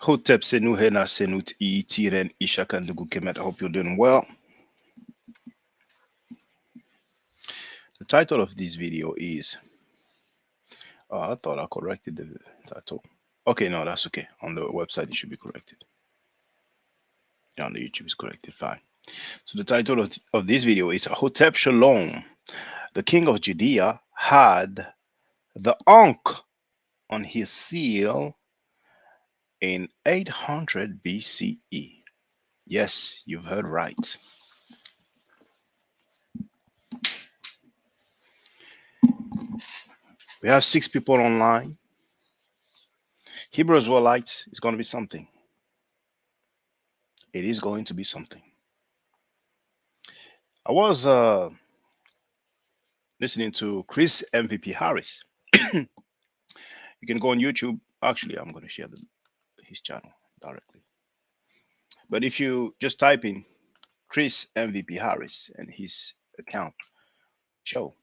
Hotep Senu Hena Senut Tiren Ishakandugu Kemet. I hope you're doing well. The title of this video is I thought I corrected the title. Okay, no, that's okay. On the website it should be corrected. Yeah, on the YouTube is corrected. Fine. So the title of this video is Hotep Shalom. The King of Judea had the Ankh on his seal in 800 BCE. Yes, you've heard right. We have 6 people online. Hebrew Israelites is going to be something. It is going to be something. I was listening to Chris MVP Harris. You can go on YouTube. Actually, I'm going to share his channel directly. But if you just type in Chris MVP Harris and his account, show.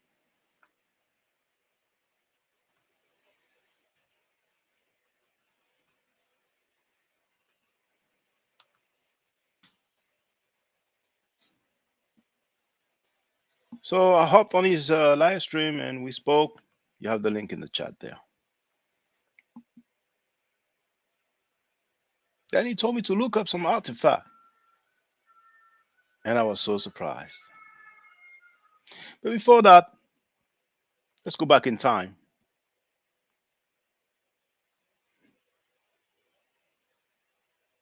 So I hopped on his live stream and we spoke. You have the link in the chat there. Then he told me to look up some artifact. And I was so surprised. But before that, let's go back in time.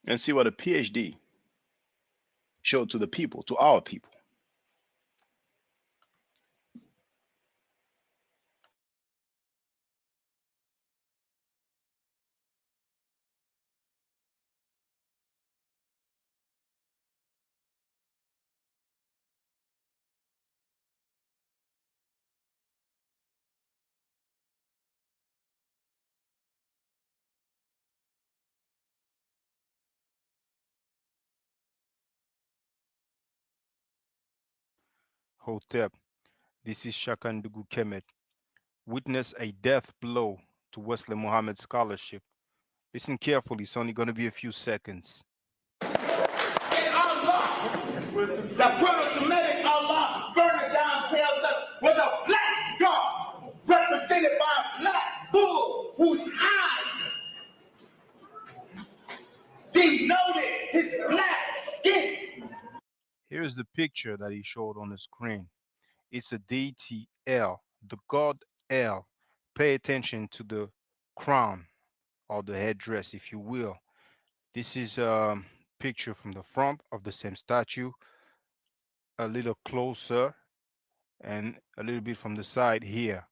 And see what a PhD showed to the people, to our people. Hotep, this is Shakandugu Kemet. Witness a death blow to Wesley Muhammad's scholarship. Listen carefully, it's only going to be a few seconds. And Allah, the proto-Semitic Allah, further down tells us, was a black God represented by a black bull whose hide denoted his black skin. Here's the picture that he showed on the screen. It's a deity El, the god El. Pay attention to the crown or the headdress, if you will. This is a picture from the front of the same statue, a little closer, and a little bit from the side here.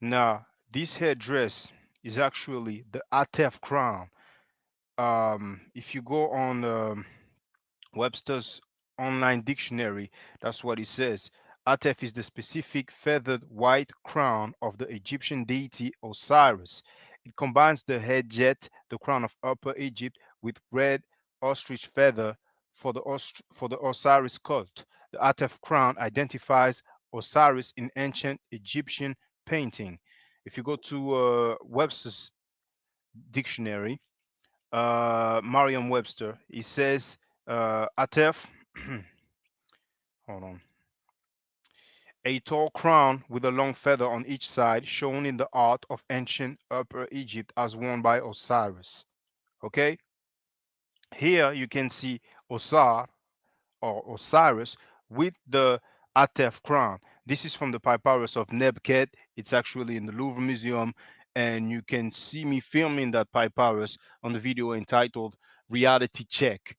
Now, this headdress is actually the Atef crown. If you go on Webster's online dictionary, that's what it says. Atef is the specific feathered white crown of the Egyptian deity Osiris. It combines the head jet, the crown of Upper Egypt, with red ostrich feather for the Osiris cult. The Atef crown identifies Osiris in ancient Egyptian painting. If you go to Webster's dictionary, Merriam-Webster. It says Atef. Hold on. A tall crown with a long feather on each side, shown in the art of ancient Upper Egypt as worn by Osiris. Okay, here you can see Osar or Osiris with the Atef crown. This is from the papyrus of Nebket. It's actually in the Louvre Museum, and you can see me filming that papyrus on the video entitled Reality Check.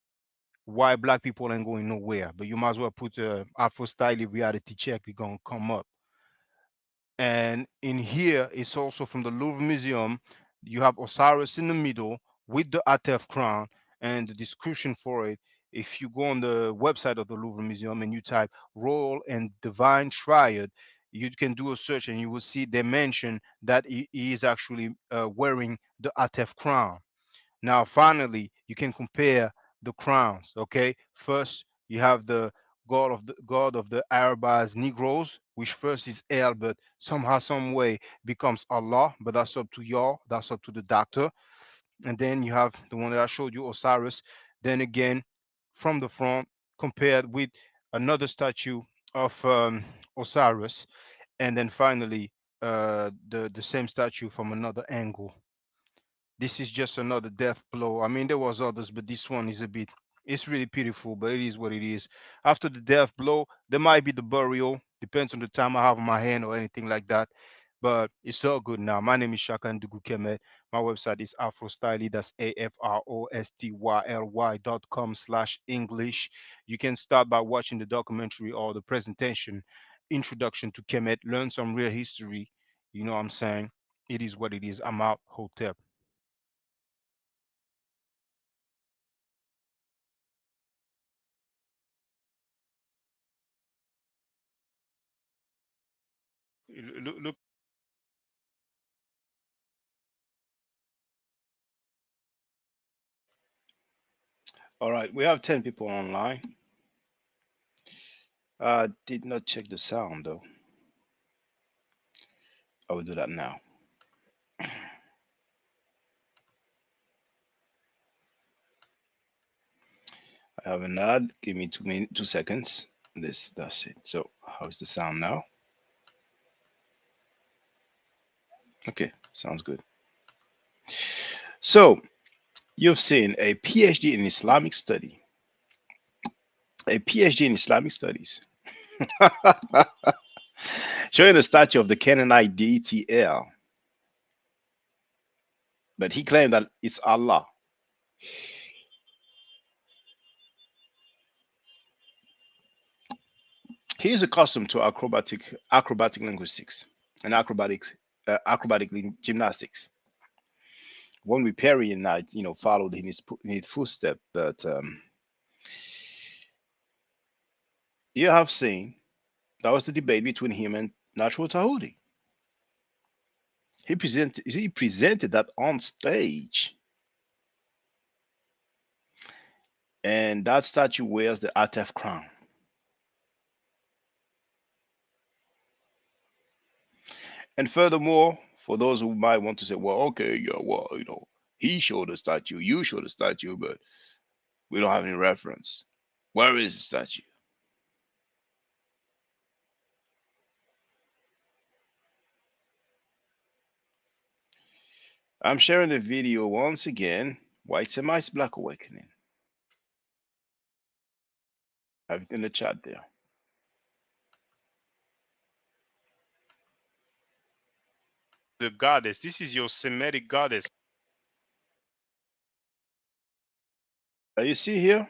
Why black people ain't going nowhere. But you might as well put Afro Style Reality Check, it's gonna come up. And in here, it's also from the Louvre Museum. You have Osiris in the middle with the Atef crown, and the description for it. If you go on the website of the Louvre Museum and you type Royal and Divine Triad, you can do a search and you will see they mention that he is actually wearing the Atef crown. Now, finally, you can compare the crowns. Okay, first you have the God of the Arabs Negroes, which first is El, but somehow, some way becomes Allah. But that's up to y'all. That's up to the doctor. And then you have the one that I showed you, Osiris. Then again, from the front, compared with another statue of Osiris, and then finally the same statue from another angle. This is just another death blow. I mean, there was others, but this one is a bit. It's really pitiful, but it is what it is. After the death blow, there might be the burial. Depends on the time I have in my hand or anything like that. But it's all good now. My name is Shaka Ndugu Kemet. My website is AfroStyly. That's AFROSTYLY.com/English. You can start by watching the documentary or the presentation, Introduction to Kemet. Learn some real history. You know what I'm saying? It is what it is. I'm out. Hotep. Look, All right, we have 10 people online. I did not check the sound though. I will do that now. I have an ad. Give me 2 seconds. That's it. So how's the sound now? Okay, sounds good. So you've seen a PhD in Islamic study, a PhD in Islamic studies, showing the statue of the Canaanite deity El, but he claimed that it's Allah. He is accustomed to acrobatic linguistics and acrobatic gymnastics. One riparian knight, followed in his footsteps. But you have seen that was the debate between him and Natural Tahuti. He presented that on stage, and that statue wears the Atef crown. And furthermore, for those who might want to say, well, okay, yeah, well, he showed the statue, you showed the statue, but we don't have any reference. Where is the statue? I'm sharing the video once again. White Semites Black Awakening. Have it in the chat there. the goddess. This is your Semitic goddess. You see here?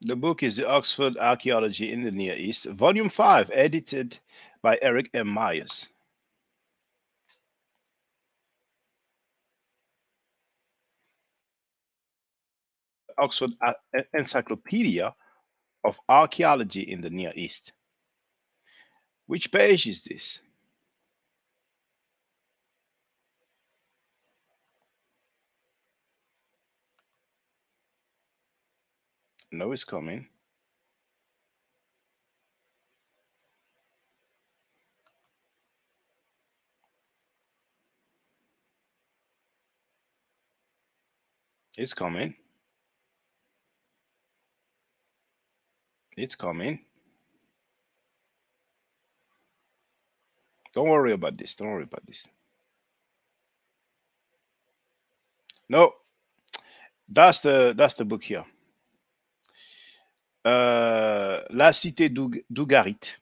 The book is The Oxford Archaeology in the Near East, Volume 5, edited by Eric M. Myers. Oxford Encyclopedia of Archaeology in the Near East. Which page is this? No, it's coming. It's coming. It's coming. Don't worry about this. Don't worry about this. No, that's the book here. La cité d'Ougarit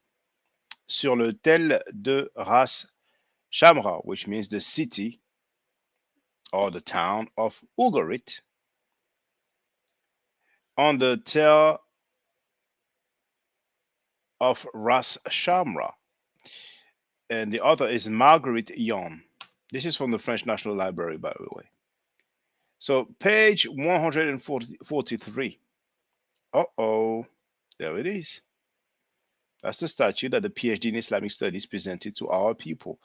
sur le tel de Ras Shamra, which means the city or the town of Ugarit on the tel of Ras Shamra. And the author is Marguerite Yon. This is from the French National Library, by the way. So, page 143. Uh-oh, there it is. That's the statue that the PhD in Islamic Studies presented to our people.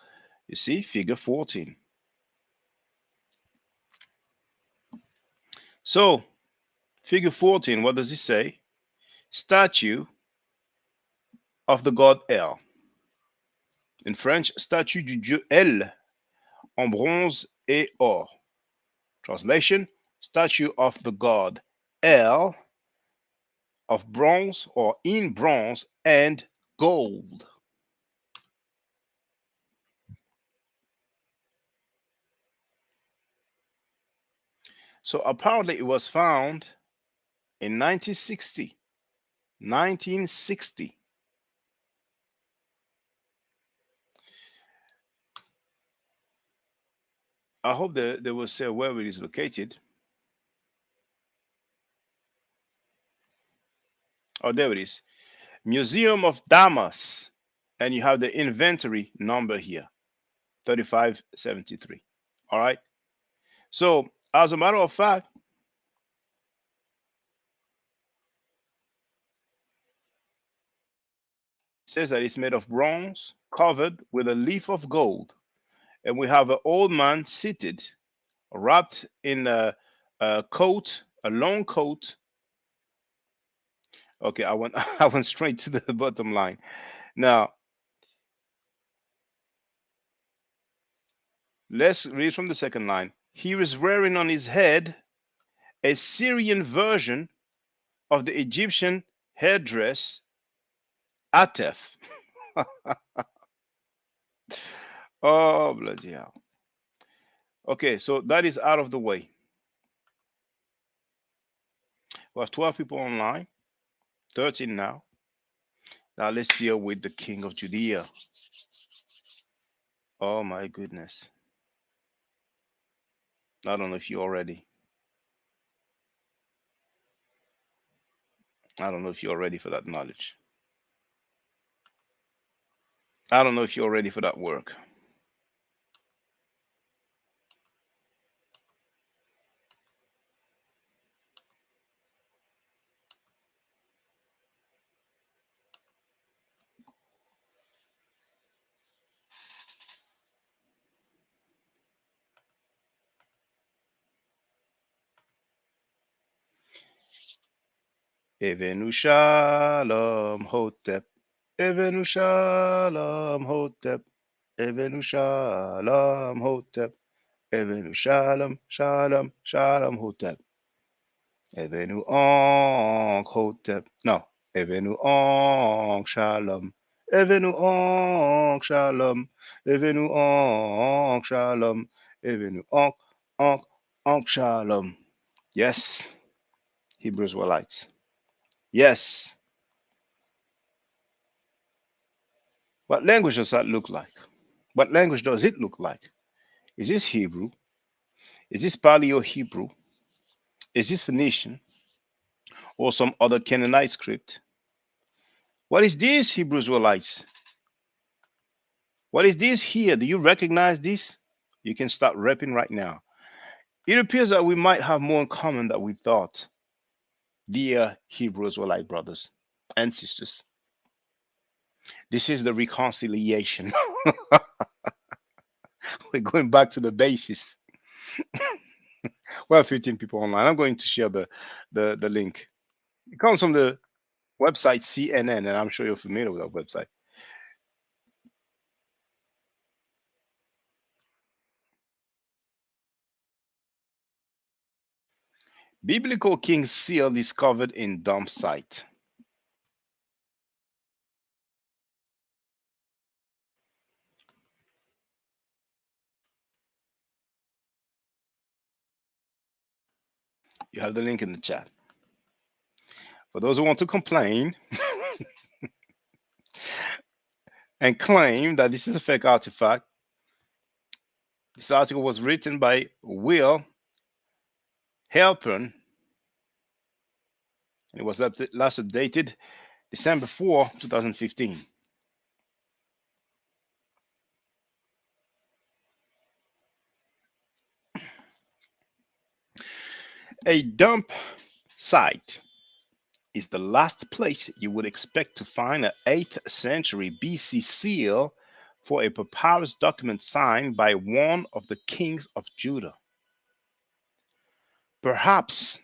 You see, figure 14. So, figure 14, what does it say? Statue of the god El. In French, statue du dieu El en bronze et or. Translation, statue of the god El of bronze or in bronze and gold. So apparently it was found in 1960. 1960. I hope they will say where it is located. Oh, there it is. Museum of Damas. And you have the inventory number here, 3573. All right. So, as a matter of fact, it says that it's made of bronze covered with a leaf of gold. And we have an old man seated, wrapped in a coat, a long coat. Okay, I went I went straight to the bottom line. Now, let's read from the second line. He was wearing on his head a Syrian version of the Egyptian headdress Atef. Oh, bloody hell. Okay, so that is out of the way. We have 12 people online, 13 now. Now let's deal with the King of Judea. Oh my goodness. I don't know if you're ready. I don't know if you're ready for that knowledge. I don't know if you're ready for that work. Evenu Shalom Hotep. Evenu Shalom Hotep. Evenu Shalom Hotep. Evenu Shalom, Shalom, Shalom Hotep. Evenu Ankh Hotep. No. Evenu Ankh Shalom. Evenu Ankh Shalom. Evenu Ankh Shalom. Evenu Ankh Shalom. Yes, Hebrew Israelites. Yes. What language does that look like? What language does it look like? Is this Hebrew? Is this Paleo Hebrew? Is this Phoenician or some other Canaanite script? What is this, Hebrew Israelites? What is this here? Do you recognize this? You can start rapping right now. It appears that we might have more in common than we thought, dear Hebrew Israelite brothers and sisters. This is the reconciliation. We're going back to the basis. We have 15 people online. I'm going to share the link. It comes from the website CNN, and I'm sure you're familiar with that website. Biblical king seal discovered in dump site. You have the link in the chat. For those who want to complain and claim that this is a fake artifact, this article was written by Will Halpern and it was last updated December 4, 2015. A dump site is the last place you would expect to find an 8th century BC seal for a papyrus document signed by one of the kings of Judah. Perhaps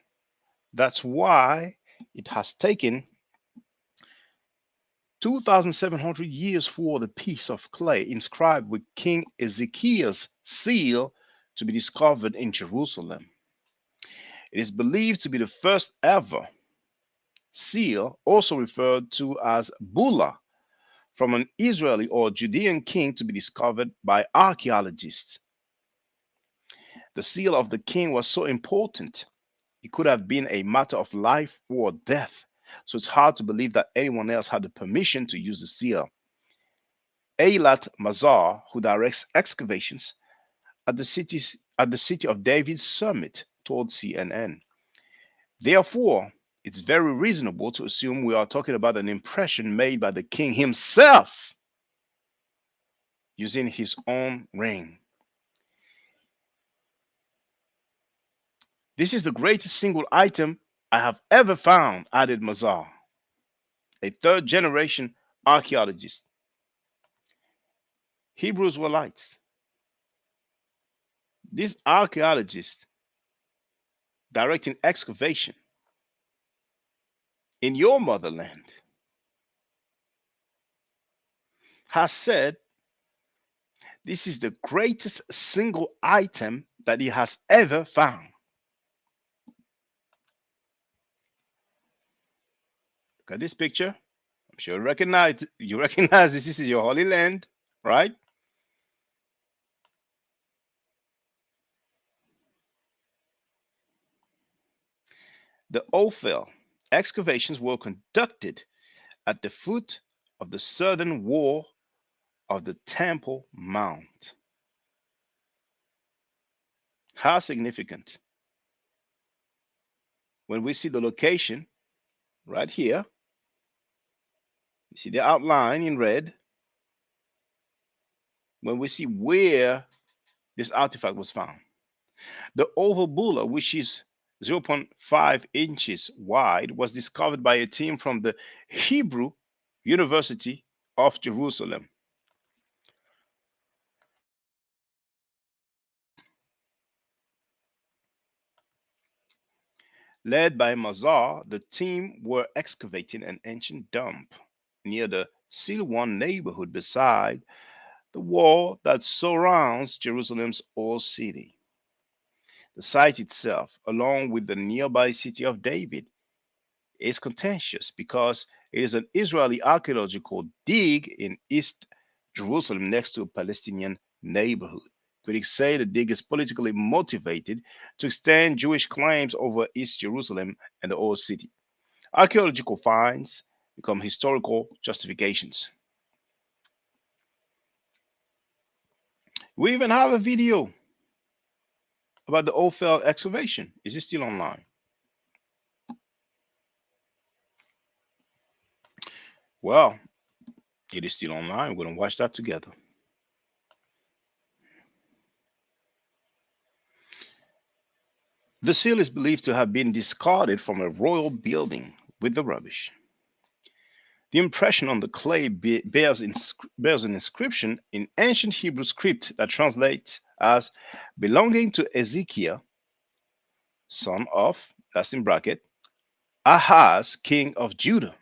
that's why it has taken 2,700 years for the piece of clay inscribed with King Ezekiel's seal to be discovered in Jerusalem. It is believed to be the first ever seal, also referred to as bulla, from an Israeli or Judean king to be discovered by archaeologists. The seal of the king was so important, it could have been a matter of life or death, so it's hard to believe that anyone else had the permission to use the seal. Eilat Mazar, who directs excavations at the city of David's summit, told CNN. Therefore, it's very reasonable to assume we are talking about an impression made by the king himself using his own ring. This is the greatest single item I have ever found, added Mazar, a third generation archaeologist. Hebrews were lights. This archaeologist directing excavation in your motherland has said this is the greatest single item that he has ever found. Look at this picture. I'm sure you recognize this is your Holy Land, right? The Ophel excavations were conducted at the foot of the southern wall of the Temple Mount. How significant. When we see the location right here, you see the outline in red. When we see where this artifact was found, the oval bulla, which is 0.5 inches wide, was discovered by a team from the Hebrew University of Jerusalem. Led by Mazar, the team were excavating an ancient dump near the Silwan neighborhood beside the wall that surrounds Jerusalem's old city. The site itself, along with the nearby city of David, is contentious because it is an Israeli archaeological dig in East Jerusalem next to a Palestinian neighborhood. Critics say the dig is politically motivated to extend Jewish claims over East Jerusalem and the Old City. Archaeological finds become historical justifications. We even have a video about the Ophel excavation. Is it still online? Well, it is still online. We're going to watch that together. The seal is believed to have been discarded from a royal building with the rubbish. The impression on the clay bears an inscription in ancient Hebrew script that translates as belonging to Ezekiel, son of, that's in bracket, Ahaz, king of Judah.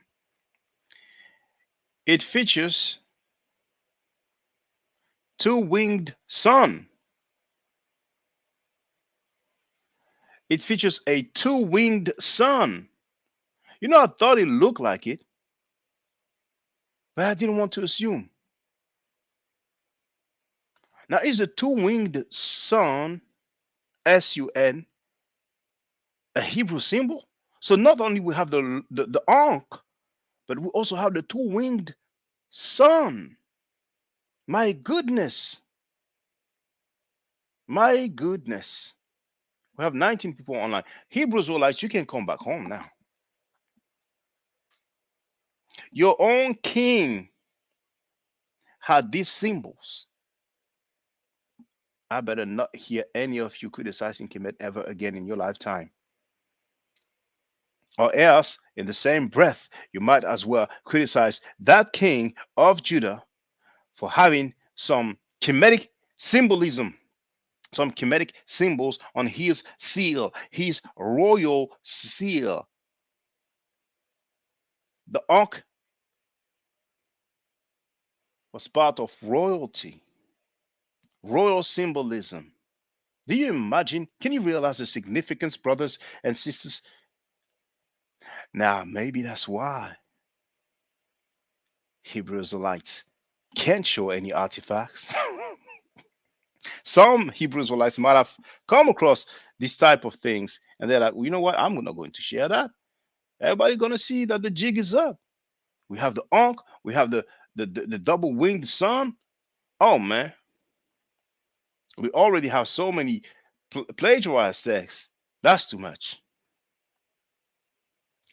It features two-winged sun, It features a two-winged sun. You know, I thought it looked like it, but I didn't want to assume. Now, is the two-winged sun, S-U-N, a Hebrew symbol? So not only we have the Ankh, but we also have the two-winged sun. My goodness. My goodness. We have 19 people online. Hebrew Israelites, you can come back home now. Your own king had these symbols. I better not hear any of you criticizing Kemet ever again in your lifetime. Or else, in the same breath, you might as well criticize that king of Judah for having some Kemetic symbolism, some Kemetic symbols on his seal, his royal seal. The Ankh was part of royalty, royal symbolism. Do you imagine? Can you realize the significance, brothers and sisters? Now, maybe that's why Hebrew Israelites can't show any artifacts. Some Hebrew Israelites might have come across this type of things, and they're like, well, you know what? I'm not going to share that. Everybody gonna see that the jig is up. We have the Ankh, we have the double winged sun. Oh man, we already have so many plagiarized texts. That's too much.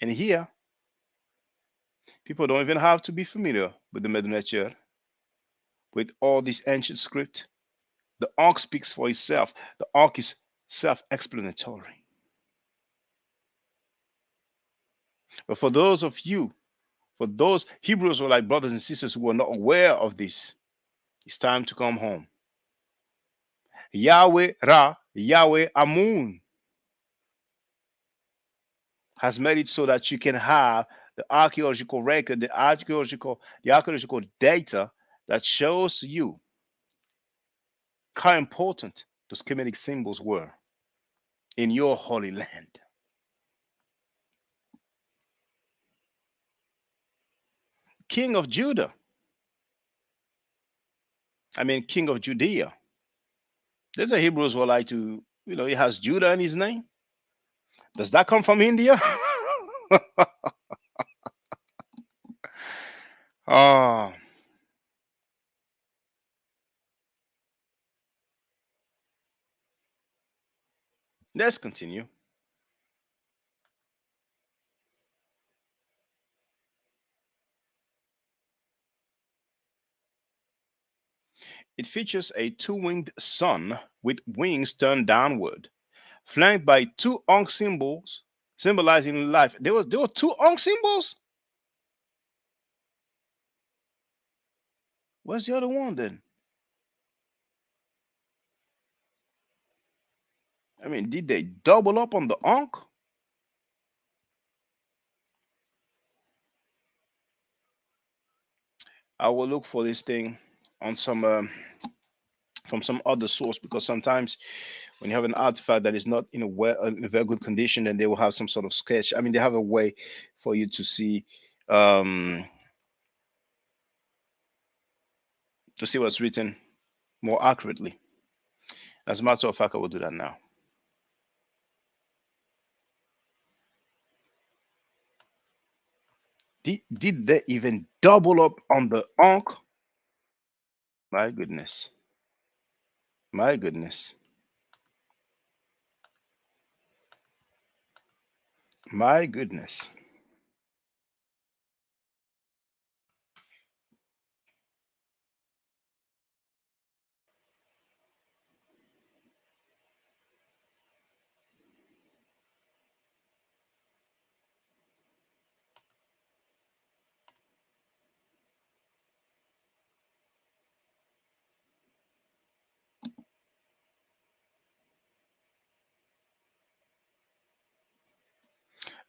And here, people don't even have to be familiar with the Medunachir, with all this ancient script. The Ankh speaks for itself. The Ankh is self-explanatory. But for those of you, for those Hebrews or like brothers and sisters who are not aware of this, it's time to come home. Yahweh Ra, Yahweh Amun has made it so that you can have the archaeological record, the archaeological data that shows you how important those Kemetic symbols were in your holy land. King of Judah, King of Judea. There's a Hebrews who like to, he has Judah in his name. Does that come from India? Ah, let's continue. It features a two-winged sun with wings turned downward, flanked by two Ankh symbols symbolizing life. There were two Ankh symbols. Where's the other one then? Did they double up on the Ankh? I will look for this thing on some from some other source, because sometimes when you have an artifact that is not in a very good condition, then they will have some sort of sketch. They have a way for you um, to see what's written more accurately. As a matter of fact, I will do that now. Did they even double up on the Ankh? My goodness. My goodness. My goodness.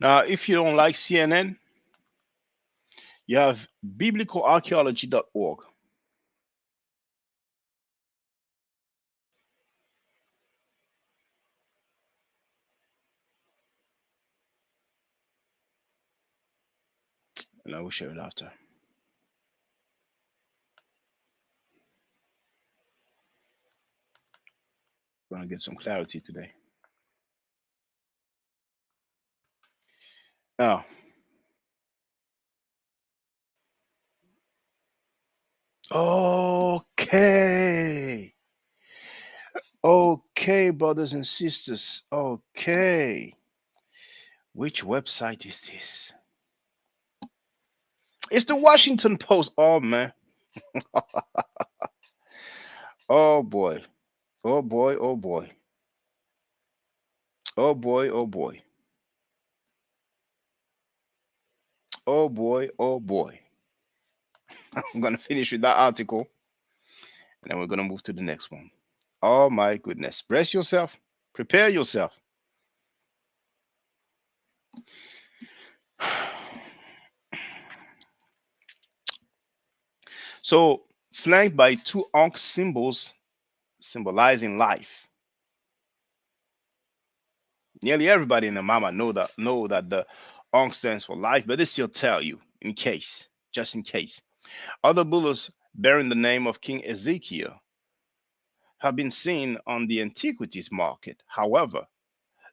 Now, if you don't like CNN, you have biblicalarchaeology.org. and I will share it after. We're gonna get some clarity today. Now, okay, okay, brothers and sisters. Okay, which website is this? It's the Washington Post. Oh man. Oh boy. Oh boy. Oh boy. Oh boy. Oh boy. Oh boy. Oh boy. I'm gonna finish with that article, and then we're gonna move to the next one. Oh my goodness. Brace yourself. Prepare yourself. So, flanked by two Ankh symbols symbolizing life. Nearly everybody in the Mama know that the Ankh stands for life, but they still tell you in case, just in case. Other bullets bearing the name of King Ezekiel have been seen on the antiquities market. However,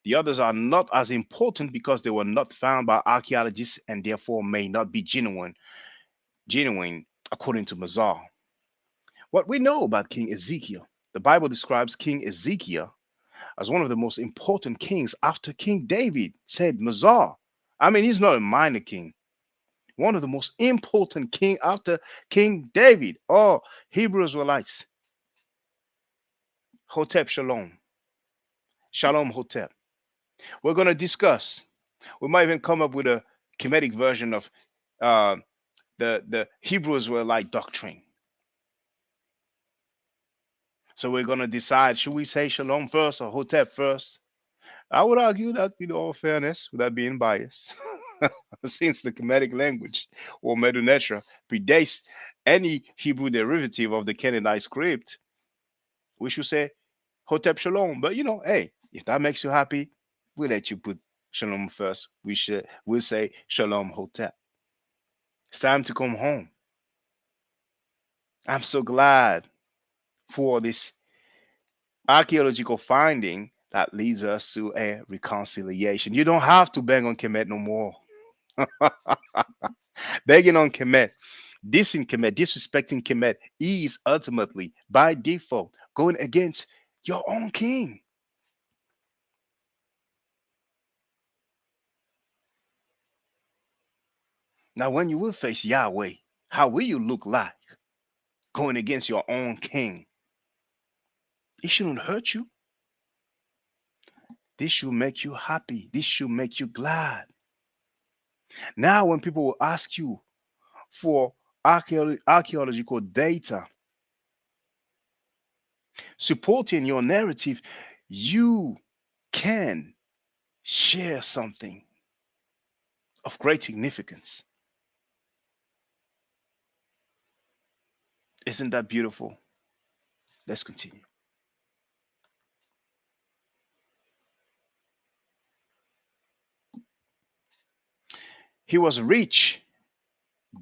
the others are not as important because they were not found by archaeologists and therefore may not be genuine according to Mazar. What we know about King Ezekiel, the Bible describes King Ezekiel as one of the most important kings after King David, said Mazar. I mean, he's not a minor king. One of the most important king after King David. Oh, Hebrew Israelites. Hotep Shalom. Shalom Hotep. We're going to discuss. We might even come up with a Kemetic version of uh, the Hebrew Israelite doctrine. So we're going to decide, should we say Shalom first or Hotep first? I would argue that, in all fairness, without being biased, since the Kemetic language or Medu predates any Hebrew derivative of the Canaanite script, we should say Hotep Shalom. But hey, if that makes you happy, we'll let you put Shalom first. We'll say Shalom Hotep. It's time to come home. I'm so glad for this archaeological finding that leads us to a reconciliation. You don't have to bang on Kemet no more. Begging on Kemet, dissing Kemet, disrespecting Kemet is ultimately, by default, going against your own king. Now, when you will face Yahweh, how will you look like going against your own king? It shouldn't hurt you. This should make you happy. This should make you glad. Now, when people will ask you for archaeological data supporting your narrative, you can share something of great significance. Isn't that beautiful? Let's continue. He was rich,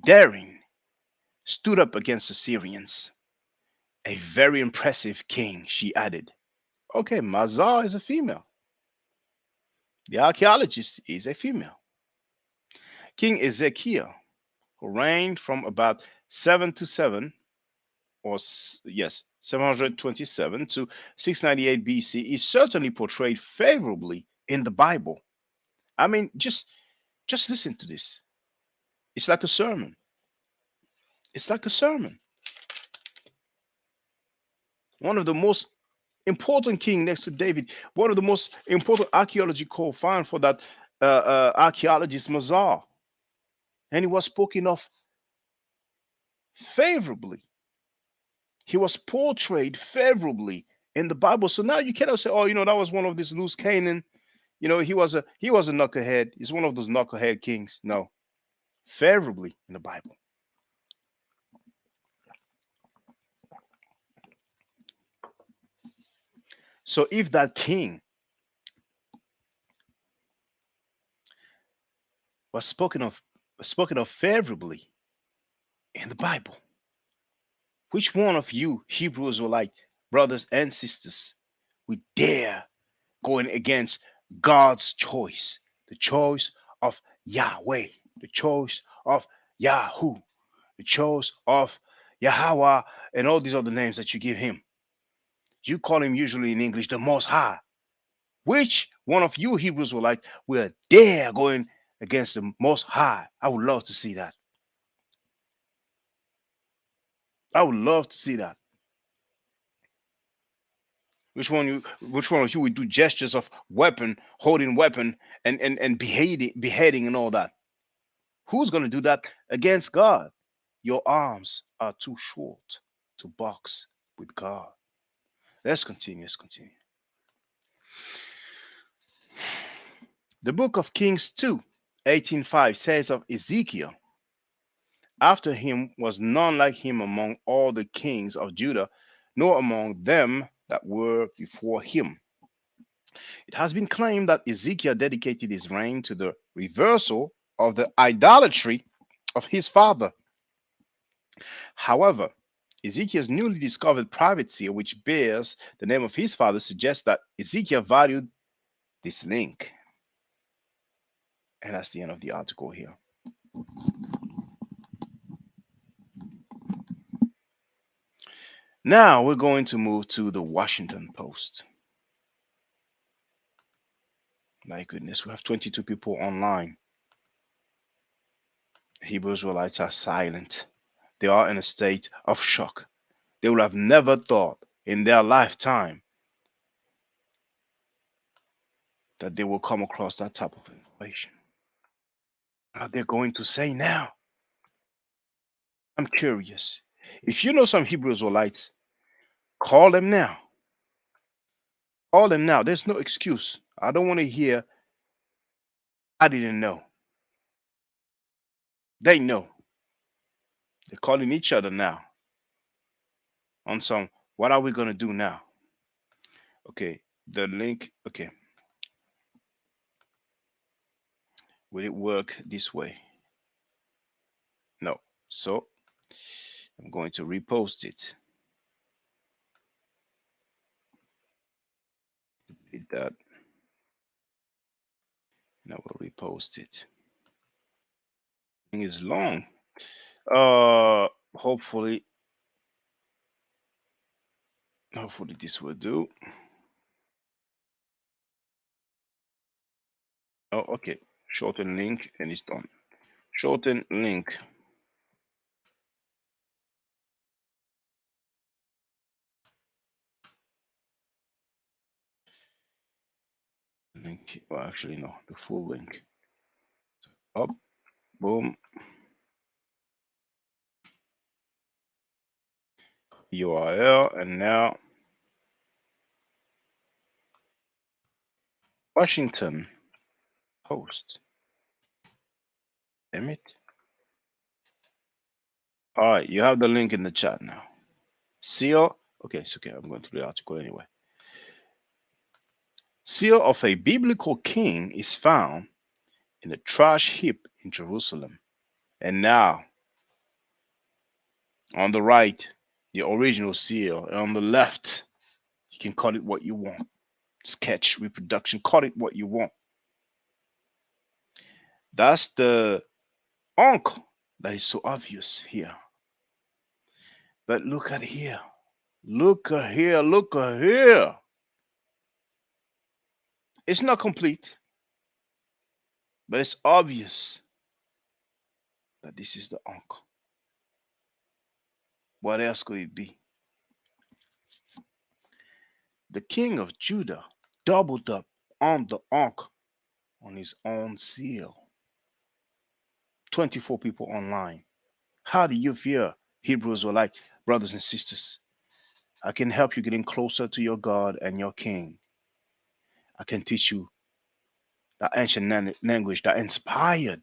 daring, stood up against the Syrians. A very impressive king, she added. Okay, Mazar is a female. The archaeologist is a female. King Ezekiel, who reigned from about 727 yes, 727 to 698 BC, is certainly portrayed favorably in the Bible. I mean, just listen to this. It's like a sermon. It's like a sermon. One of the most important king next to David, one of the most important archaeological find for that archaeologist Mazar, and he was spoken of favorably. He was portrayed favorably in the Bible. So now you cannot say, oh, that was one of these loose Canaan. He was a knucklehead. He's one of those knucklehead kings. No, favorably in the Bible. So if that king was spoken of spoken of favorably in the Bible. Which one of you Hebrew Israelite brothers and sisters would dare going against God's choice, the choice of Yahweh, the choice of Yahoo, the choice of Yahweh, and all these other names that you give him? You call him usually in English the Most High. Which one of you Hebrews were like, we're dare going against the Most High? I would love to see that. I would love to see that. Which one of you would do gestures of weapon, holding weapon, and beheading and all that? Who's gonna do that against God? Your arms are too short to box with God. Let's continue. Let's continue. The book of Kings 2:18-5 says of Ezekiel, after him was none like him among all the kings of Judah, nor among them that were before him. It has been claimed that Ezekiel dedicated his reign to the reversal of the idolatry of his father. However, Ezekiel's newly discovered private seal, which bears the name of his father, suggests that Ezekiel valued this link. And that's the end of the article here. Now we're going to move to the Washington Post. My goodness, we have 22 people online. Hebrew Israelites are silent. They are in a state of shock. They would have never thought in their lifetime that they will come across that type of information. What are they going to say now? I'm curious. If you know some Hebrew Israelites, call them now. Call them now. There's no excuse. I don't want to hear, I didn't know. They know. They're calling each other now on some, what are we going to do now? Okay, the link, okay. Will it work this way? No. So I'm going to repost it. Delete that. And I will repost it. Thing is long. Hopefully this will do. Oh, okay. Shorten link and it's done. Shorten link. Link. Well, actually, no. The full link. Up. Boom. URL. And now Washington Post. Damn it. All right. You have the link in the chat now. Seal. Okay. It's okay. I'm going to the article anyway. Seal of a biblical king is found in a trash heap in Jerusalem. And now, on the right, the original seal, and on the left, you can call it what you want. Sketch, reproduction, call it what you want. That's the Ankh that is so obvious here. But look at here. Look at here. Look at here. It's not complete, but it's obvious that this is the Ankh. What else could it be? The King of Judah doubled up on the Ankh on his own seal. 24 people online. How do you feel, Hebrews or like brothers and sisters? I can help you getting closer to your God and your King. I can teach you that ancient language that inspired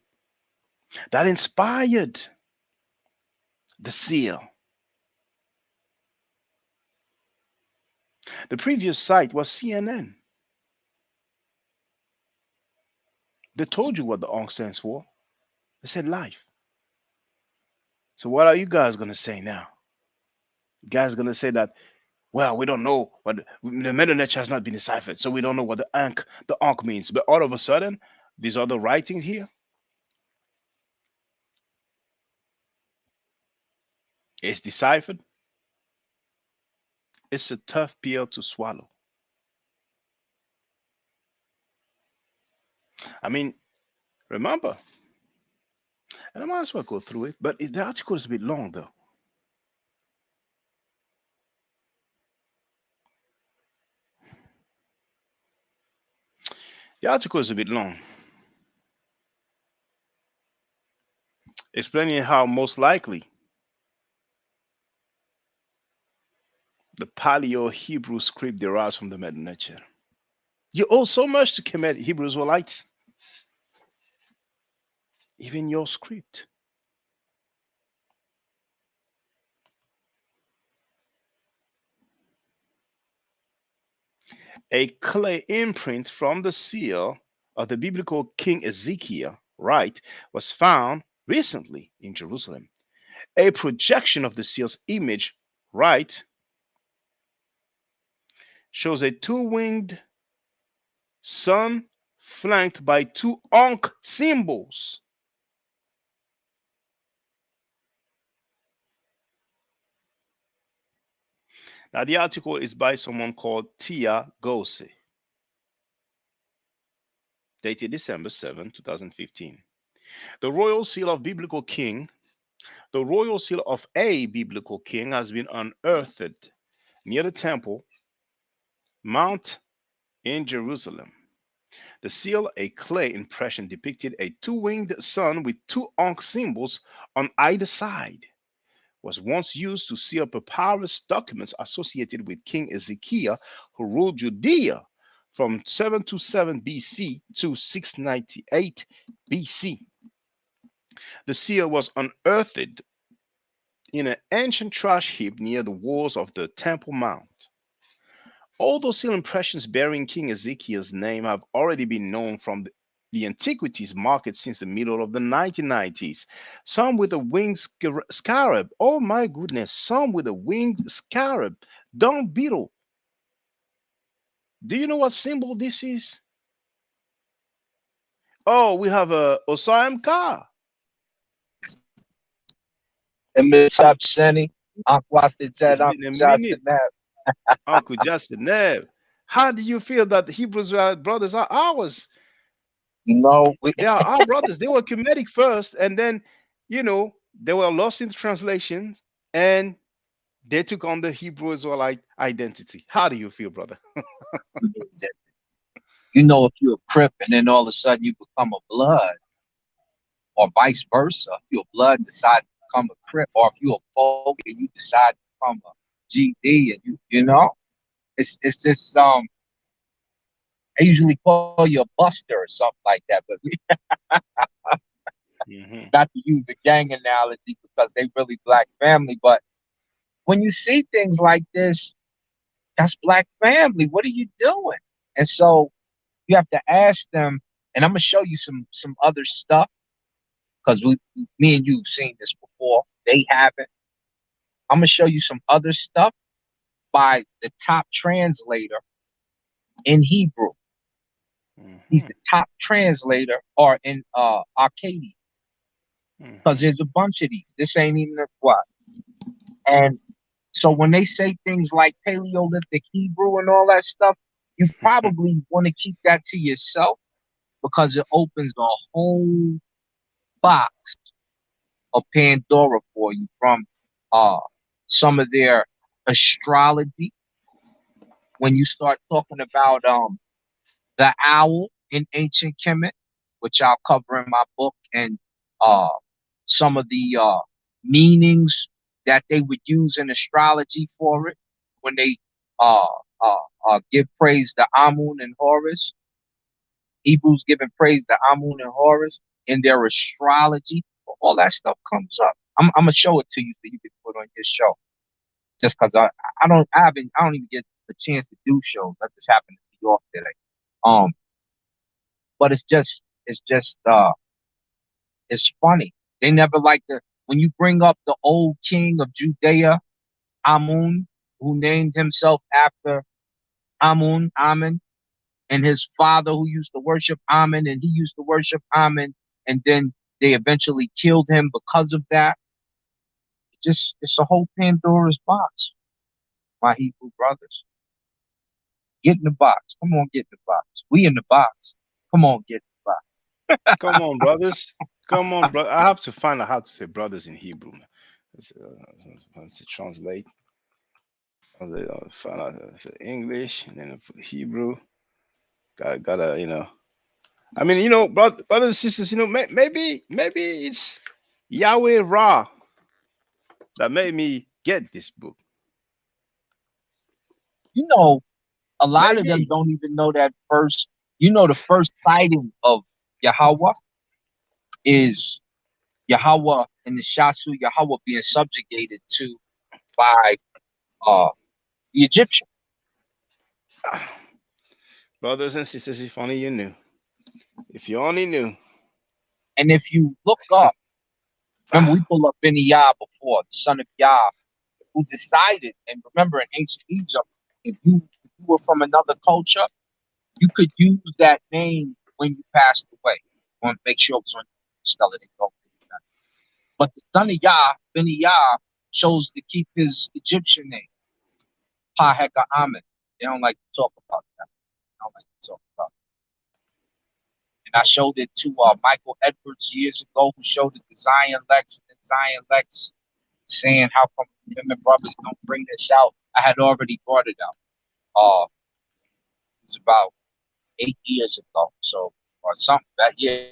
the seal. The previous site was CNN. They told you what the Ankh stands for. They said life. So what are you guys gonna say now? You guys gonna say that, well, we don't know what the meta nature has not been deciphered, so we don't know what the Ankh means. But all of a sudden, these other writings here, it's deciphered. It's a tough pill to swallow. I mean, remember, and I might as well go through it, but the article is a bit long though. The article is a bit long, explaining how most likely the Paleo Hebrew script derives from the meta nature. You owe so much to Kemet Hebrew Israelites, even your script. A clay imprint from the seal of the biblical King Ezekiel, right, was found recently in Jerusalem. A projection of the seal's image, right, shows a two-winged sun flanked by two Ankh symbols. Now, the article is by someone called Tia Gose, dated December 7, 2015. The royal seal of biblical king, the royal seal of a biblical king has been unearthed near the Temple Mount in Jerusalem. The seal, a clay impression, depicted a two-winged sun with two Ankh symbols on either side, was once used to seal papyrus documents associated with King Ezekiel, who ruled Judea from 727 BC to 698 BC. The seal was unearthed in an ancient trash heap near the walls of the Temple Mount. Although seal impressions bearing King Ezekiel's name have already been known from the antiquities market since the middle of the 1990s, some with a winged scarab, oh my goodness, some with a winged scarab, dung beetle. Do you know what symbol this is? Oh, we have a Osam Ka, And Miss Sheni, Uncle Wasti Jet, it's Uncle been a minute, Johnson Nab. Uncle Justin Neb. How do you feel that the Hebrew Israelite brothers are ours? You know, we They are our brothers. They were Kemetic first, and then, they were lost in translations, and they took on the Hebrew Israelite identity. How do you feel, brother? you know if you're a Crip and then all of a sudden you become a Blood, or vice versa. If you're a Blood and decide to become a Crip, or if you're a Folk and you decide to become a GD, and you know, it's just I usually call you a Buster or something like that, but Hmm. not to use the gang analogy because they really Black family. But when you see things like this, that's Black family. What are you doing? And so you have to ask them. And I'm gonna show you some other stuff because me and you've seen this before. They haven't. I'm gonna show you some other stuff by the top translator in Hebrew. He's Hmm. the top translator, or in Arcadia, because Hmm. there's a bunch of these. This ain't even a what. And so when they say things like Paleolithic Hebrew and all that stuff, you probably want to keep that to yourself because it opens a whole box of Pandora for you from uh some of their astrology. When you start talking about the owl in ancient Kemet, which I'll cover in my book, and uh some of the meanings that they would use in astrology for it when they uh give praise to Amun and Horus. Hebrews giving praise to Amun and Horus in their astrology. All that stuff comes up. I'm gonna show it to you so you can put on your show. Just because I don't even get a chance to do shows. I just happen to be off today. Um, but it's just It's funny. They never like the when you bring up the old king of Judea, Amun, who named himself after Amun, and his father who used to worship Amun, and he used to worship Amun, and then they eventually killed him because of that. It's a whole Pandora's box, my Hebrew brothers. Get in the box. Come on, get in the box. We in the box. Come on, get in the box. Come on, brothers. Come on, bro. I have to find out how to say brothers in Hebrew. Man. Let's translate. Find out English and then I put Hebrew. Gotta, I mean, brothers and sisters, maybe it's Yahweh Ra that made me get this book. You know, a lot of them Maybe. don't even know that first. The first sighting of Yahweh is Yahweh and the Shasu Yahweh being subjugated to by uh the Egyptian. Brothers and sisters, if only you knew. If you only knew. And if you look up, remember we pulled up Benny Yah before, the son of Yah, who decided, and remember in ancient Egypt, if you were from another culture, you could use that name when you passed away. I want to make sure it was on spell it. But the son of Yah, Benny Yah, chose to keep his Egyptian name, Pa Heka Amen. They don't like to talk about that. They don't like to talk about it. And I showed it to Michael Edwards years ago, who showed it to Zion Lex, and Zion Lex saying how come him and brothers don't bring this out. I had already brought it out. It was about 8 years ago, so or something that year.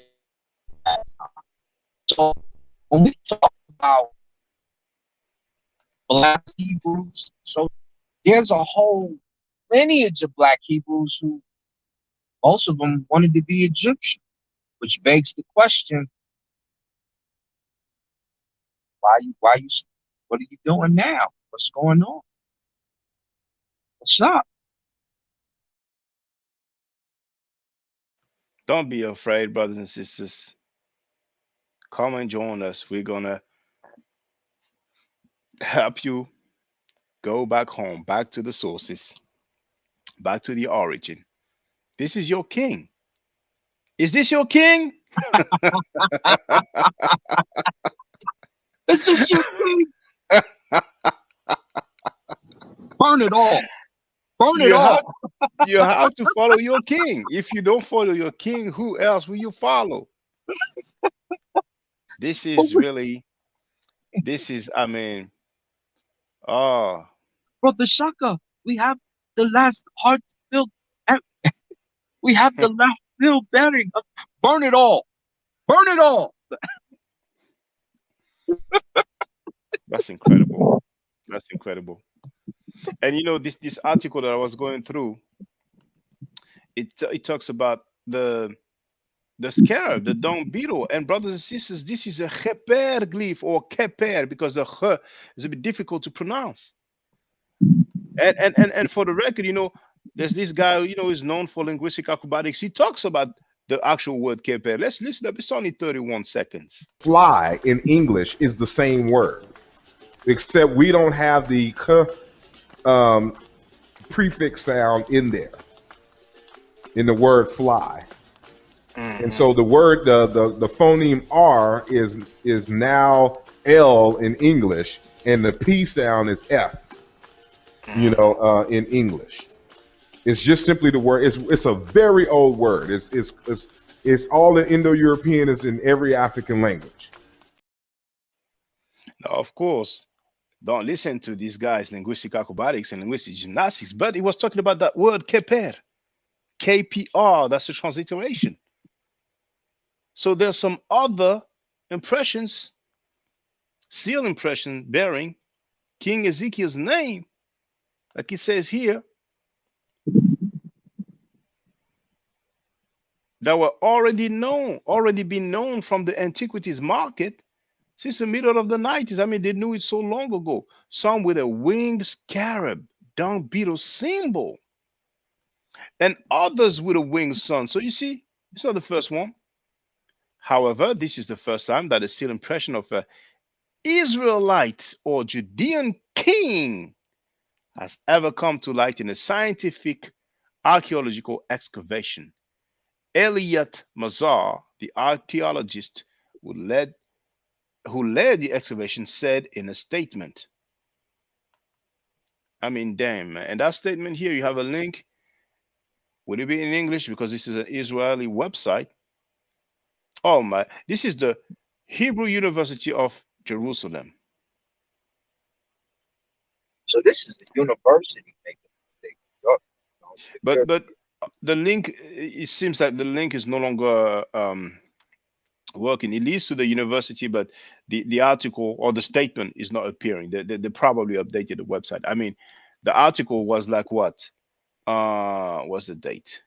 So when we talk about Black Hebrews, so there's a whole lineage of Black Hebrews who most of them wanted to be Egyptian, which begs the question: why you, what are you doing now? What's going on? What's up? Don't be afraid, brothers and sisters. Come and join us. We're gonna help you go back home, back to the sources, back to the origin. This is your king. Is this your king? This is your thing. Burn it all. Burn it you have all. you have to follow your king. If you don't follow your king, who else will you follow? This But is really, this is, I mean, oh, Brother Shaka, we have the last heart filled. We have the last filled bearing. Burn it all. Burn it all. that's incredible. That's incredible. And this article that I was going through, it talks about the scarab, the dung beetle. And brothers and sisters, this is a keper glyph or keper because the h is a bit difficult to pronounce. And for the record, there's this guy, is known for linguistic acrobatics. He talks about the actual word keper. Let's listen up. It's only 31 seconds. Fly in English is the same word, except we don't have the k prefix sound in there in the word fly. And so the word, the phoneme R is now L in English, and the P sound is F, in English. It's just simply the word. It's a very old word. It's all the Indo-European is in every African language. Now, of course, don't listen to these guys, linguistic acrobatics and linguistic gymnastics, but he was talking about that word keper, KPR. That's the transliteration. So there's some other impressions, seal impression bearing King Ezekiel's name, like it says here, that were already been known from the antiquities market since the middle of the 90s. I mean, they knew it so long ago. Some with a winged scarab, dung beetle symbol, and others with a winged sun. So you see, it's not the first one. However, this is the first time that a still impression of an Israelite or Judean king has ever come to light in a scientific archaeological excavation. Elliot Mazar, the archaeologist who led the excavation, said in a statement. I mean, damn, man. And that statement here, you have a link. Would it be in English? Because this is an Israeli website. Oh my, this is the Hebrew University of Jerusalem. So this is the university making mistakes. But the link, it seems like the link is no longer working. It leads to the university, but the article or the statement is not appearing. They probably updated the website. I mean, the article was like what? What's the date?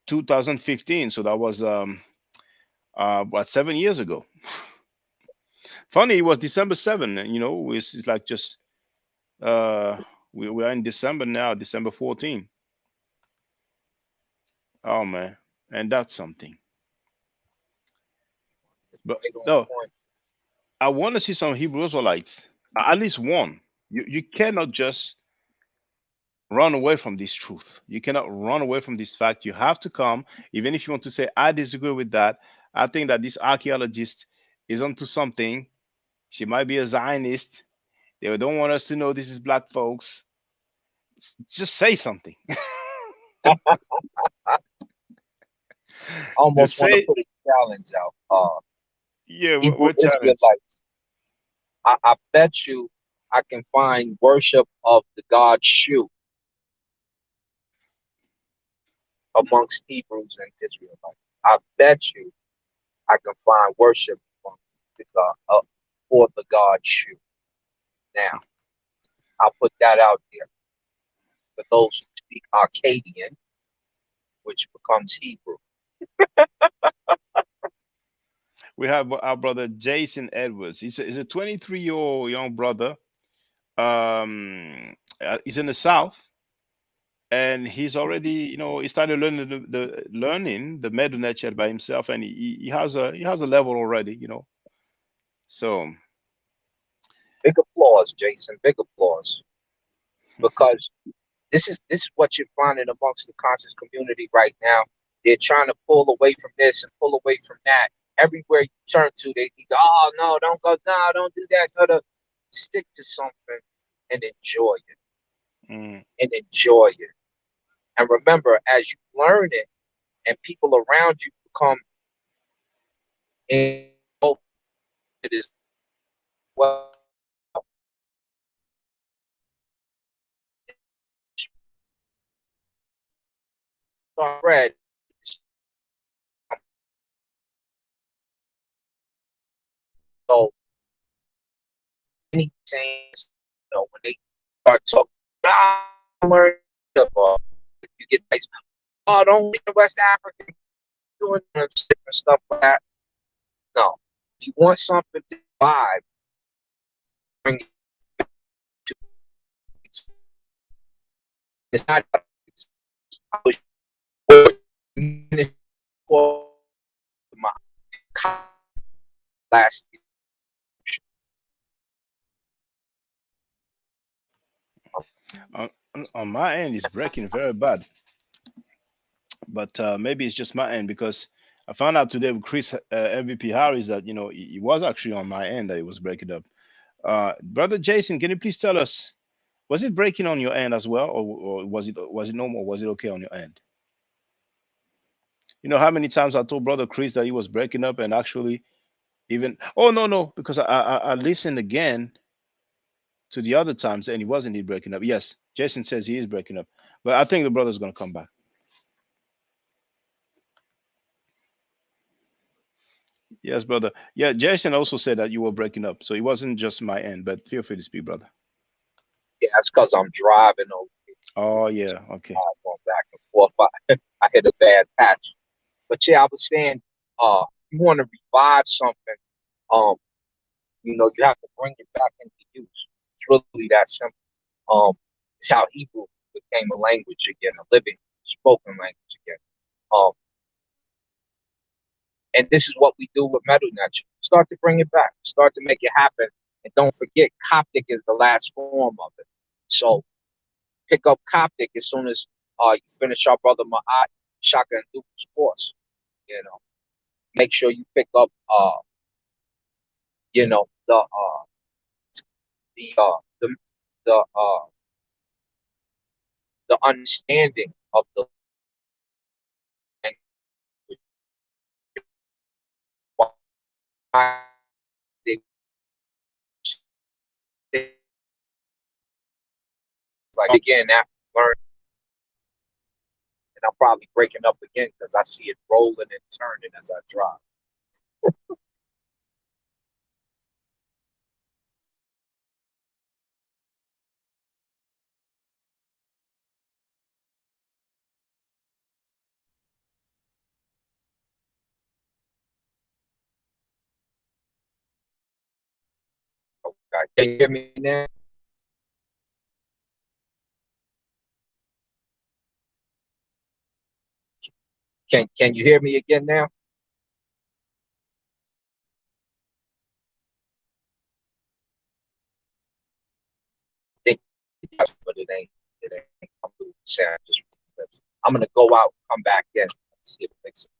2015. So that was what, 7 years ago. Funny, it was December 7. You know, it's like just uh we are in December now, December 14. Oh man, and that's something. But Right on no, point. I want to see some Hebrew Israelites, at least one. You cannot just run away from this truth. You cannot run away from this fact. You have to come, even if you want to say, I disagree with that. I think that this archaeologist is onto something. She might be a Zionist. They don't want us to know this is black folks. Just say something. I Just almost want to say, put a challenge out. yeah, Hebrew what challenge? Israelites. I bet you I can find worship of the god Shu amongst Hebrews and Israelites. I bet you I can find worship amongst the god for the god Shu. Now I'll put that out there for those who speak Akkadian, which becomes Hebrew. We have our brother Jason Edwards. He's a 23-year-old young brother. He's in the South, and he's already, he started learning the Medunet chat by himself, and he has a level already. So Big applause, Jason. Big applause. Because this is what you're finding amongst the conscious community right now. They're trying to pull away from this and pull away from that. Everywhere you turn to, they go, oh no, don't go, no, don't do that. Gotta stick to something and enjoy it. mm, And enjoy it. And remember, as you learn it and people around you become involved in it as well. Spread. So anything, when they start talking, learn you get nice. Oh, don't be in West Africa doing different stuff like that. No, if you want something to vibe, bring it to it's not. I was for my last. on my end, it's breaking very bad, but maybe it's just my end because I found out today with Chris MVP Harris that it was actually on my end that it was breaking up. Brother Jason, can you please tell us, was it breaking on your end as well, or was it normal? Was it okay on your end? You know how many times I told Brother Chris that he was breaking up, and actually even, oh no, no, because I listened again to the other times and he wasn't he breaking up. Yes, Jason says he is breaking up, but I think the brother's gonna come back. Yes, brother. Yeah, Jason also said that you were breaking up, so it wasn't just my end. But feel free to speak, brother. Yeah, that's because I'm driving over here. Oh yeah, okay. Going back and forth. I hit a bad patch. But yeah, I was saying, you want to revive something, um, you have to bring it back into use. It's really that simple. It's how Hebrew became a language again, a living spoken language again. Um, And this is what we do with Metal Nature. Start to bring it back. Start to make it happen. And don't forget, Coptic is the last form of it. So pick up Coptic as soon as you finish our brother Ma'at, Shaka and Duke's course. You know, make sure you pick up you know, the the the understanding of the language. Why they like again after learn, and I'm probably breaking up again because I see it rolling and turning as I drive. Okay. Can you hear me now? Can you hear me again now? Think but it ain't come through the sound. I'm gonna go out, come back in, and see if it makes sense.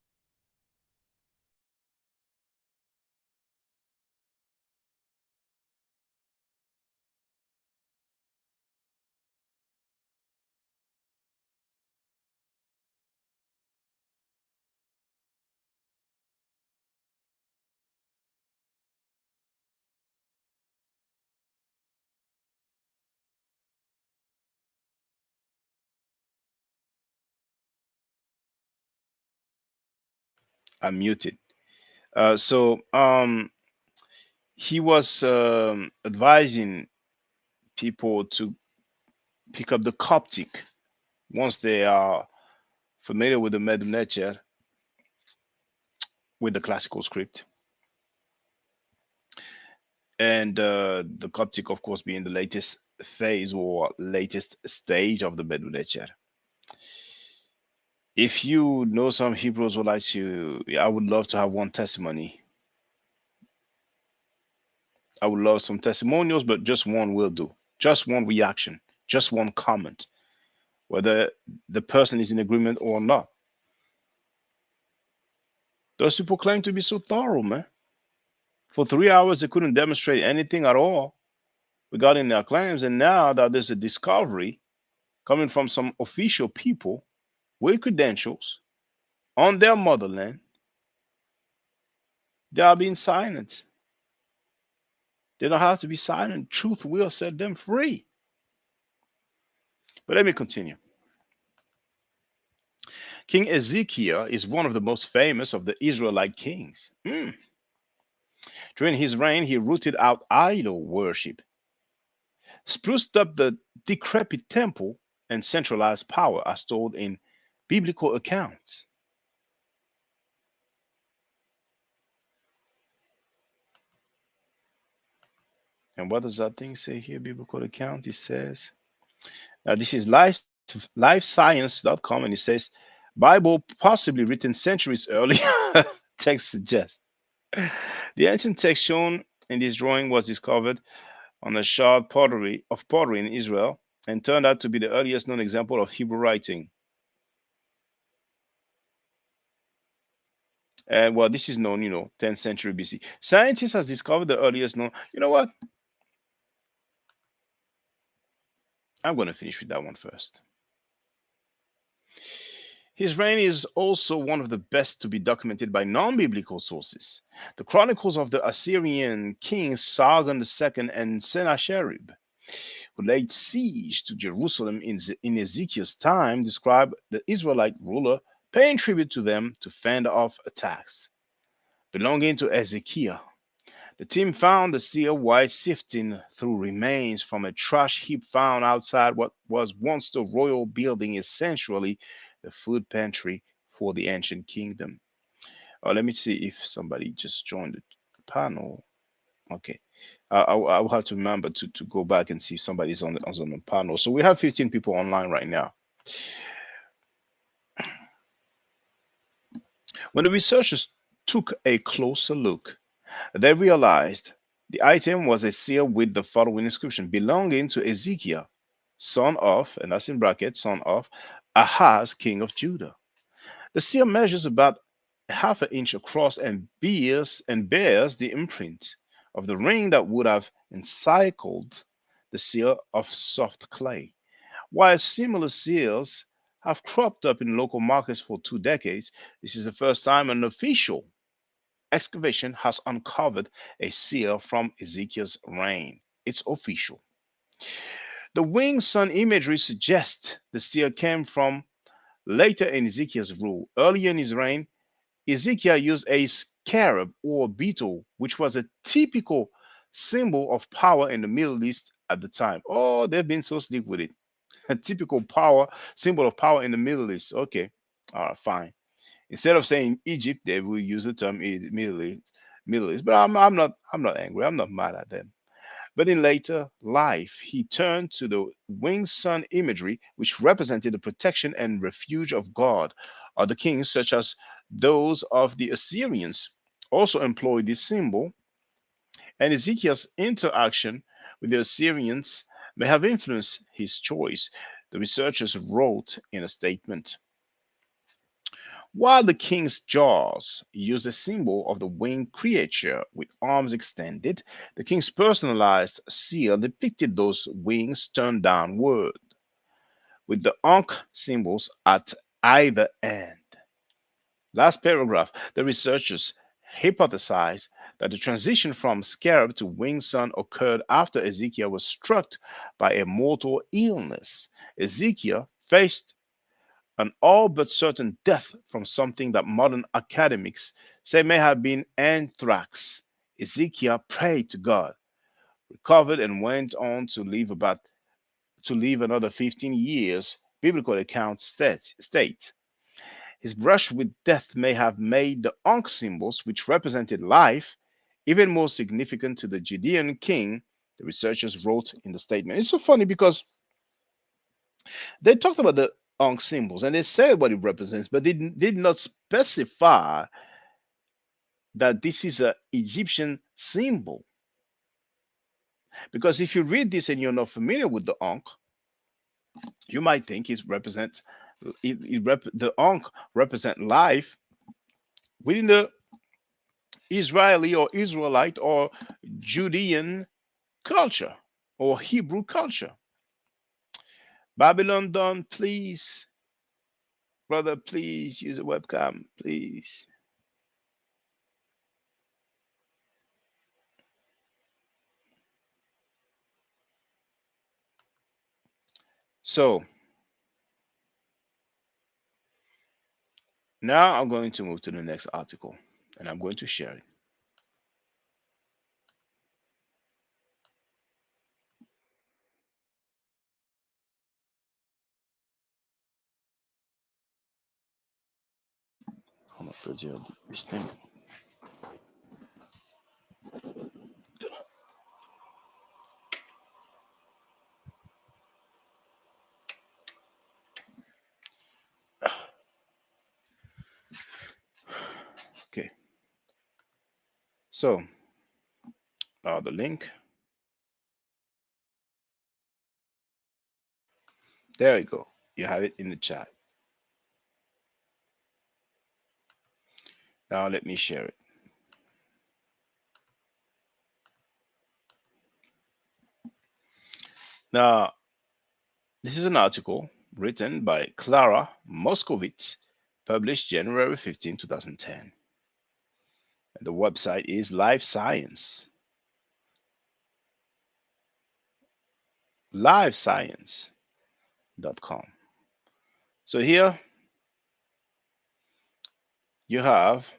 I'm muted. So he was advising people to pick up the Coptic once they are familiar with the Medum Necher, with the classical script, and the Coptic, of course, being the latest phase or latest stage of the Medum Necher. If you know some Hebrews would like to, I would love to have one testimony. I would love some testimonials, but just one will do. Just one reaction, just one comment, whether the person is in agreement or not. Those people claim to be so thorough, man. For 3 hours, they couldn't demonstrate anything at all regarding their claims. And now that there's a discovery coming from some official people with credentials on their motherland, they are being silent. They don't have to be silent. Truth will set them free. But let me continue. King Ezekiel is one of the most famous of the Israelite kings. During his reign, he rooted out idol worship, spruced up the decrepit temple, and centralized power as told in biblical accounts. And what does that thing say here, biblical account? It says, now this is lifescience.com, and it says, Bible possibly written centuries earlier, text suggests. The ancient text shown in this drawing was discovered on a shard pottery in Israel and turned out to be the earliest known example of Hebrew writing. And well, this is known, 10th century BC. Scientists has discovered the earliest known. You know what? I'm going to finish with that one first. His reign is also one of the best to be documented by non-biblical sources. The chronicles of the Assyrian kings Sargon II and Sennacherib, who laid siege to Jerusalem in Ezekiel's time, describe the Israelite ruler paying tribute to them to fend off attacks. Belonging to Ezekiel, the team found the seer while sifting through remains from a trash heap found outside what was once the royal building, essentially the food pantry for the ancient kingdom. Let me see if somebody just joined the panel. Okay. I'll have to remember to go back and see if somebody's on the panel. So we have 15 people online right now. When the researchers took a closer look. They realized the item was a seal with the following inscription: belonging to Ezekiel, son of, and that's in brackets, son of Ahaz, king of Judah. The seal measures about a half an inch across and bears the imprint of the ring that would have encircled the seal of soft clay. While similar seals have cropped up in local markets for 2 decades, this is the first time an official excavation has uncovered a seal from Ezekiel's reign. It's official. The winged sun imagery suggests the seal came from later in Ezekiel's rule. Earlier in his reign, Ezekiel used a scarab or beetle, which was a typical symbol of power in the Middle East at the time. Oh, they've been so slick with it. A typical power symbol of power in the Middle East. Okay, all right, fine. Instead of saying Egypt, they will use the term Middle East. Middle East. But I'm not angry. I'm not mad at them. But in later life, he turned to the winged sun imagery, which represented the protection and refuge of God. Other kings, such as those of the Assyrians, also employed this symbol, and Ezekiel's interaction with the Assyrians may have influenced his choice, the researchers wrote in a statement. While the king's jaws used a symbol of the winged creature with arms extended, the king's personalized seal depicted those wings turned downward, with the Ankh symbols at either end. Last paragraph, the researchers hypothesized that the transition from scarab to winged sun occurred after Ezekiel was struck by a mortal illness. Ezekiel faced an all but certain death from something that modern academics say may have been anthrax. Ezekiel prayed to God, recovered, and went on to live another 15 years. Biblical accounts state his brush with death may have made the Ankh symbols, which represented life, even more significant to the Judean king. The researchers wrote in the statement. It's so funny because they talked about the Ankh symbols and they said what it represents, but they did not specify that this is an Egyptian symbol. Because if you read this and you're not familiar with the Ankh, you might think the Ankh represent life within the Israeli or Israelite or Judean culture or Hebrew culture. Babylon Dawn, please, brother, please use a webcam, please. So now I'm going to move to the next article and I'm going to share it. On peut dire this thing. Okay, so the link. There you go. You have it in the chat. Now let me share it. Now, this is an article written by Clara Moskowitz, published January 15, 2010. And the website is livescience.com. So here you have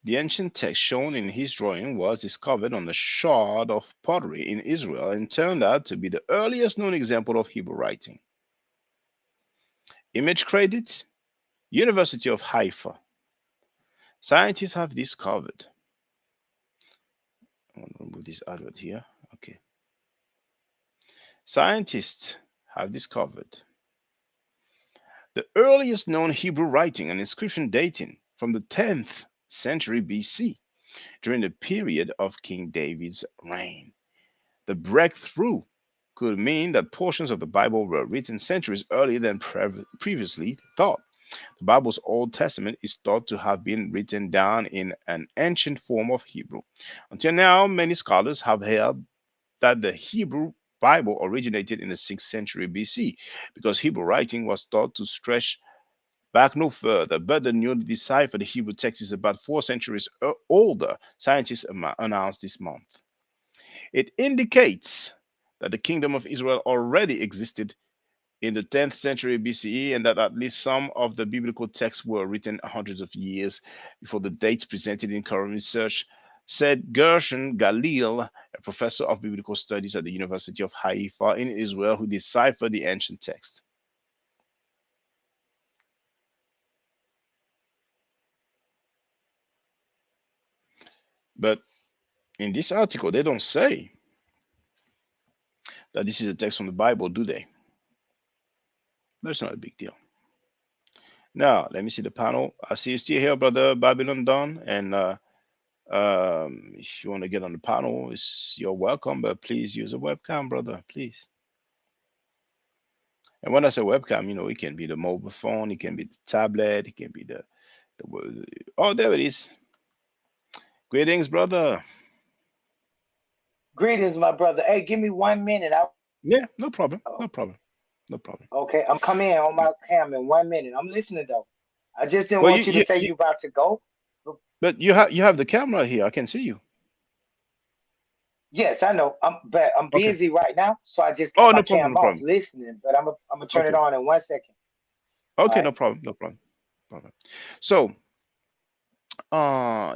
the ancient text shown in his drawing was discovered on a shard of pottery in Israel and turned out to be the earliest known example of Hebrew writing. Image credits, University of Haifa. Scientists have discovered. I want to remove this advert here. Okay. Scientists have discovered the earliest known Hebrew writing, an inscription dating from the 10th century BC, during the period of King David's reign. The breakthrough could mean that portions of the Bible were written centuries earlier than previously thought. The Bible's Old Testament is thought to have been written down in an ancient form of Hebrew. Until now, many scholars have held that the Hebrew Bible originated in the 6th century BC because Hebrew writing was thought to stretch back no further, but the newly deciphered Hebrew text is about 4 centuries older, scientists announced this month. It indicates that the kingdom of Israel already existed in the 10th century BCE and that at least some of the biblical texts were written hundreds of years before the dates presented in current research, said Gershon Galil, a professor of biblical studies at the University of Haifa in Israel, who deciphered the ancient text. But in this article, they don't say that this is a text from the Bible, do they? That's not a big deal. Now, let me see the panel. I see you still here, brother Babylon Don. And if you want to get on the panel, you're welcome, but please use a webcam, brother, please. And when I say webcam, it can be the mobile phone, it can be the tablet, it can be the oh, there it is. Greetings, brother. Greetings, my brother. Hey, give me 1 minute. Yeah, no problem, no problem, no problem. Okay, I'm coming in on my cam in 1 minute. I'm listening though. I just didn't Well, want you to say you about to go. but you have the camera here. I can see you. Yes, I know. I'm Okay. busy right now, so I just got Oh, my no problem, cam no off problem. listening. But I'm gonna turn it Okay. on in 1 second. All Okay, right. no problem, no problem, problem. So,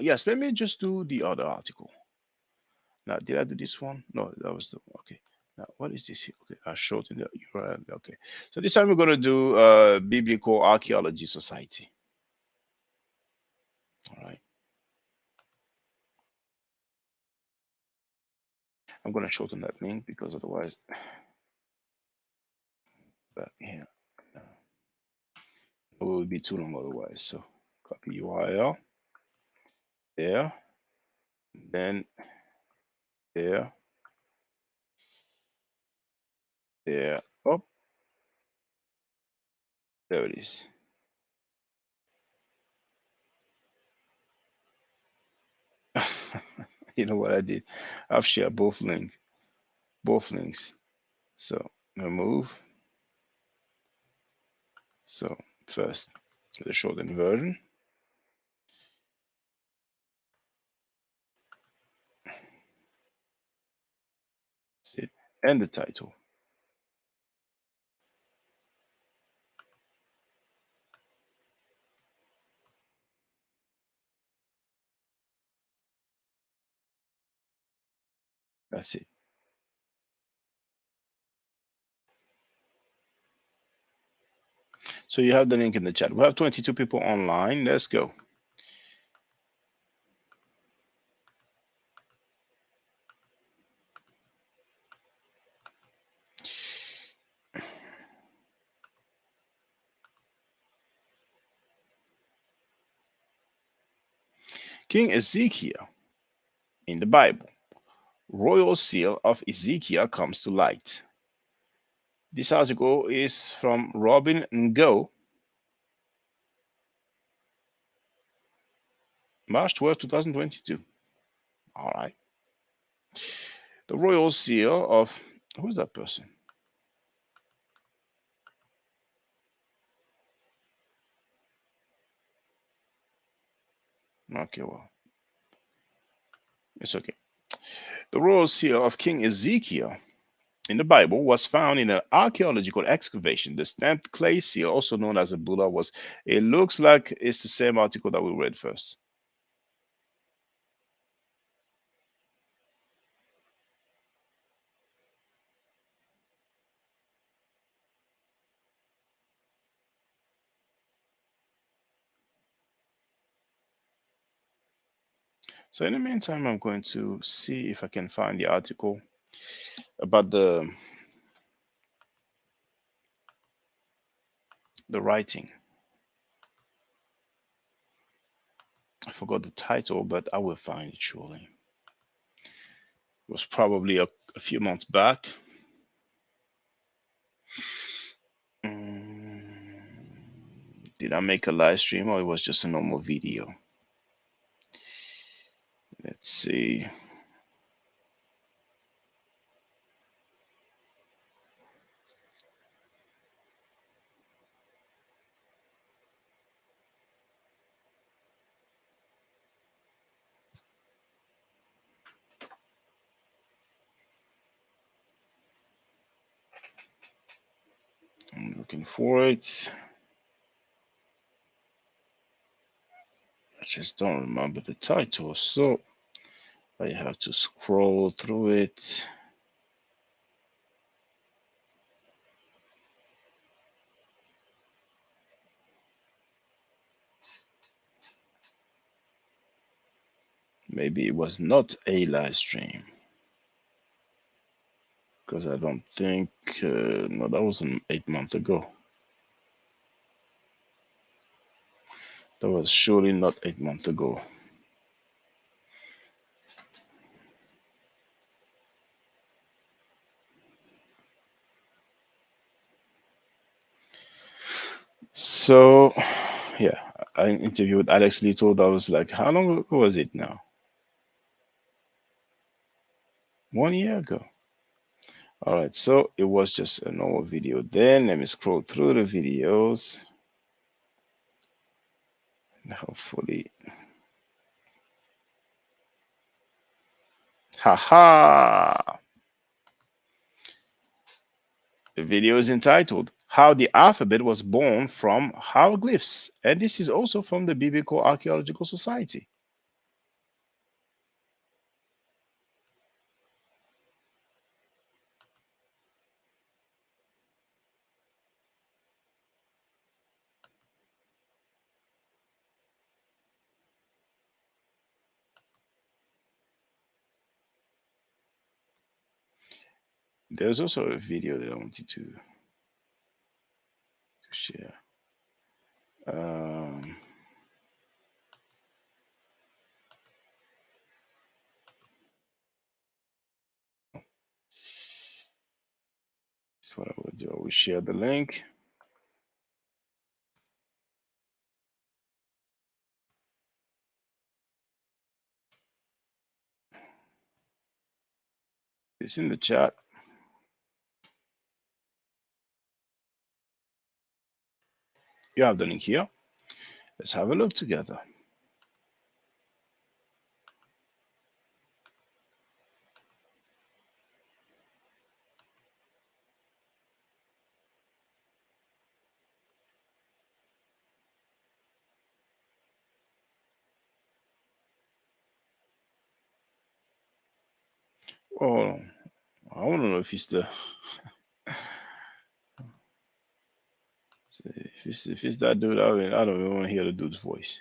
yes, let me just do the other article. Now, did I do this one? No, that was the okay. Now, what is this here? Okay, I showed in the URL. Okay, so this time we're gonna do Biblical Archaeology Society. All right. I'm gonna shorten that link because otherwise, back here, it will be too long otherwise. So, copy URL there, then there, there. Oh, there it is. You know what I did? I've shared both links. So remove. So first, the shortened version. See, and the title. That's it. So you have the link in the chat. We have 22 people online. Let's go. King Ezekiel in the Bible. Royal seal of Ezekiel comes to light. This article is from Robin Ngo, March 12, 2022. All right. The royal seal of, who's that person? Okay, well, it's okay. The royal seal of King Ezekiel in the Bible was found in an archaeological excavation. The stamped clay seal, also known as a bulla, was. It looks like it's the same article that we read first. So in the meantime, I'm going to see if I can find the article about the writing. forgot the title, but I will find it surely. It was probably a few months back. Did I make a live stream or it was just a normal video? Let's see. I'm looking for it. I just don't remember the title, so I have to scroll through it. Maybe it was not a live stream, because I don't think, no, that was 8 months ago. That was surely not 8 months ago. So, yeah, I interviewed Alex Little. That was like, how long ago was it now? 1 year ago. All right, so it was just a normal video then. Let me scroll through the videos. Hopefully. Haha! The video is entitled How the Alphabet Was Born from Hieroglyphs. And this is also from the Biblical Archaeological Society. There's also a video that I wanted to share. That's what I will do. I will share the link. It's in the chat. You have the link here. Let's have a look together. Oh, I want to know if it's the if it's that dude. I don't even want to hear the dude's voice.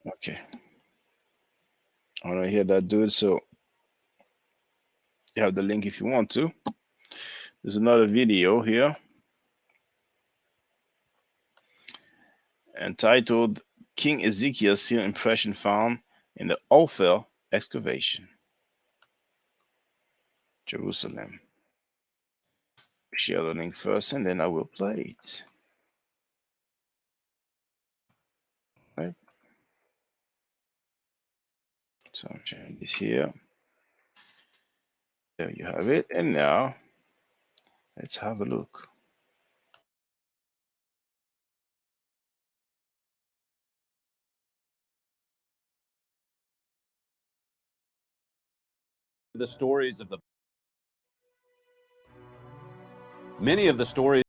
Okay, I want to hear that dude. So you have the link if you want to. There's another video here entitled King Ezekiel's seal impression found in the Ophel excavation, Jerusalem. Share the link first and then I will play it. Right. So I'm sharing this here. There you have it. And now let's have a look. The stories of the many of the stories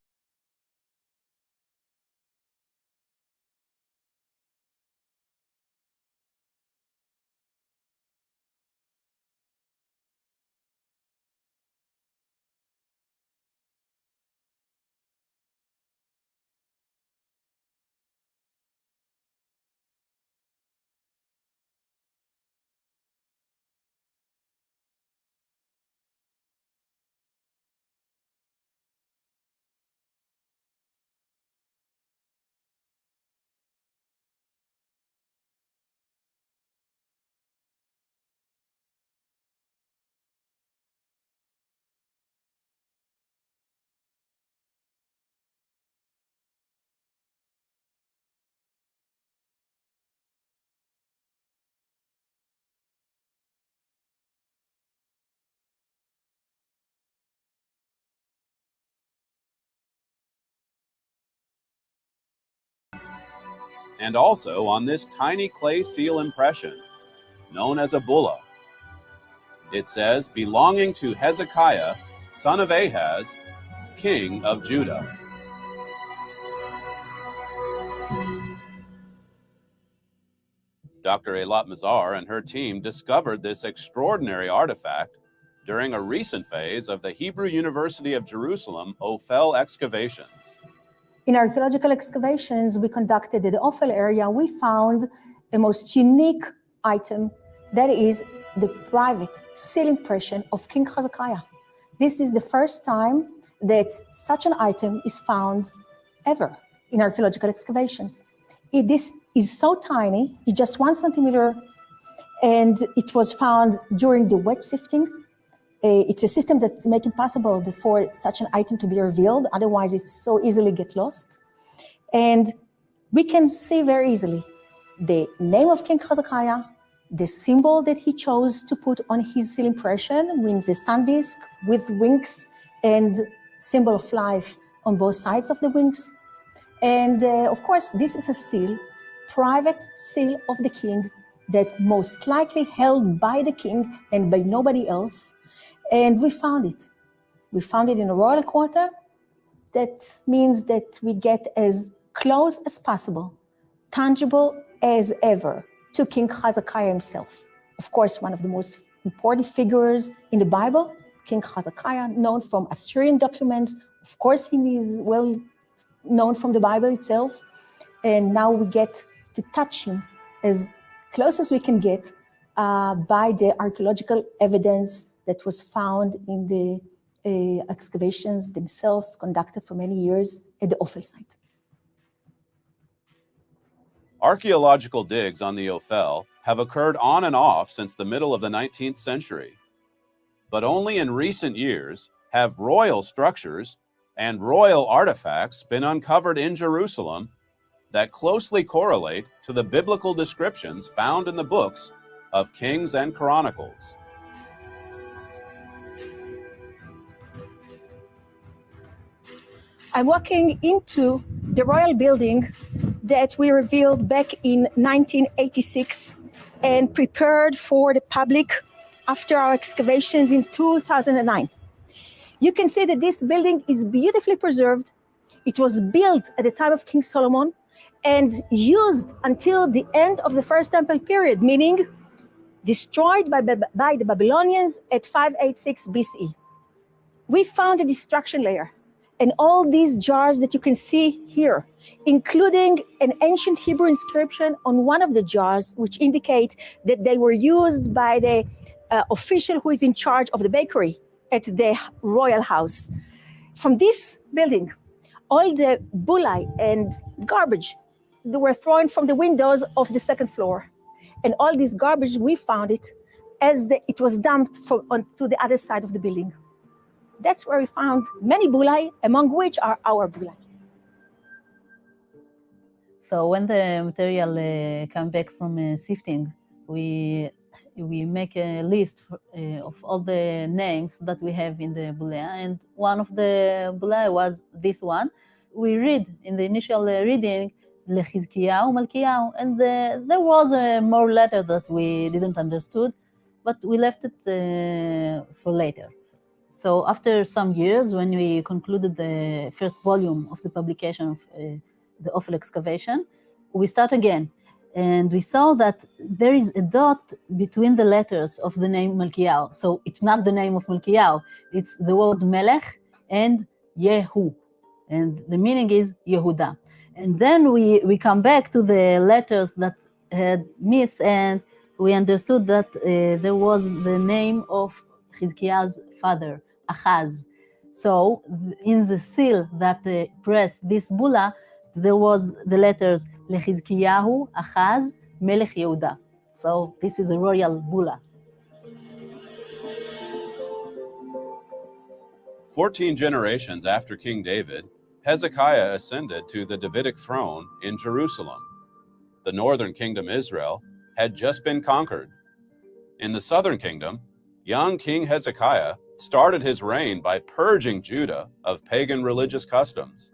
and also on this tiny clay seal impression, known as a bulla. It says, belonging to Hezekiah, son of Ahaz, king of Judah. Dr. Eilat Mazar and her team discovered this extraordinary artifact during a recent phase of the Hebrew University of Jerusalem Ophel excavations. In archaeological excavations we conducted in the Ophel area, we found a most unique item, that is the private seal impression of King Hezekiah. This is the first time that such an item is found ever in archaeological excavations. This is so tiny, it's just 1 centimeter, and it was found during the wet sifting. It's a system that makes it possible for such an item to be revealed, otherwise it's so easily get lost. And we can see very easily the name of King Hezekiah, the symbol that he chose to put on his seal impression, with the sun disk with wings and symbol of life on both sides of the wings. And of course, this is a seal, private seal of the king, that most likely held by the king and by nobody else. And we found it. We found it in a royal quarter. That means that we get as close as possible, tangible as ever, to King Hezekiah himself. Of course, one of the most important figures in the Bible, King Hezekiah, known from Assyrian documents. Of course, he is well known from the Bible itself. And now we get to touch him as close as we can get by the archaeological evidence that was found in the excavations themselves, conducted for many years at the Ophel site. Archaeological digs on the Ophel have occurred on and off since the middle of the 19th century. But only in recent years have royal structures and royal artifacts been uncovered in Jerusalem that closely correlate to the biblical descriptions found in the books of Kings and Chronicles. I'm walking into the royal building that we revealed back in 1986 and prepared for the public after our excavations in 2009. You can see that this building is beautifully preserved. It was built at the time of King Solomon and used until the end of the First Temple period, meaning destroyed by the Babylonians at 586 BCE. We found a destruction layer, and all these jars that you can see here, including an ancient Hebrew inscription on one of the jars, which indicate that they were used by the official who is in charge of the bakery at the royal house. From this building, all the bullae and garbage that were thrown from the windows of the second floor. And all this garbage, we found it as it was dumped to the other side of the building. That's where we found many bullae, among which are our bullae. So when the material come back from sifting, we make a list of all the names that we have in the bullae, and one of the bullae was this one. We read in the initial reading, Lechizkiyahu, Malkiyahu, and there was a more letter that we didn't understood, but we left it for later. So after some years, when we concluded the first volume of the publication of the Ophel excavation, we start again. And we saw that there is a dot between the letters of the name Malkiyahu. So it's not the name of Malkiyahu, it's the word Melech and Yehu. And the meaning is Yehuda. And then we come back to the letters that had missed, and we understood that there was the name of Chizkiah's father, Achaz. So in the seal that pressed this bulla, there was the letters Lechizkiyahu, Achaz, Melech Yehuda. So this is a royal bulla. 14 generations after King David, Hezekiah ascended to the Davidic throne in Jerusalem. The northern kingdom, Israel, had just been conquered. In the southern kingdom, young King Hezekiah started his reign by purging Judah of pagan religious customs.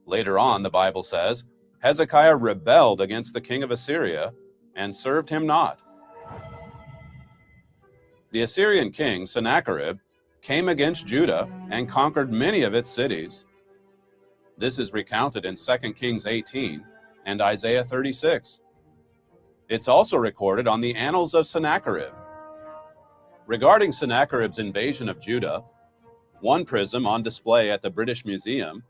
Later on, the Bible says, Hezekiah rebelled against the king of Assyria and served him not. The Assyrian king Sennacherib came against Judah and conquered many of its cities. This is recounted in 2 Kings 18 and Isaiah 36. It's also recorded on the Annals of Sennacherib. Regarding Sennacherib's invasion of Judah, one prism on display at the British Museum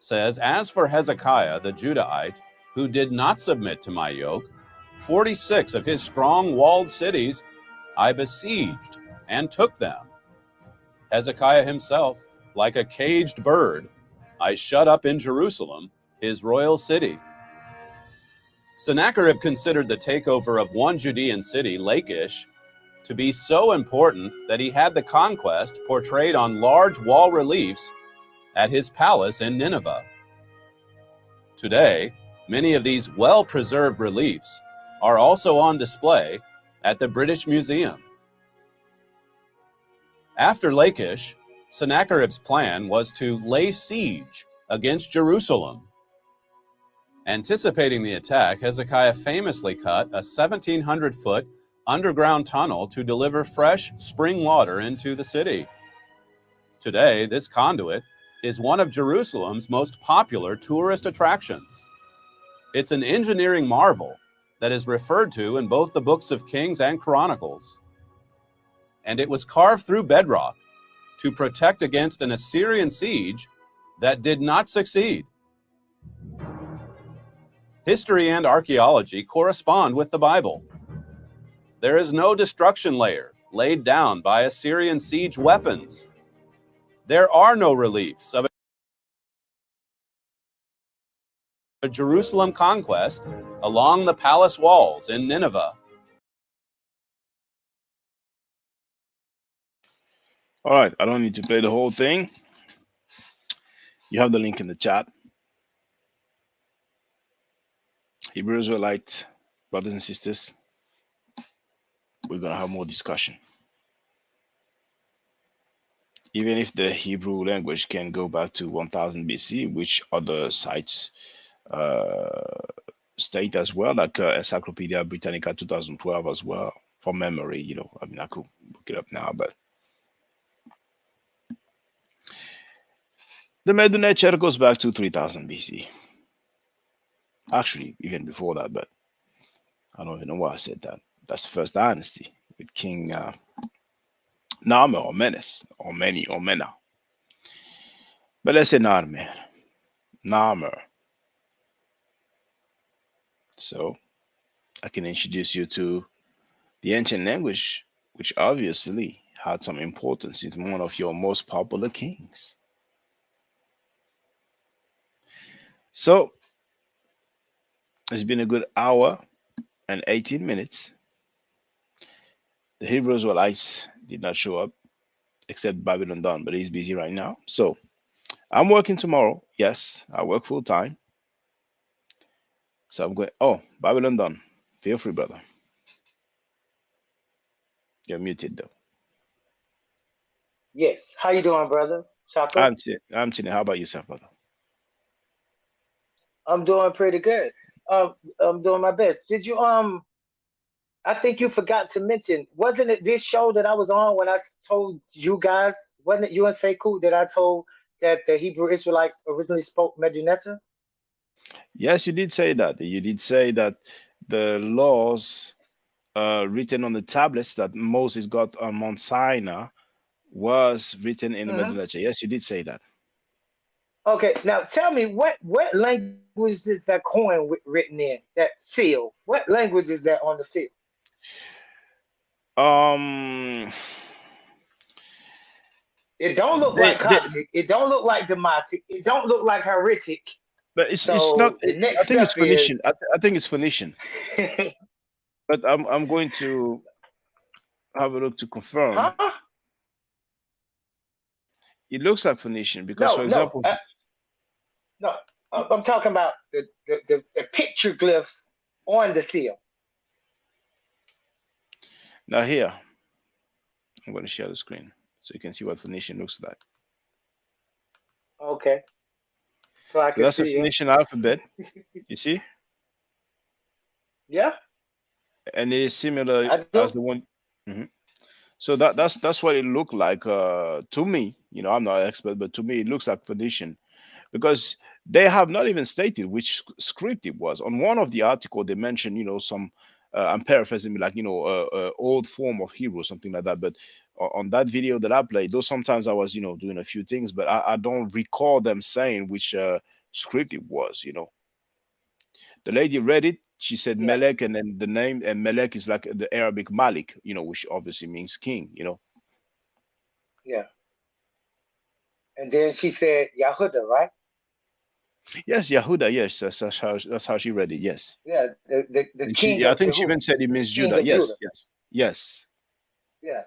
says, "As for Hezekiah the Judahite, who did not submit to my yoke, 46 of his strong walled cities I besieged and took them. Hezekiah himself, like a caged bird, I shut up in Jerusalem, his royal city." Sennacherib considered the takeover of one Judean city, Lachish, to be so important that he had the conquest portrayed on large wall reliefs at his palace in Nineveh. Today, many of these well-preserved reliefs are also on display at the British Museum. After Lachish, Sennacherib's plan was to lay siege against Jerusalem. Anticipating the attack, Hezekiah famously cut a 1,700-foot underground tunnel to deliver fresh spring water into the city. Today, this conduit is one of Jerusalem's most popular tourist attractions. It's an engineering marvel that is referred to in both the books of Kings and Chronicles. And it was carved through bedrock to protect against an Assyrian siege that did not succeed. History and archaeology correspond with the Bible. There is no destruction layer laid down by Assyrian siege weapons. There are no reliefs of a Jerusalem conquest along the palace walls in Nineveh. All right, I don't need to play the whole thing. You have the link in the chat. Hebrew Israelite brothers and sisters, we're going to have more discussion. Even if the Hebrew language can go back to 1000 BC, which other sites state as well, like Encyclopedia Britannica 2012 as well, from memory, you know, I mean, I could look it up now, but the Medunet chair goes back to 3000 BC. Actually, even before that, but I don't even know why I said that. That's the first dynasty with King Narmer or Menes or Meni or Mena. But let's say Narmer. So I can introduce you to the ancient language, which obviously had some importance in one of your most popular kings. So it's been a good hour and 18 minutes. The Hebrew Israelites did not show up except Babylon Dawn, but he's busy right now. So I'm working tomorrow. Yes, I work full time. So I'm going, oh, Babylon Dawn. Feel free, brother. You're muted though. Yes. How you doing, brother? Chaka? I'm chilling. How about yourself, brother? I'm doing pretty good. I'm doing my best. Did you I think you forgot to mention, wasn't it this show that I was on when I told you guys, wasn't it you and Sekou that I told that the Hebrew Israelites originally spoke Meduneta? Yes, you did say that. You did say that the laws written on the tablets that Moses got on Mount Sinai was written in the Medunacha. Yes, you did say that. Okay, now tell me what language is that coin written in, that seal? What language is that on the seal? It don't look like Coptic. It don't look like Demotic. It don't look like Heritic. But it's So not. the next I think it's step Phoenician. is I think it's Phoenician. But I'm going to have a look to confirm. Huh? It looks like Phoenician because, for example, no, I'm talking about the picture glyphs on the seal. Now here, I'm going to share the screen so you can see what Phoenician looks like. Okay. So I So can that's the see it. Phoenician alphabet. You see, Yeah, and it is similar I as do. the one. Mhm. So that's what it looked like to me. You know, I'm not an expert, but to me it looks like Phoenician because they have not even stated which script it was. On one of the article, they mentioned, you know, some. I'm paraphrasing, like, you know, old form of Hebrew, something like that. But on that video that I played, though sometimes I was, you know, doing a few things, but I don't recall them saying which script it was. You know, the lady read it. She said Yeah, Melech, and then the name, and Melech is like the Arabic Malik, you know, which obviously means king. You know, yeah. And then she said Yahuda, right? yes, Yahuda, yes, that's how she read it. Yes, Yeah, the and king she, I of think she Jehu, even said it means king Judah. of Judah. Yes, yes, yes. Yeah.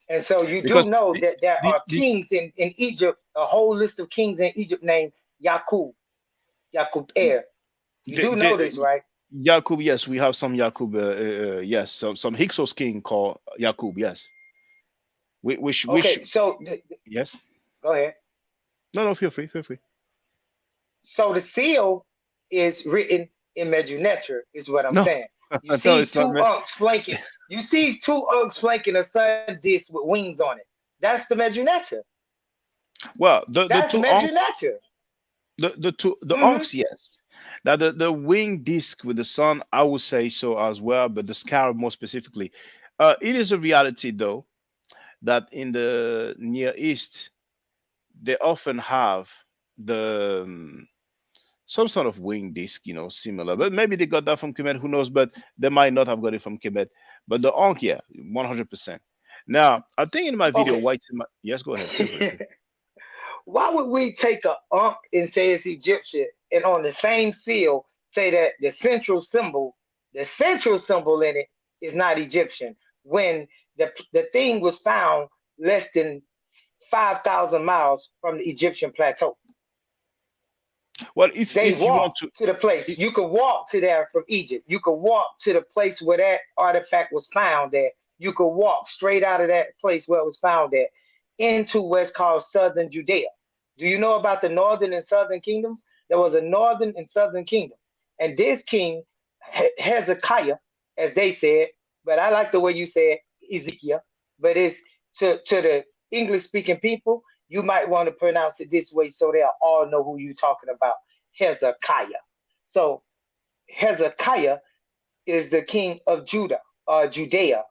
And so you do Because know the that there the, are the kings in Egypt, a whole list of kings in Egypt named Yakub, Yakub Er. You do know this, the right? Yakub, yes, we have some Yakub. Yes, some Hyksos king called Yakub. Yes, which Okay, so yes. go ahead. No, no, feel free, feel free. So the seal is written in Meduneter, is what I'm No, saying. You no, see it's not two meant. unks flanking. You see two unks flanking a sun disk with wings on it. That's the Meduneter. Well, the That's two onks, Meduneter. the Mm-hmm. onks, yes. Now the wing disc with the sun, I would say so as well, but the scarab more specifically, it is a reality though that in the Near East they often have the some sort of wing disc, you know, similar. But maybe they got that from Kemet, who knows? But they might not have got it from Kemet. But the Ankh, yeah, 100%. Now, I think in my video, Okay. White, yes, go ahead, feel free. Why would we take a unk and say it's Egyptian, and on the same seal say that the central symbol in it is not Egyptian, when the thing was found less than 5,000 miles from the Egyptian plateau? Well, They if you want walked to, to the place. i- You could walk to there from Egypt. You could walk to the place where that artifact was found at. You could walk straight out of that place where it was found at into what's called southern Judea. Do you know about the northern and southern kingdoms? There was a northern and southern kingdom. And this king, Hezekiah, as they said, but I like the way you said Ezekiel, but it's to the English speaking people, you might want to pronounce it this way so they'll all know who you're talking about. Hezekiah. So Hezekiah is the king of Judea,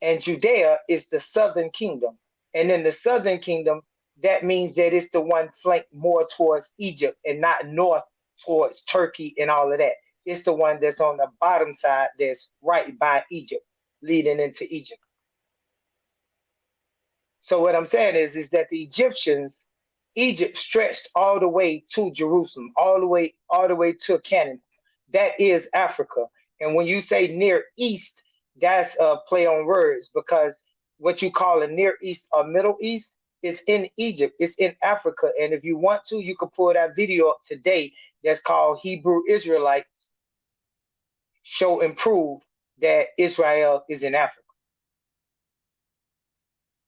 and Judea is the southern kingdom. And in the southern kingdom, that means that it's the one flanked more towards Egypt and not north towards Turkey and all of that. It's the one that's on the bottom side that's right by Egypt, leading into Egypt. So what I'm saying is that the Egyptians, Egypt stretched all the way to Jerusalem, all the way to Canaan. That is Africa. And when you say Near East, that's a play on words, because what you call a Near East or Middle East is in Egypt. It's in Africa. And if you want to, you can pull that video up today that's called Hebrew Israelites Show and Prove that Israel is in Africa.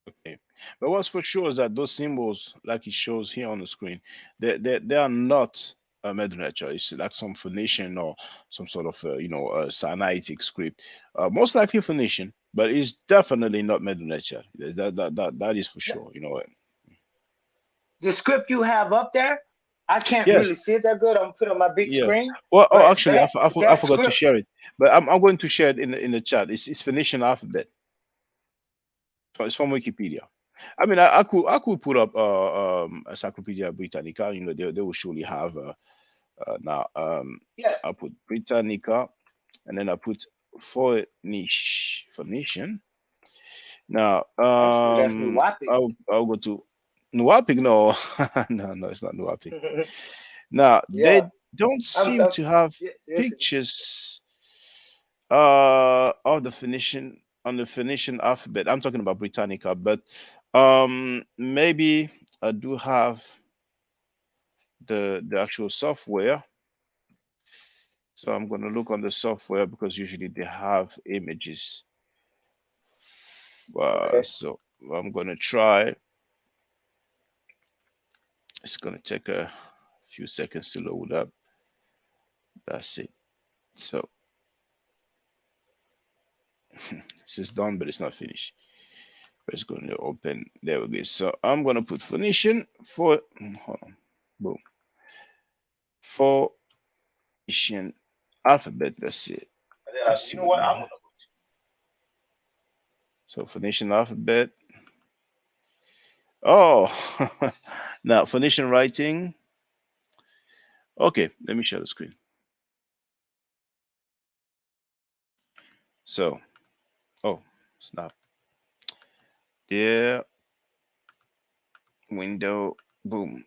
okay. But what's for sure is that those symbols, like it shows here on the screen, they are not Medrecha. It's like some Phoenician or some sort of, Sinaitic script. Most likely Phoenician, but it's definitely not Medrecha. That is for sure. You know what? The script you have up there, I can't really Yes. see it that good. I'm gonna put it on my big Yeah. screen, Well, oh, but actually, I that forgot to script, share it, but I'm going to share it in the chat. It's Phoenician alphabet. It's from Wikipedia. I mean, I could put up Encyclopedia Britannica. You know, they will surely have now. yeah, I put Britannica, and then I put Phoenician. Now, that's Nuwapi. I'll go to Nuapic. No, no, it's not Nuapic. Now Yeah, they don't seem I'm to have yeah, pictures of the Phoenician on the Phoenician alphabet. I'm talking about Britannica, but maybe I do have the actual software. So I'm gonna look on the software because usually they have images. okay. So I'm gonna try. It's gonna take a few seconds to load up. That's it. So this is done, but it's not finished. It's going to open. There we go. So I'm going to put Phoenician for, hold on, boom, Phoenician alphabet. Let's see. Let's see what we have. So Phoenician alphabet. Oh, now Phoenician writing. Okay, let me share the screen. So, oh, snap. There, window, boom.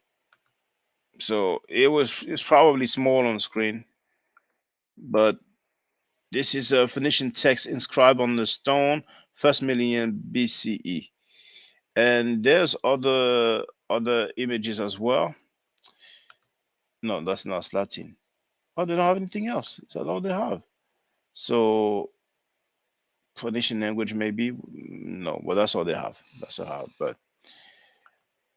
So it's probably small on screen, but this is a Phoenician text inscribed on the stone, first million BCE. And there's other images as well. No, that's not Latin. Oh, they don't have anything else. Is that all they have? So Phoenician language maybe no, but that's all they have. That's all they have. But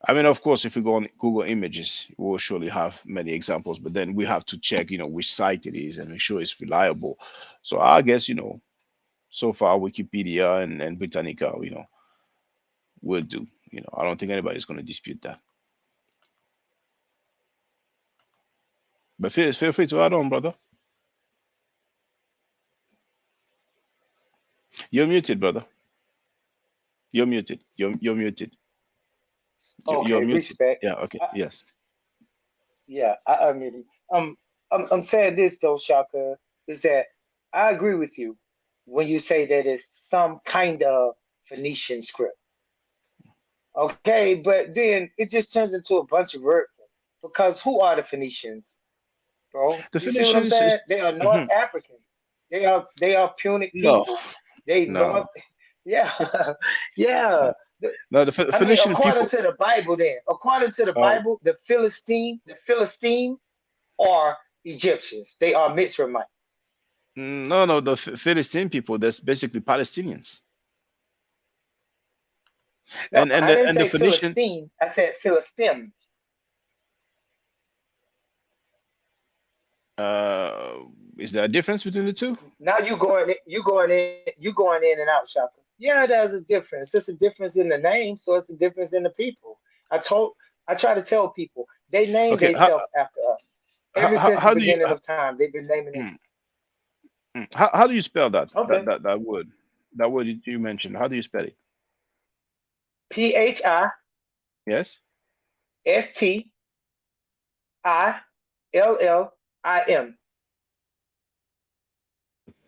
I mean, of course, if we go on Google Images, we'll surely have many examples. But then we have to check, which site it is and make sure it's reliable. So I guess so far Wikipedia and Britannica, will do. I don't think anybody's going to dispute that. But feel free to add on, brother. You're muted, brother. You're muted. You're muted. You're Okay, muted. respect. Yeah. Okay. Yes. Yeah, I admit it. I'm saying this though, Shaka, is that I agree with you when you say that it's some kind of Phoenician script. Okay, but then it just turns into a bunch of wordplay. Because who are the Phoenicians, bro? The You see what I'm Phoenicians is saying? They are North mhm. Africans. They are Punic No, people. They no, North, yeah, yeah. no, no. The I mean, Phoenician according people. to the Bible, according to the Oh, Bible, the Philistine are Egyptians. They are Mitzraymites. no, no. The Philistine people. That's basically Palestinians. No, And I the didn't and the say Phoenician. Philistine. I said Philistine. Uh, is there a difference between the two? Now you going in and out, Shaka. Yeah, there's a difference. It's a difference in the name, so it's a difference in the people. I told, I try to tell people they name Okay. How themselves after us. how, Ever how since the how do you beginning of time, they've been naming mm, this. how do you spell that Okay, that word? That word you mentioned. How do you spell it? Yes. Philstim.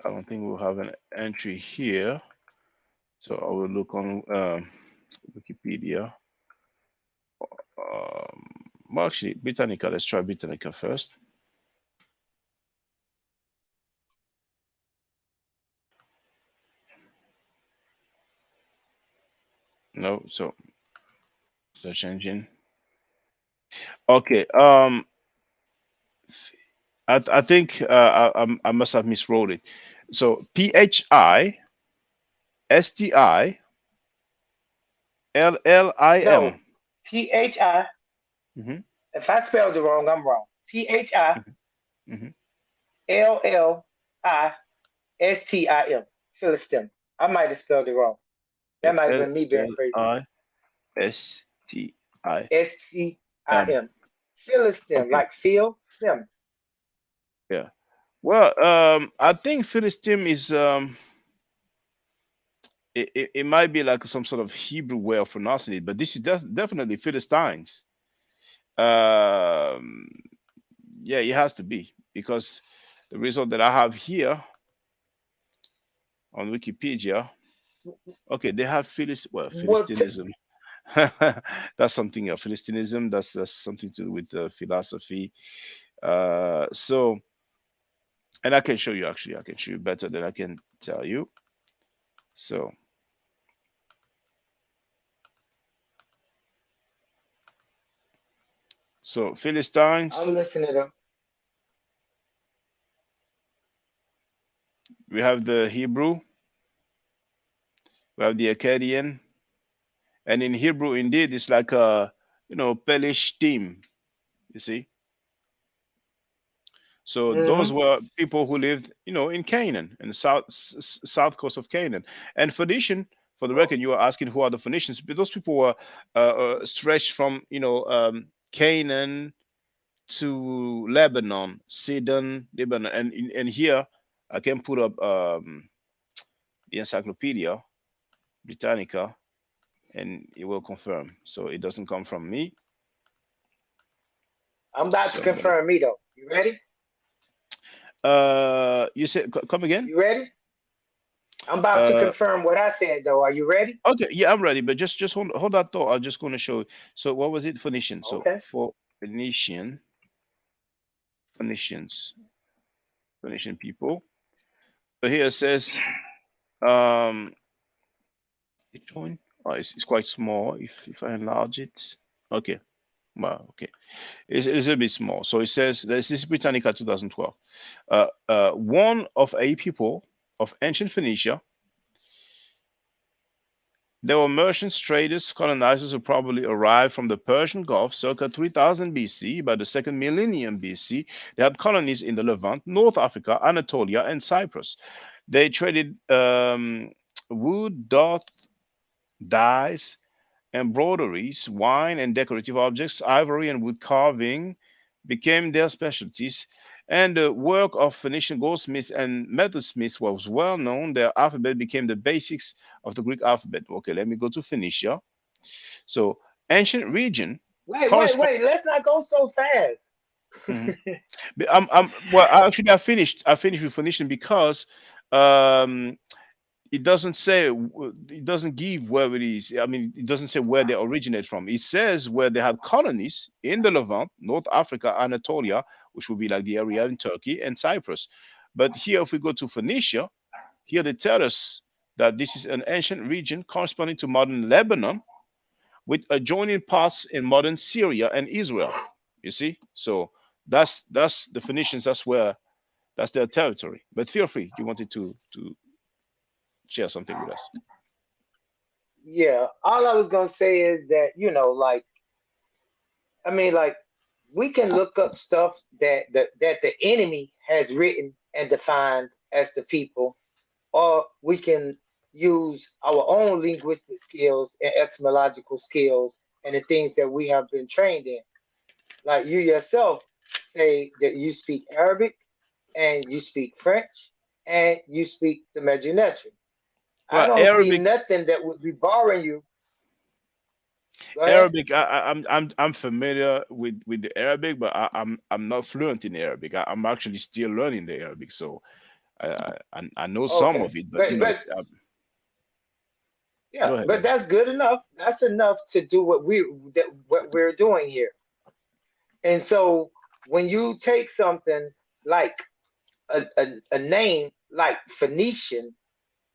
I don't think we'll have an entry here. So I will look on Wikipedia. Um, well, actually, Britannica. Let's try Britannica first. No, so search engine. Okay. I think I must have miswrote it. So PHISTILLIM. No, Phi. Mm-hmm, If I spelled it wrong, I'm wrong. mm-hmm, mm-hmm. Phillistim. Philistim. I might have spelled it wrong. That might have L been me being L crazy. I S T I M. Stim. Philistim, Okay. like Phil Stim. Yeah. Well, I think Philistine is it might be like some sort of Hebrew way of pronouncing it, but this is definitely Philistines. Um, yeah, it has to be because the result that I have here on Wikipedia, okay, they have What? Philistinism. That's something else. Philistinism. That's something to do with philosophy. So, and I can show you actually. I can show you better than I can tell you. So, I'm Philistines. listening to them. We have the Hebrew. We have the Akkadian. And in Hebrew, indeed, it's like a Pelishtim. You see. So those were people who lived, in Canaan, in the south coast of Canaan. And Phoenician, for the record, you are asking who are the Phoenicians, but those people were stretched from, Canaan to Lebanon, Sidon, Lebanon, and here I can put up the Encyclopedia Britannica, and it will confirm. So it doesn't come from me. I'm about to confirm me though. You ready? You said come again? You ready? I'm about to confirm what I said though. Are you ready? Okay, yeah, I'm ready. But just hold that thought. I'm just going to show. So what was it? Phoenician. So Okay. for Phoenicians, Phoenician people. So here it says, it join. Oh, it's quite small. If I enlarge it, okay. Well, okay. It's a bit small. So it says this is Britannica 2012. One of a people of ancient Phoenicia. There were merchants, traders, colonizers who probably arrived from the Persian Gulf circa 3000 BC. By the second millennium BC, they had colonies in the Levant, North Africa, Anatolia, and Cyprus. They traded wood, dyes, embroideries, wine and decorative objects, ivory and wood carving became their specialties. And the work of Phoenician goldsmiths and metalsmiths was well known. Their alphabet became the basics of the Greek alphabet. Okay, let me go to Phoenicia. So, ancient region. Wait. Let's not go so fast. Mhm. Well, actually, I finished. I finished with Phoenician because um, it doesn't say, it doesn't give where it is. I mean, it doesn't say where they originate from. It says where they had colonies in the Levant, North Africa, Anatolia, which would be like the area in Turkey, and Cyprus. But here, if we go to Phoenicia, here they tell us that this is an ancient region corresponding to modern Lebanon with adjoining parts in modern Syria and Israel. You see? So that's the Phoenicians, that's their territory. But feel free, you wanted to share something with us. Yeah. All I was gonna say is that, like, I mean, like, we can look up stuff that the enemy has written and defined as the people, or we can use our own linguistic skills and etymological skills and the things that we have been trained in. Like you yourself say that you speak Arabic and you speak French and you speak the Medjugorje. I Well, don't see Arabic, nothing that would be barring you. Go ahead. Arabic. I'm familiar with the Arabic, but I'm not fluent in Arabic. I'm actually still learning the Arabic, so I know some Okay, of it, but but but go yeah, ahead. but that's good enough. That's enough to do what we're doing here. And so when you take something like a name like Phoenician,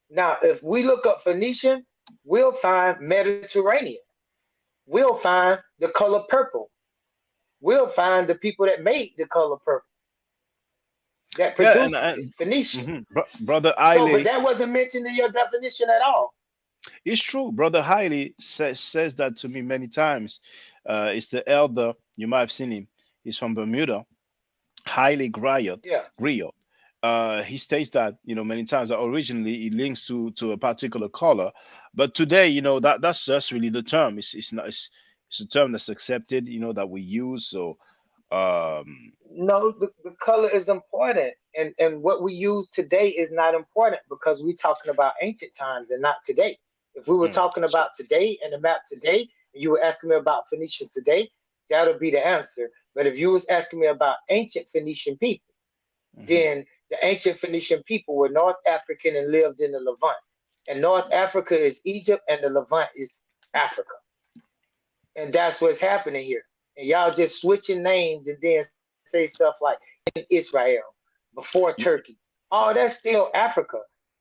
now if we look up Phoenician, we'll find Mediterranean. We'll find the color purple. We'll find the people that made the color purple, that Yeah, produces it, Phoenician. Brother So, but Haile, that wasn't mentioned in your definition at all. it's true. Brother Haile says that to me many times. It's the elder. You might have seen him. He's from Bermuda. Haile Yeah. Griot. He states that many times that originally it links to a particular color, but today that's just really the term. It's not it's a term that's accepted. That we use. So No, the color is important, and what we use today is not important because we're talking about ancient times and not today. If we were talking so about today and the map today, and you were asking me about Phoenicians today, that would be the answer. But if you was asking me about ancient Phoenician people, mhm. then the ancient Phoenician people were North African and lived in the Levant. And North Africa is Egypt, and the Levant is Africa. And that's what's happening here. And y'all just switching names and then say stuff like in Israel, before Turkey. Oh, that's still Africa.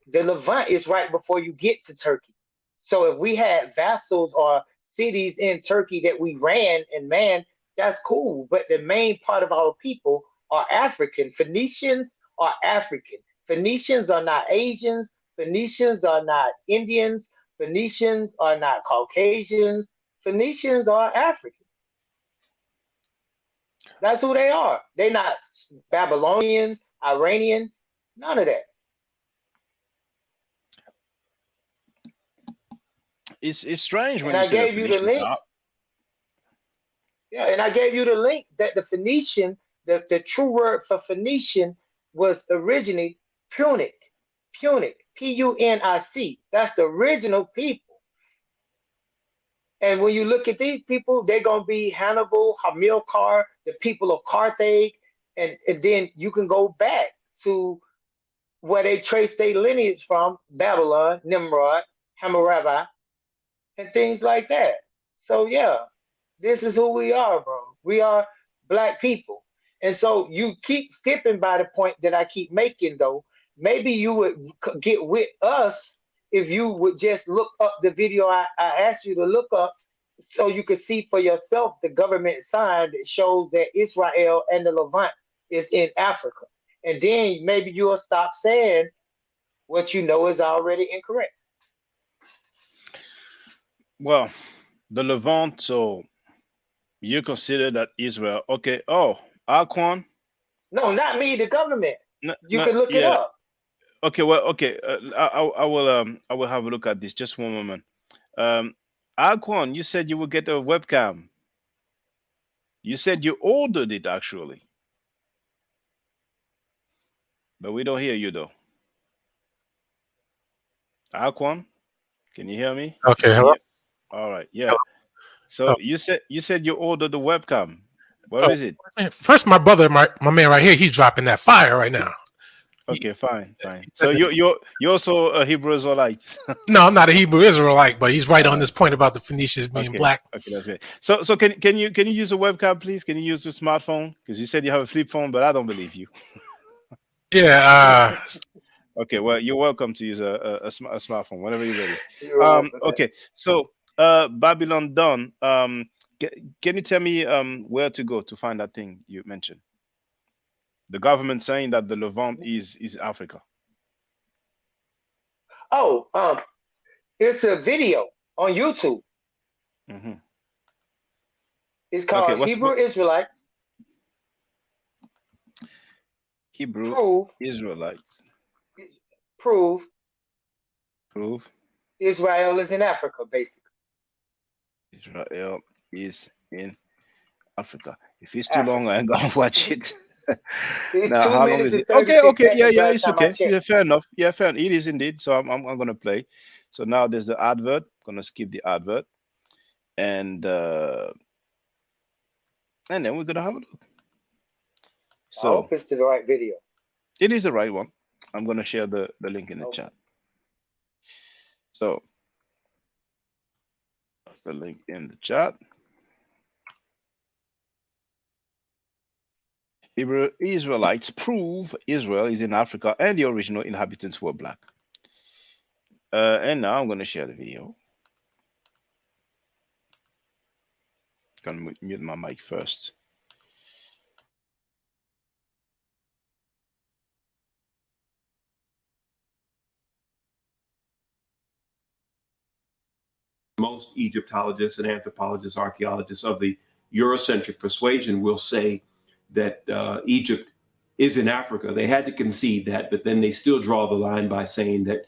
The Levant is right before you get to Turkey. So if we had vassals or cities in Turkey that we ran and manned, that's cool. But the main part of our people are African. Phoenicians are African. Phoenicians are not Asians. Phoenicians are not Indians. Phoenicians are not Caucasians. Phoenicians are African. That's who they are. They're not Babylonians, Iranians, none of that. It's strange when And you I say the gave you the Phoenicians link. are. Yeah, and I gave you the link that the Phoenician, the true word for Phoenician was originally Punic. Punic. Punic. That's the original people. And when you look at these people, they're gonna be Hannibal, Hamilcar, the people of Carthage, and then you can go back to where they trace their lineage from, Babylon, Nimrod, Hammurabi, and things like that. So yeah, this is who we are, bro. We are black people. And so you keep skipping by the point that I keep making, though. Maybe you would get with us if you would just look up the video I asked you to look up so you could see for yourself the government sign that shows that Israel and the Levant is in Africa. And then maybe you'll stop saying what you know is already incorrect. Well, the Levant. So you consider that Israel? Okay. Oh, Aquan. No, not me, the government. You Not can look it yeah. up. Okay. Well. Okay. I will have a look at this. Just one moment. Aquan, you said you would get a webcam. You said you ordered it actually, but we don't hear you though. Aquan, can you hear me? Okay, Can hello. you? All right. Yeah. So you said you ordered the webcam. Where is it? First, my brother, my man right here, he's dropping that fire right now. Okay, fine. So you're also a Hebrew Israelite. No, I'm not a Hebrew Israelite, but he's right on this point about the Phoenicians being black. Okay, that's good. So can you use a webcam, please? Can you use the smartphone? Because you said you have a flip phone, but I don't believe you. Yeah. Okay, well, you're welcome to use a smartphone whenever you're ready. You're welcome. Okay, so Babylon Dawn. Can you tell me where to go to find that thing you mentioned? The government saying that the Levant is Africa. Oh, it's a video on YouTube. Mm-hmm. It's called Hebrew Israelites. Hebrew Israelites. Prove Prove Israel is in Africa, basically. Israel is in Africa. If it's too long, I ain't gonna watch it. It's Now, 2 how long minutes is and it? Okay, 36 yeah, seconds last it's time I okay. checked. Yeah, fair enough. Yeah, fair. It is indeed. So I'm gonna play. So now there's the advert. I'm gonna skip the advert, and then we're gonna have a look. I hope it's the right video. It is the right one. I'm gonna share the link in the chat. So that's the link in the chat. Hebrew Israelites prove Israel is in Africa and the original inhabitants were black. And now I'm going to share the video. I'm going to mute my mic first. Most Egyptologists and anthropologists, archaeologists of the Eurocentric persuasion will say that Egypt is in Africa. They had to concede that, but then they still draw the line by saying that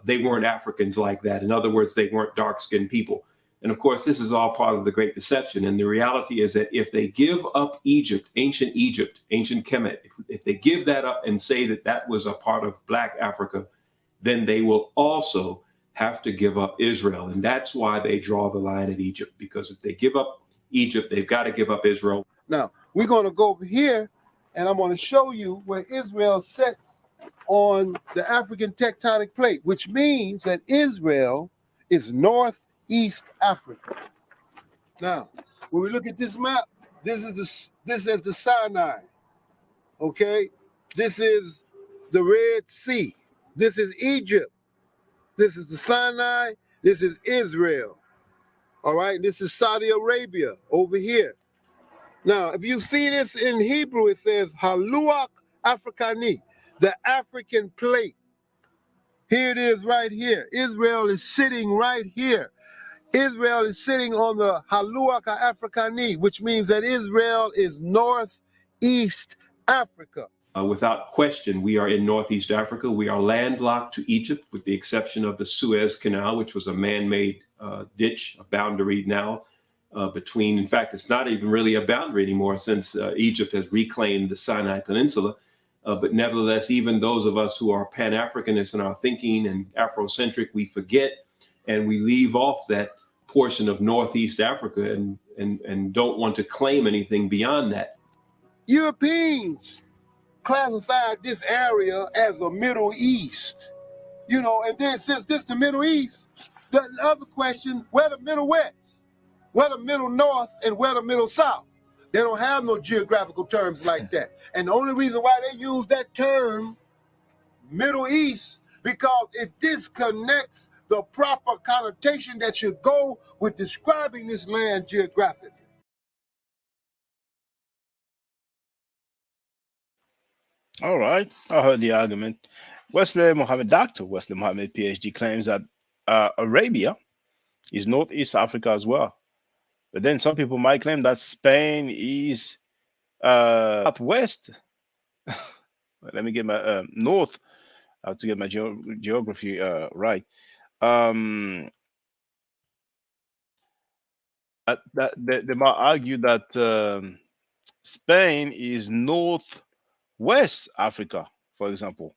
they weren't Africans like that. In other words, they weren't dark-skinned people. And of course, this is all part of the Great Deception. And the reality is that if they give up Egypt, ancient Kemet, if they give that up and say that that was a part of Black Africa, then they will also have to give up Israel. And that's why they draw the line at Egypt, because if they give up Egypt, they've got to give up Israel. Now, we're going to go over here, and I'm going to show you where Israel sits on the African tectonic plate, which means that Israel is northeast Africa. Now, when we look at this map, this is the Sinai, okay? This is the Red Sea. This is Egypt. This is the Sinai. This is Israel. All right, this is Saudi Arabia over here. Now, if you see this in Hebrew, it says Haluach Africani, the African plate. Here it is right here. Israel is sitting right here. Israel is sitting on the Haluach Africani, which means that Israel is northeast Africa. Without question, we are in Northeast Africa. We are landlocked to Egypt, with the exception of the Suez Canal, which was a man-made ditch, a boundary now between, in fact, it's not even really a boundary anymore since Egypt has reclaimed the Sinai Peninsula. But nevertheless, even those of us who are Pan-Africanists in our thinking and Afrocentric, we forget and we leave off that portion of Northeast Africa and don't want to claim anything beyond that. Europeans classified this area as the Middle East, you know, and then since this the Middle East, the other question, where the Middle West, where the Middle North, and where the Middle South? They don't have no geographical terms like that. And the only reason why they use that term, Middle East, because it disconnects the proper connotation that should go with describing this land geographically. All right, I heard the argument. Dr. Wesley Mohammed, PhD, claims that Arabia is Northeast Africa as well. But then some people might claim that Spain is Southwest. Let me get my north. I have to get my geography right. They might argue that Spain is Northwest Africa, for example.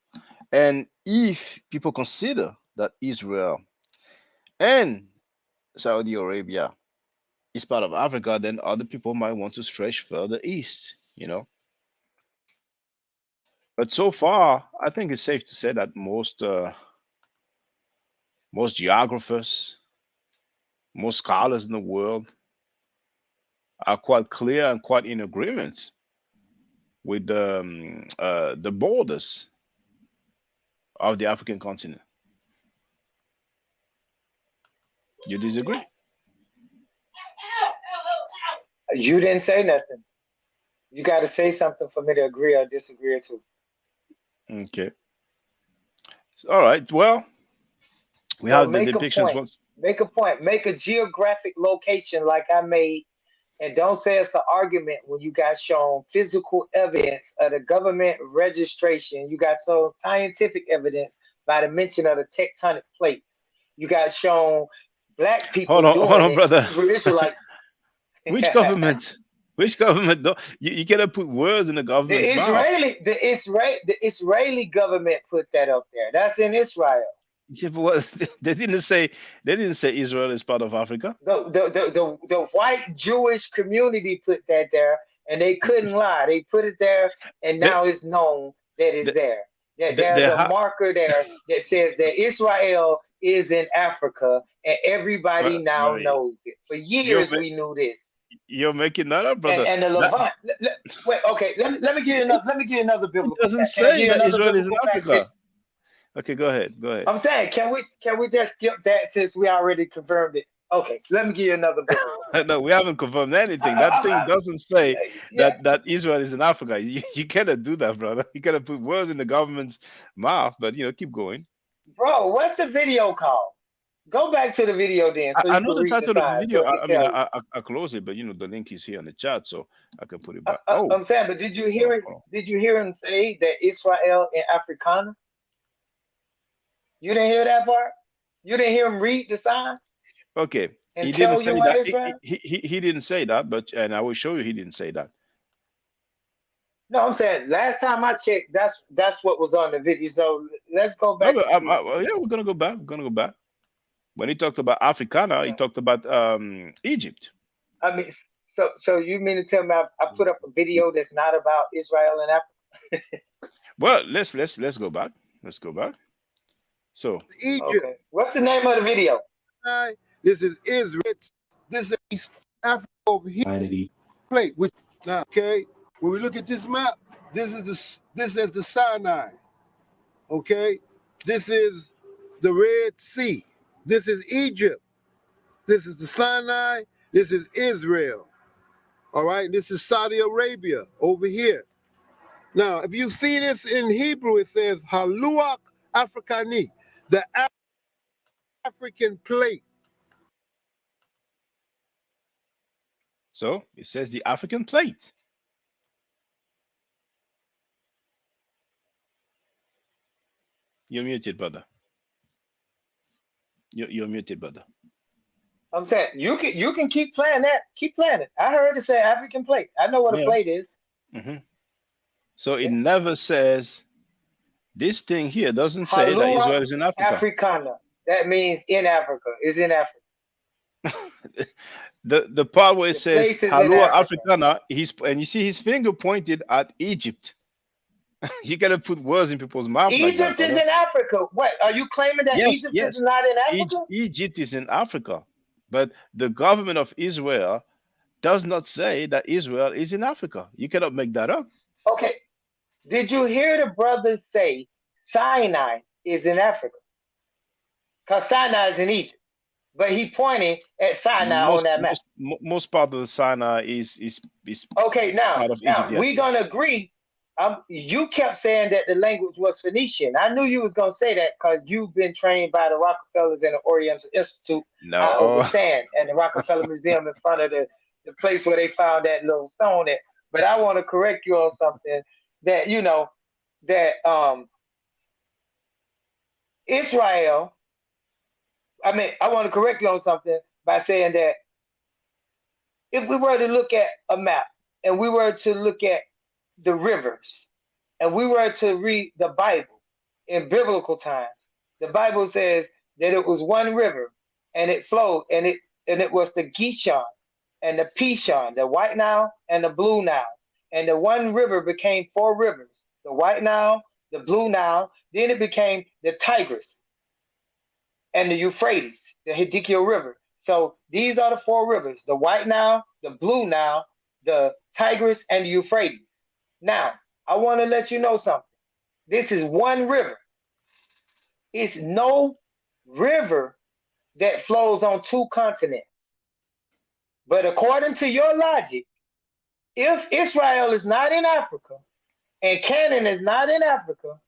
And if people consider that Israel and Saudi Arabia is part of Africa, then other people might want to stretch further east, you know. But so far, I think it's safe to say that most geographers, most scholars in the world are quite clear and quite in agreement with the borders of the African continent. You disagree? You didn't say nothing. You got to say something for me to agree or disagree to. Okay. All right. Well, we So have the make a depictions. point. Make a point. Make a geographic location like I made, and don't say it's an argument when you got shown physical evidence of the government registration. You got shown scientific evidence by the mention of the tectonic plates. You got shown black people Hold on, it, brother. Hebrew Israelites. Which government? Which government? Though you cannot put words in the government's mouth. The Israeli government put that up there. That's in Israel. Yeah, but what, they didn't say Israel is part of Africa. The white Jewish community put that there, and they couldn't lie. They put it there, and now it's known that it's there. That there's a marker there that says that Israel is in Africa, and everybody now knows it. For years, we knew this. You're making that up, brother. And the Levant. Wait, okay. Let me give you another. Let me give you another biblical. It doesn't say that Israel is in Africa. Okay, go ahead. I'm saying, can we just skip that since we already confirmed it? Okay, let me give you another biblical. No, we haven't confirmed anything. That thing doesn't say that Israel is in Africa. You cannot do that, brother. You cannot put words in the government's mouth. But keep going. Bro, what's the video called? Go back to the video then. So I know the title of the video. I close it, but the link is here in the chat, so I can put it back. I'm saying, but did you hear it? Did you hear him say that Israel in Africana? You didn't hear that part? You didn't hear him read the sign? Okay. And he tell didn't say you what that. Israel? He didn't say that, and I will show you he didn't say that. No, I'm saying last time I checked, that's what was on the video. So let's go back. Yeah, we're gonna go back. We're gonna go back. When he talked about Africana, he talked about Egypt. I mean, so you mean to tell me I put up a video that's not about Israel and Africa? Well, let's go back. Let's go back. So Egypt. Okay. What's the name of the video? This is Israel. This is East Africa over here. Plate. Now, okay. When we look at this map, this is the Sinai. Okay. This is the Red Sea. This is Egypt. This is the Sinai. This is Israel. All right. This is Saudi Arabia over here. Now, if you see this in Hebrew, it says Haluach Africani, the African plate. So it says the African plate. You're muted, brother. You're muted, brother. I'm saying you can keep playing that. Keep playing it. I heard it say African plate. I know what a Yeah. plate is. So it Yeah. never says this thing here doesn't say that Halua Israel is in Africa. Africana. That means in Africa. Is in Africa. The part where it The says place is in Halua Africa. Africana, and you see his finger pointed at Egypt. You gotta put words in people's mouth like that, Egypt is brother. in Africa. What are you claiming that Yes, Egypt is yes. not in Africa? Egypt is in Africa, but the government of Israel does not say that Israel is in Africa. You cannot make that up. Okay. Did you hear the brothers say Sinai is in Africa? Because Sinai is in Egypt. But he pointing at Sinai on that map. Most part of the Sinai is Okay, part of Egypt. Yes, we gonna agree. You kept saying that the language was Phoenician. I knew you was gonna say that because you've been trained by the Rockefellers and the Oriental Institute. I No. understand, and the Rockefeller Museum in front of the place where they found that little stone at. But I want to correct you on something that Israel. I want to correct you on something by saying that if we were to look at a map and we were to look at the rivers and we were to read the Bible in biblical times, the Bible says that it was one river and it flowed and it was the Gishon and the Pishon, the White Nile and the Blue Nile. And the one river became four rivers, the White Nile, the Blue Nile, then it became the Tigris and the Euphrates, the Hiddekel River. So these are the four rivers: the White Nile, the Blue Nile, the Tigris, and the Euphrates. Now, I want to let you know something. This is one river. It's no river that flows on two continents. But according to your logic, if Israel is not in Africa, and Canaan is not in Africa,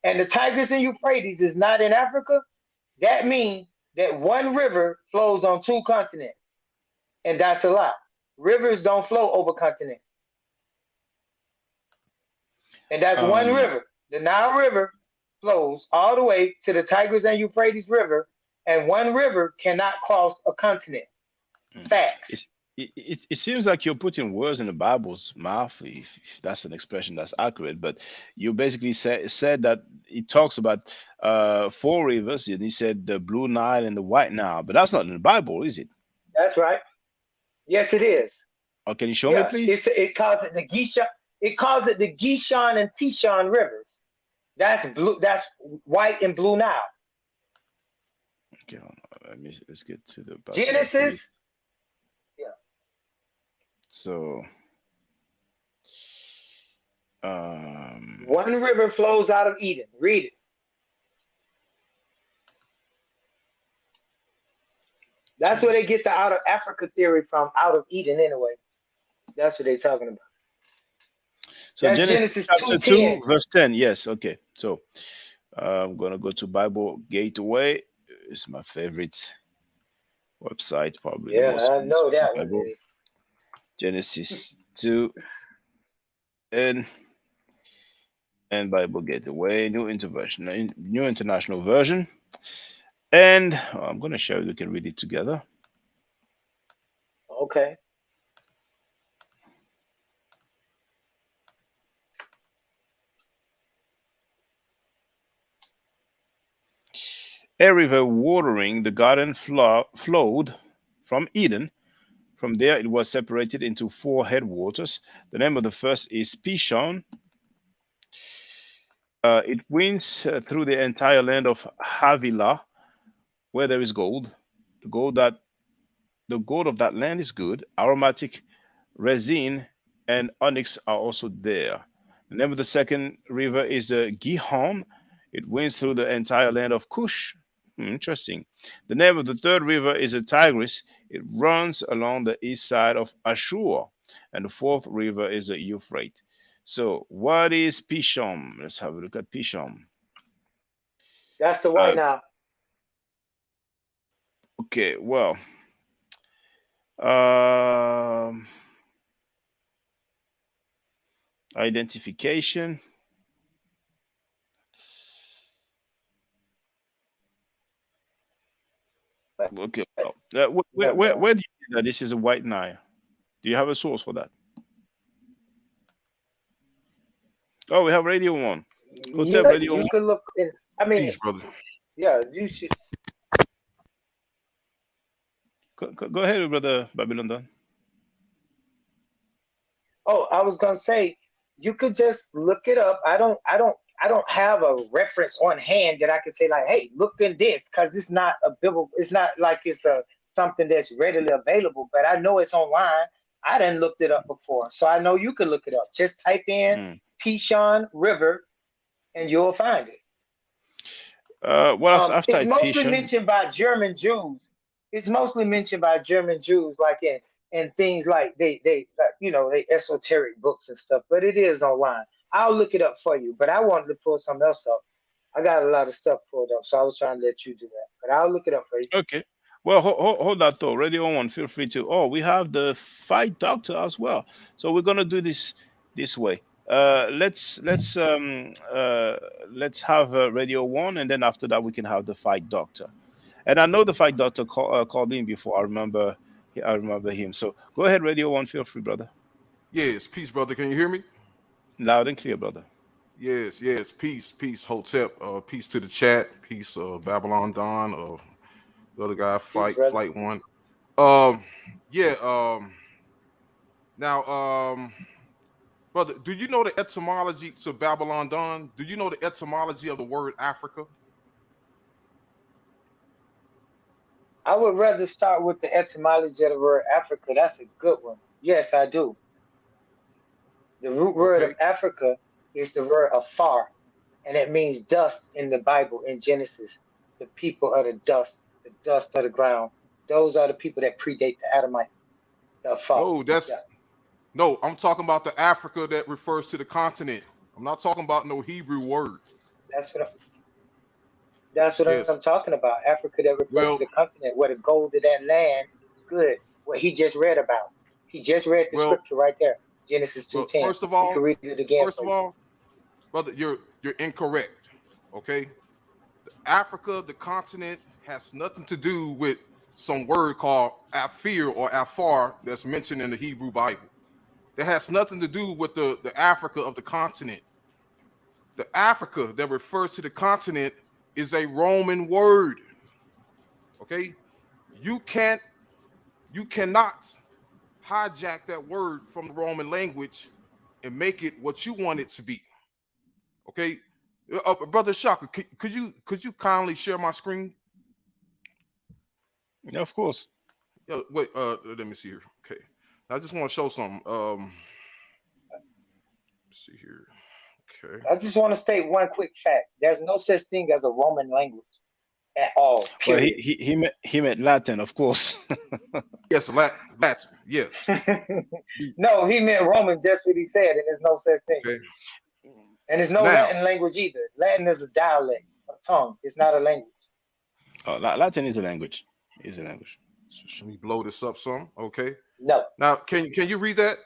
and the Tigris and Euphrates is not in Africa, that means that one river flows on two continents. And that's a lie. Rivers don't flow over continents. And that's one river. The Nile River flows all the way to the Tigris and Euphrates River, and one river cannot cross a continent. Facts. It seems like you're putting words in the Bible's mouth, if that's an expression that's accurate. But you basically said that it talks about four rivers, and he said the Blue Nile and the White Nile. But that's not in the Bible, is it? That's right. Yes, it is. Oh, can you show me, please? It calls it the Gishon. It calls it the Gishon and Pishon rivers. That's blue. That's White and Blue Nile. Okay, let's get to the Genesis. Yeah. So, one river flows out of Eden. Read it. That's where they get the out of Africa theory from, out of Eden anyway. That's what they're talking about. So that's Genesis chapter 2, verse 10. Yes, okay. So I'm going to go to Bible Gateway. It's my favorite website, probably. Yeah, I know that Bible. one. Genesis 2 and Bible Gateway, New International Version. And I'm going to show you, we can read it together. Okay. A river watering the garden flowed from Eden. From there, it was separated into four headwaters. The name of the first is Pishon. It winds through the entire land of Havilah, where there is gold. The gold of that land is good. Aromatic resin and onyx are also there. The name of the second river is the Gihon. It winds through the entire land of Cush. Interesting. The name of the third river is the Tigris. It runs along the east side of Ashur. And the fourth river is the Euphrates. So what is Pishon? Let's have a look at Pishon. That's the White Nile. Okay, well, Identification. Okay. Where do you see that this is a white Nile? Do you have a source for that? Oh, we have Radio One. Hotep Yeah, Radio you One. could look in. I mean, Peace, brother. yeah, you should. Go ahead, brother Babylon Don. Oh, I was gonna say you could just look it up. I don't have a reference on hand that I can say like, hey, look in this, because it's not a biblical. It's not like it's a something that's readily available. But I know it's online. I didn't looked it up before, so I know you can look it up. Just type in Pishon River, and you'll find it. Well, I've It's typed mostly Fission. mentioned by German Jews. It's mostly mentioned by German Jews, like in things like they like, they esoteric books and stuff. But it is online. I'll look it up for you. But I wanted to pull something else up. I got a lot of stuff pulled up, so I was trying to let you do that. But I'll look it up for you. Okay. Well, hold that thought. Radio One, feel free to. Oh, we have the fight doctor as well. So we're gonna do this way. Let's have Radio One, and then after that we can have the fight doctor. And I know the fight doctor called in before. I remember him. So go ahead, Radio One. Feel free, brother. Yes, peace, brother. Can you hear me? Loud and clear, brother. Yes, yes. Peace, Hotep. Peace to the chat. Peace, Babylon Don. The other guy, Peace, brother. Flight One. Yeah. Now, brother, do you know the etymology to Babylon Don? Do you know the etymology of the word Africa? I would rather start with the etymology of the word Africa. That's a good one. Yes, I do. The root word Okay. of Africa is the word afar, and it means dust in the Bible in Genesis. The people of the dust of the ground. Those are the people that predate the Adamites. The afar. Yeah, No, I'm talking about the Africa that refers to the continent. I'm not talking about no Hebrew word. that's what that's what Yes. I'm talking about. Africa that refers to Well, the continent where the gold of that land is good. What he just read about. He just read the well, scripture right there, Genesis well. 2:10. He can read it again First for of you. all, brother, you're incorrect. Okay, Africa, the continent, has nothing to do with some word called Afir or Afar that's mentioned in the Hebrew Bible. That has nothing to do with the Africa of the continent. The Africa that refers to the continent is a Roman word. Okay, you cannot hijack that word from the Roman language and make it what you want it to be. Okay, brother Shaka, could you kindly share my screen? Yeah, of course. Yeah, wait, let me see here. Okay, I just want to show something. Let's see here. Okay. I just want to state one quick fact. There's no such thing as a Roman language at all, Well, period. he meant Latin, of course. Yes, Latin. Yes. No, he meant Roman, just what he said, and there's no such thing. Okay. And there's no Now, Latin language either. Latin is a dialect, a tongue. It's not a language. Oh, Latin is a language. Is a language. let me blow this up some. Okay. No. Now, can you read that?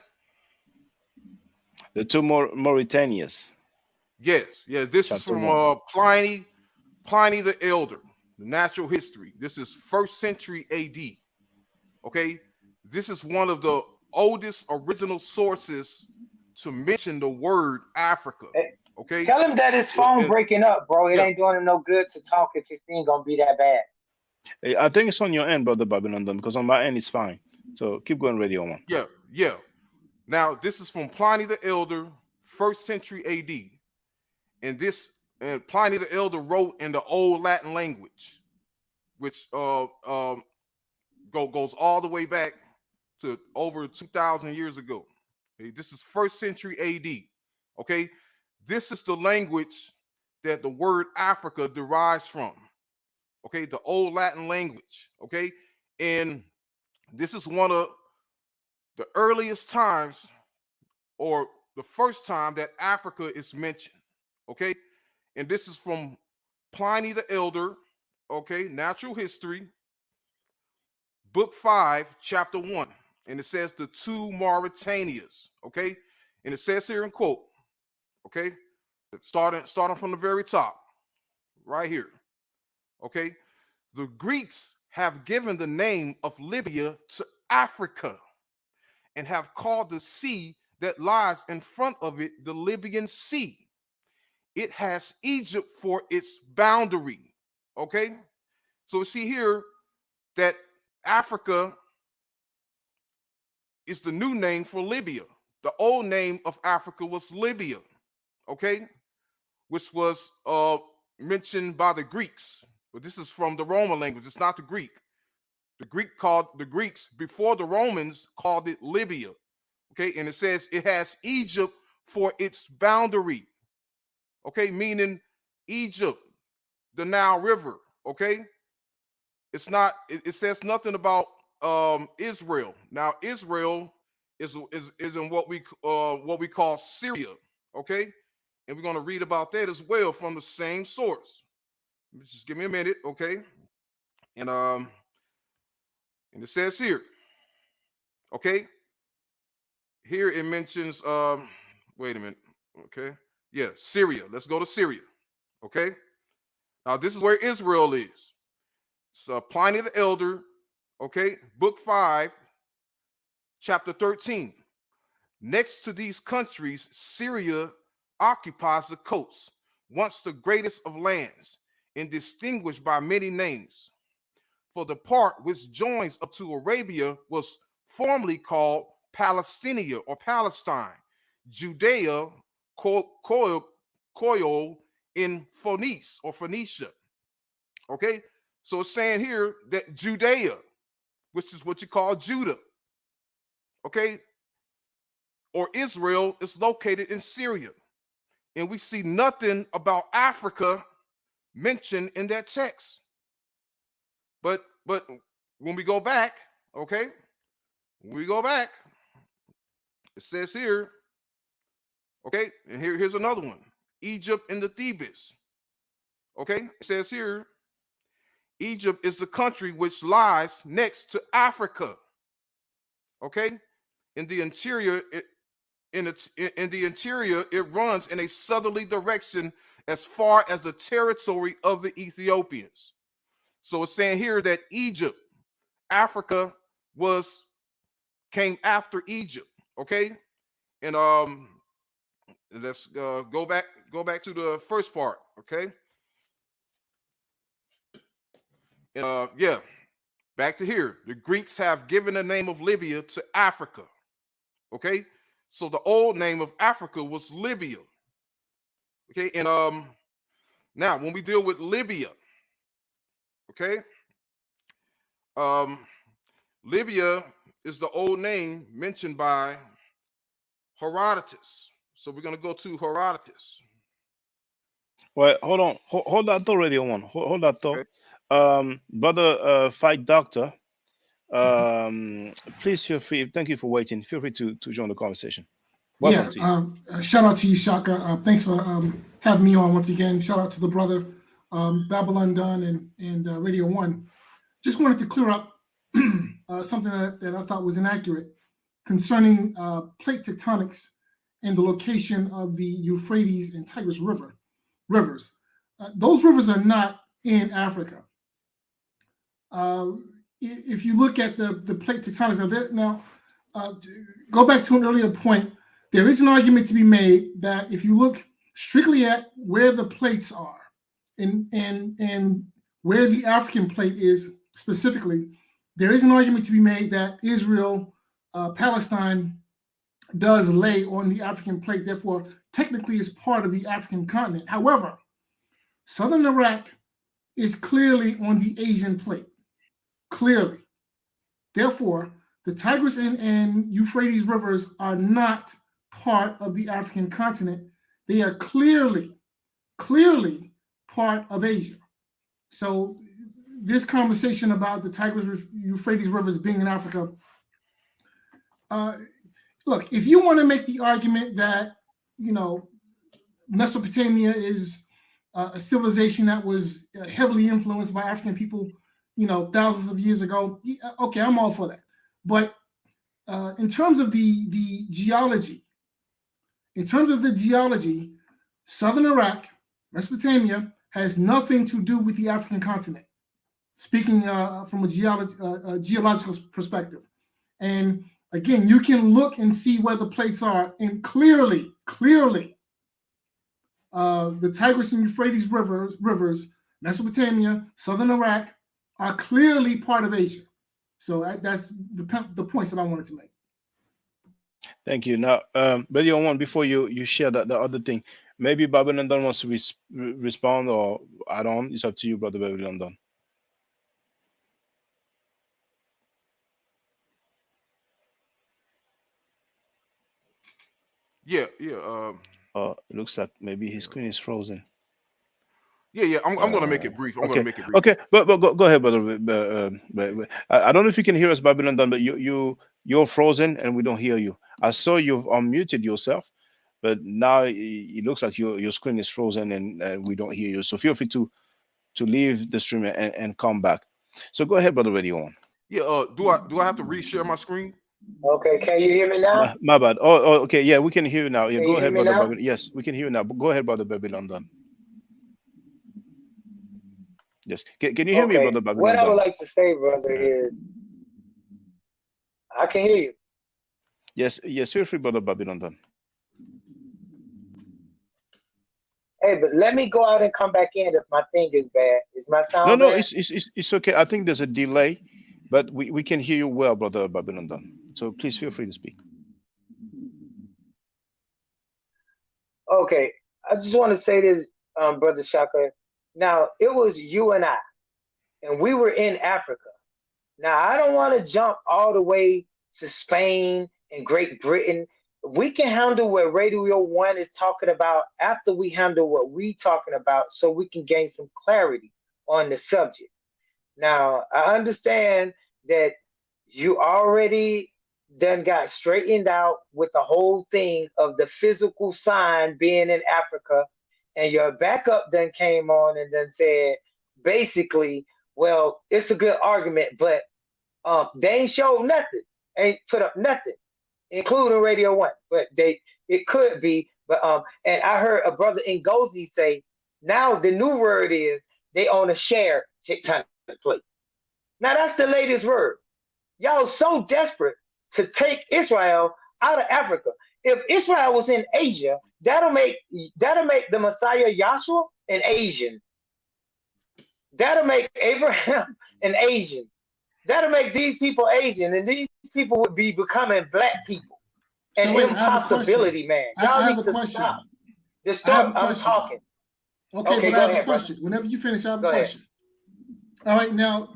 The two Mauritanians. Yes. Yeah. This is Chapter from 1. Pliny the Elder, the natural history. This is 1st century AD. Okay. This is one of the oldest original sources to mention the word Africa. Okay. Tell him that his phone breaking up, bro. It Yeah. ain't doing him no good to talk if his thing gonna be that bad. I think it's on your end, brother Babylon, because on my end it's fine. So keep going, Radio One. Yeah. Now, this is from Pliny the Elder, 1st century AD. And Pliny the Elder wrote in the old Latin language, which goes all the way back to over 2,000 years ago. Okay, this is 1st century AD. Okay, this is the language that the word Africa derives from. Okay, the old Latin language. Okay, and this is one of the earliest times, or the first time, that Africa is mentioned. Okay, and this is from Pliny the Elder. Okay, natural history, book 5, chapter 1. And it says the two Mauritanias, okay? And it says here in quote, okay? Starting from the very top, right here, okay? The Greeks have given the name of Libya to Africa and have called the sea that lies in front of it the Libyan Sea. It has Egypt for its boundary, okay? So we see here that Africa is the new name for Libya. The old name of Africa was Libya, okay? Which was mentioned by the Greeks. But this is from the Roman language. It's not the Greek. The Greeks before the Romans called it Libya, okay? And it says it has Egypt for its boundary, okay? Meaning Egypt, the Nile River, okay? It's not. It says nothing about Israel. Now Israel is in what we call Syria, okay? And we're going to read about that as well from the same source. Just give me a minute, okay? And it says here, okay? Here it mentions wait a minute, okay? Yeah, Syria. Let's go to Syria, okay? Now this is where Israel is. So Pliny the Elder, okay, book 5, chapter 13. Next to these countries, Syria occupies the coast, once the greatest of lands, and distinguished by many names. For the part which joins up to Arabia was formerly called Palestinia or Palestine, Judea, Koil in Phoenice or Phoenicia. Okay, so it's saying here that Judea, which is what you call Judah, okay, or Israel, is located in Syria. And we see nothing about Africa mentioned in that text. But when we go back, okay, when we go back, it says here, okay, and here's another one, Egypt and the Thebes. Okay, it says here, Egypt is the country which lies next to Africa. Okay, in the interior, in the interior, it runs in a southerly direction as far as the territory of the Ethiopians. So it's saying here that Egypt, Africa came after Egypt. Okay, and let's go back to the first part. Okay, yeah, back to here. The Greeks have given the name of Libya to Africa. Okay, so the old name of Africa was Libya. Okay, and now when we deal with Libya, okay, Libya is the old name mentioned by Herodotus. So we're going to go to Herodotus. Well, hold on, hold that thought, Radio One. Hold that thought, Okay. brother, Fight Doctor. Please feel free. Thank you for waiting. Feel free to join the conversation. Welcome to you. Shout out to you, Shaka. Thanks for having me on once again. Shout out to the brother Babylon Dunn and Radio One. Just wanted to clear up something that I thought was inaccurate concerning plate tectonics and the location of the Euphrates and Tigris rivers. Those rivers are not in Africa. If you look at the plate tectonics, go back to an earlier point. There is an argument to be made that if you look strictly at where the plates are and where the African plate is specifically, there is an argument to be made that Israel, Palestine does lay on the African plate, therefore technically is part of the African continent. However, southern Iraq is clearly on the Asian plate, clearly. Therefore, the Tigris and Euphrates rivers are not part of the African continent. They are clearly part of Asia. So this conversation about the Tigris Euphrates rivers being in Africa, look, if you want to make the argument that, Mesopotamia is a civilization that was heavily influenced by African people, thousands of years ago. Okay, I'm all for that. But in terms of the geology, southern Iraq, Mesopotamia, has nothing to do with the African continent, speaking from a geological perspective. And again, you can look and see where the plates are, and clearly, the Tigris and Euphrates rivers, Mesopotamia, southern Iraq, are clearly part of Asia. So that's the points that I wanted to make. Thank you. Now, Brother One, before you share the other thing, maybe Babylon London wants to respond or add on. It's up to you, Brother Babylon London. Yeah. It looks like maybe his screen is frozen. Yeah. I'm going to make it brief. Okay, but go ahead, brother. I don't know if you can hear us, Babylon London, but you're frozen and we don't hear you. I saw you've unmuted yourself, but now it looks like your screen is frozen and we don't hear you. So feel free to leave the stream and come back. So go ahead, brother. Radio on. Yeah. Do I have to reshare my screen? Okay. Can you hear me now? My bad. Oh, okay. Yeah, we can hear you now. Yeah, go ahead, brother. Babylon. Yes, we can hear you now. Go ahead, brother Babylon London. Yes. Can you hear me, brother Babylon? What I would like to say, brother, is I can hear you. Yes, feel free, brother Babylon. Hey, but let me go out and come back in if my thing is bad. Is my sound No, bad? it's okay. I think there's a delay, but we can hear you well, brother Babylon. So please feel free to speak. Okay, I just want to say this, brother Shaka. Now, it was you and I, and we were in Africa. Now, I don't want to jump all the way to Spain and Great Britain. We can handle what Radio 1 is talking about after we handle what we're talking about, so we can gain some clarity on the subject. Now, I understand that you already done got straightened out with the whole thing of the physical sign being in Africa, and your backup then came on and then said, basically, well, it's a good argument, but they ain't showed nothing, ain't put up nothing, including Radio 1. But it could be, but and I heard a brother Ngozi say, now the new word is they own a share tectonic plate. Now that's the latest word. Y'all so desperate to take Israel out of Africa. If Israel was in Asia, that'll make the Messiah Yahshua an Asian. That'll make Abraham an Asian. That'll make these people Asian, and these people would be becoming black people. An impossibility, man. Y'all need to stop. Just stop. I'm talking. Okay, but I have a question. Brother. Whenever you finish, I have a question. All right, now,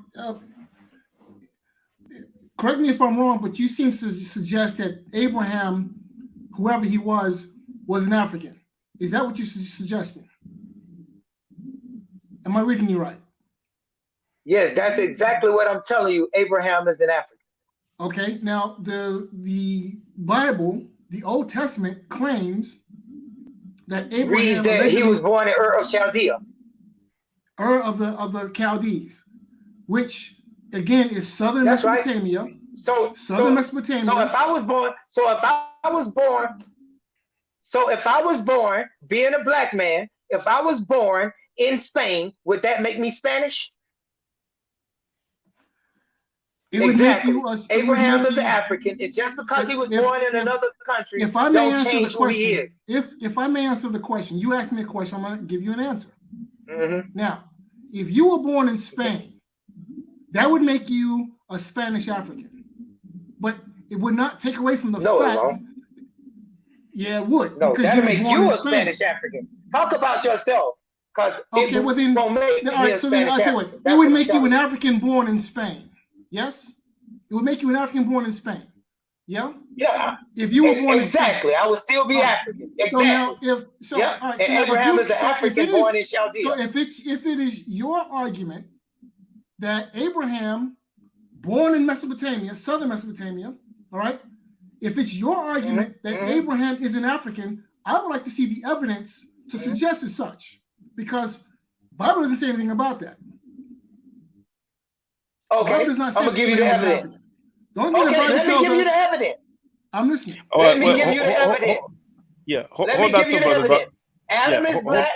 correct me if I'm wrong, but you seem to suggest that Abraham, whoever he was an African. Is that what you're suggesting? Am I reading you right? Yes, that's exactly what I'm telling you. Abraham is an African. Okay, now the Bible, the Old Testament, claims that Abraham he was born in Ur of Chaldea. Ur of the Chaldees, which again is southern Mesopotamia. Right. Mesopotamia. So if I was born being a black man, if I was born in Spain, would that make me Spanish? Exactly. Abraham is an African, and just because he was born in another country, if I may answer the question, if I may answer the question, you asked me a question, I'm going to give you an answer. Mm-hmm. Now, if you were born in Spain, that would make you a Spanish African, but it would not take away from the fact. Yeah, it would. No, that'd make you a Spanish African. Talk about yourself, because okay, well then, all right. So then I'll tell you, it would make you an African born in Spain. Yes, it would make you an African born in Spain. Yeah. Yeah. If you were born in Spain, I would still be African. Exactly. So now, all right, and Abraham is an African born in Chaldea. So if it is your argument that Abraham, born in Mesopotamia, southern Mesopotamia, all right. If it's your argument that Abraham is an African, I would like to see the evidence to suggest as such, because the Bible doesn't say anything about that. The Bible Okay, does not I'm say gonna give you the Abraham was an evidence. African. The only thing the Okay, Bible let me tells give you the us. evidence. I'm listening. All Let right, me well, give you the evidence. yeah, Let hold me that give you thought, the brother. evidence. Adam is black,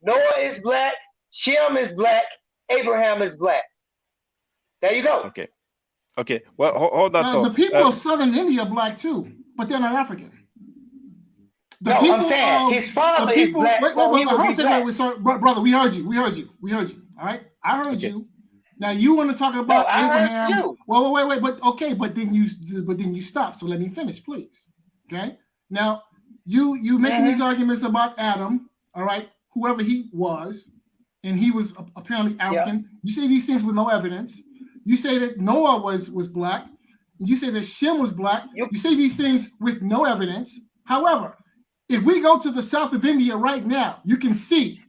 Noah is black, Shem is black, Abraham is black. There you go. Okay. Okay. Well, hold that thought. The people of Southern India are black too, but they're not African. The No, people I'm saying of his father the people. is black, Wait, so he hold would on a be second. black. Wait, sorry, brother. We heard you. We heard you. We heard you. All right. I heard Okay. you. Now you want to talk No, about I heard Abraham? you. Wait. But okay. But then you stop. So let me finish, please. Okay. Now you making these arguments about Adam. All right. Whoever he was, and he was apparently African. You say these things with no evidence. You say that Noah was black. You say that Shem was black. You say these things with no evidence. However, if we go to the south of India right now, you can see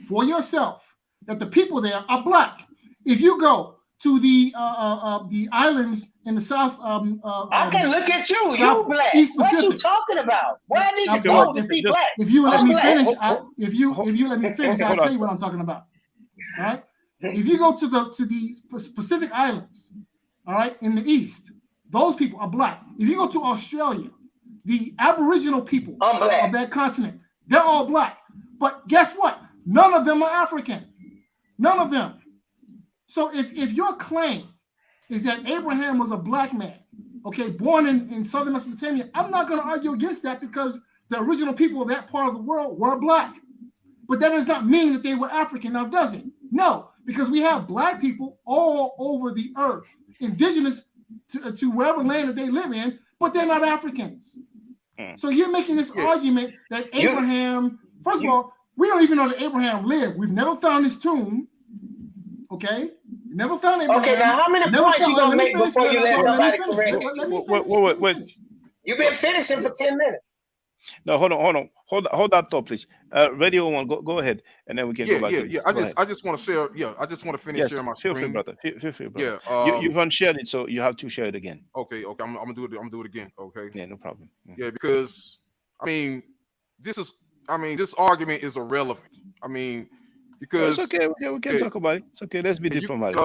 for yourself that the people there are black. If you go to the islands in the south, I can look at you. You black. East What you Pacific. talking about? Where I need to Okay, go well, to see black? If you let I'm me black. finish, if you let me finish, I'll tell you what I'm talking about. All right. If you go to the Pacific Islands, all right, in the east, those people are black. If you go to Australia, the Aboriginal people of that continent, they're all black. But guess what? None of them are African. None of them. So if your claim is that Abraham was a black man, okay, born in southern Mesopotamia, I'm not going to argue against that because the original people of that part of the world were black. But that does not mean that they were African, now does it? No, because we have black people all over the earth, indigenous to wherever land that they live in, but they're not Africans. So you're making this argument that Abraham, first of all, we don't even know that Abraham lived. We've never found his tomb. Okay? Never found Abraham. Okay, now how many points you gonna make before you let somebody correct you? Let me finish. Wait. You've been finishing for 10 minutes. No, hold on. Hold that thought, please. Radio one, go ahead, and then we can go back. Yeah. I just want to share. Yeah, I just want to finish sharing my feel screen. free, brother. Feel free, brother. Yeah. You've unshared it, so you have to share it again. Okay. I'm gonna do it. I'm gonna do it again. Okay. Yeah, no problem. Yeah, because this argument is irrelevant. Because it's okay. We can talk about it. It's okay. Let's be diplomatic.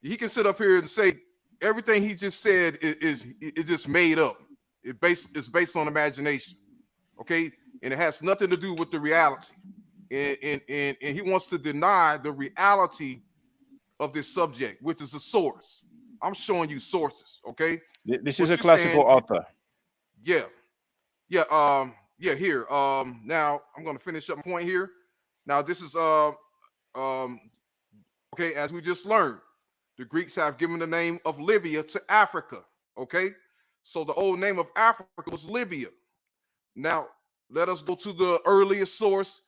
He can sit up here and say everything he just said is just made up. It's based on imagination, okay, and it has nothing to do with the reality. And he wants to deny the reality of this subject, which is the source. I'm showing you sources, okay. This is a classical author. Yeah. Here. Now I'm going to finish up my point here. Now this is okay. As we just learned, the Greeks have given the name of Libya to Africa. Okay. So the old name of Africa was Libya. Now, let us go to the earliest source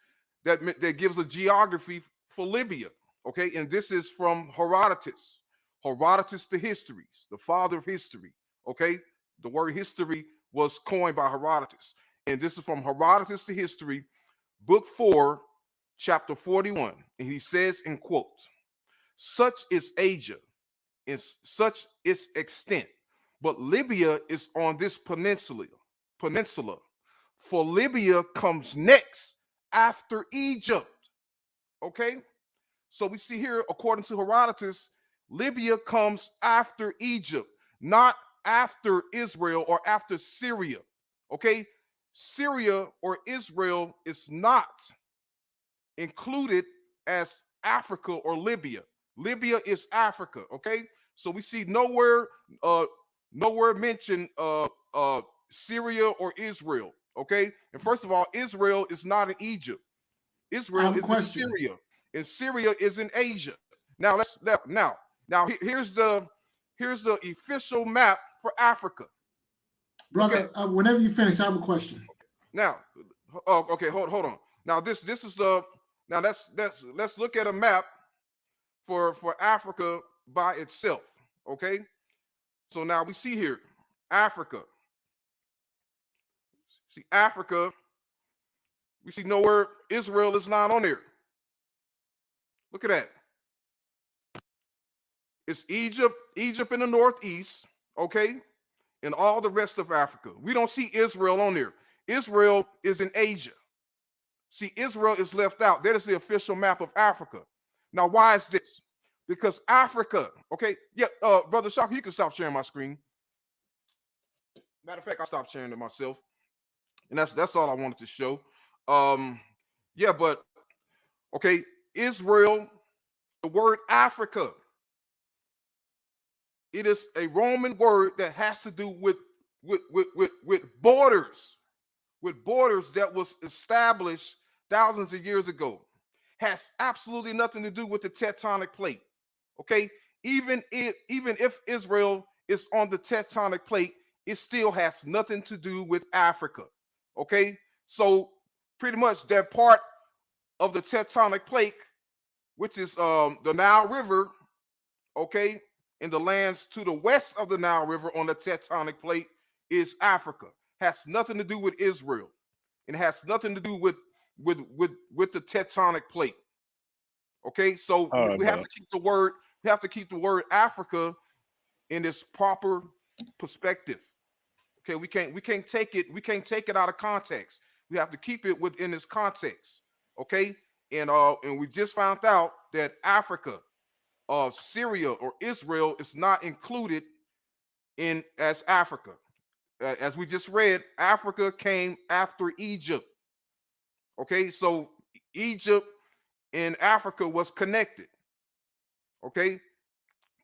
that gives a geography for Libya. Okay, and this is from Herodotus. Herodotus the Histories, the father of history. Okay, the word history was coined by Herodotus. And this is from Herodotus the History, book 4, chapter 41. And he says in quote, "Such is Asia, and such its extent. But Libya is on this peninsula. For Libya comes next after Egypt." Okay? So we see here, according to Herodotus, Libya comes after Egypt, not after Israel or after Syria. Okay? Syria or Israel is not included as Africa or Libya. Libya is Africa. Okay? So we see nowhere mentioned Syria or Israel. Okay, and first of all, Israel is not in Egypt. Israel is in Syria, and Syria is in Asia. Now here's the official map for Africa. Brother, whenever you finish, I have a question. Now, okay, hold on. Now this is let's look at a map for Africa by itself. Okay. So now we see here, Africa. See Africa. We see nowhere Israel is not on there. Look at that. It's Egypt in the northeast, okay, and all the rest of Africa. We don't see Israel on there. Israel is in Asia. See, Israel is left out. That is the official map of Africa. Now, why is this? because Africa, okay, yeah, Brother Shaka, you can stop sharing my screen. Matter of fact, I stopped sharing it myself, and that's all I wanted to show. Yeah, but okay, Israel, the word Africa, it is a Roman word that has to do with borders, that was established thousands of years ago. Has absolutely nothing to do with the tectonic plate. Okay, even if Israel is on the tectonic plate, it still has nothing to do with Africa. Okay, so pretty much that part of the tectonic plate, which is the Nile River, okay, in the lands to the west of the Nile River on the tectonic plate is Africa. Has nothing to do with Israel, and has nothing to do with the tectonic plate. Okay, so we have to keep the word. We have to keep the word Africa in its proper perspective. Okay, we can't take it. We can't take it out of context. We have to keep it within its context. Okay, and we just found out that Africa, Syria or Israel is not included in as Africa. As we just read, Africa came after Egypt. Okay, so Egypt and Africa was connected. Okay,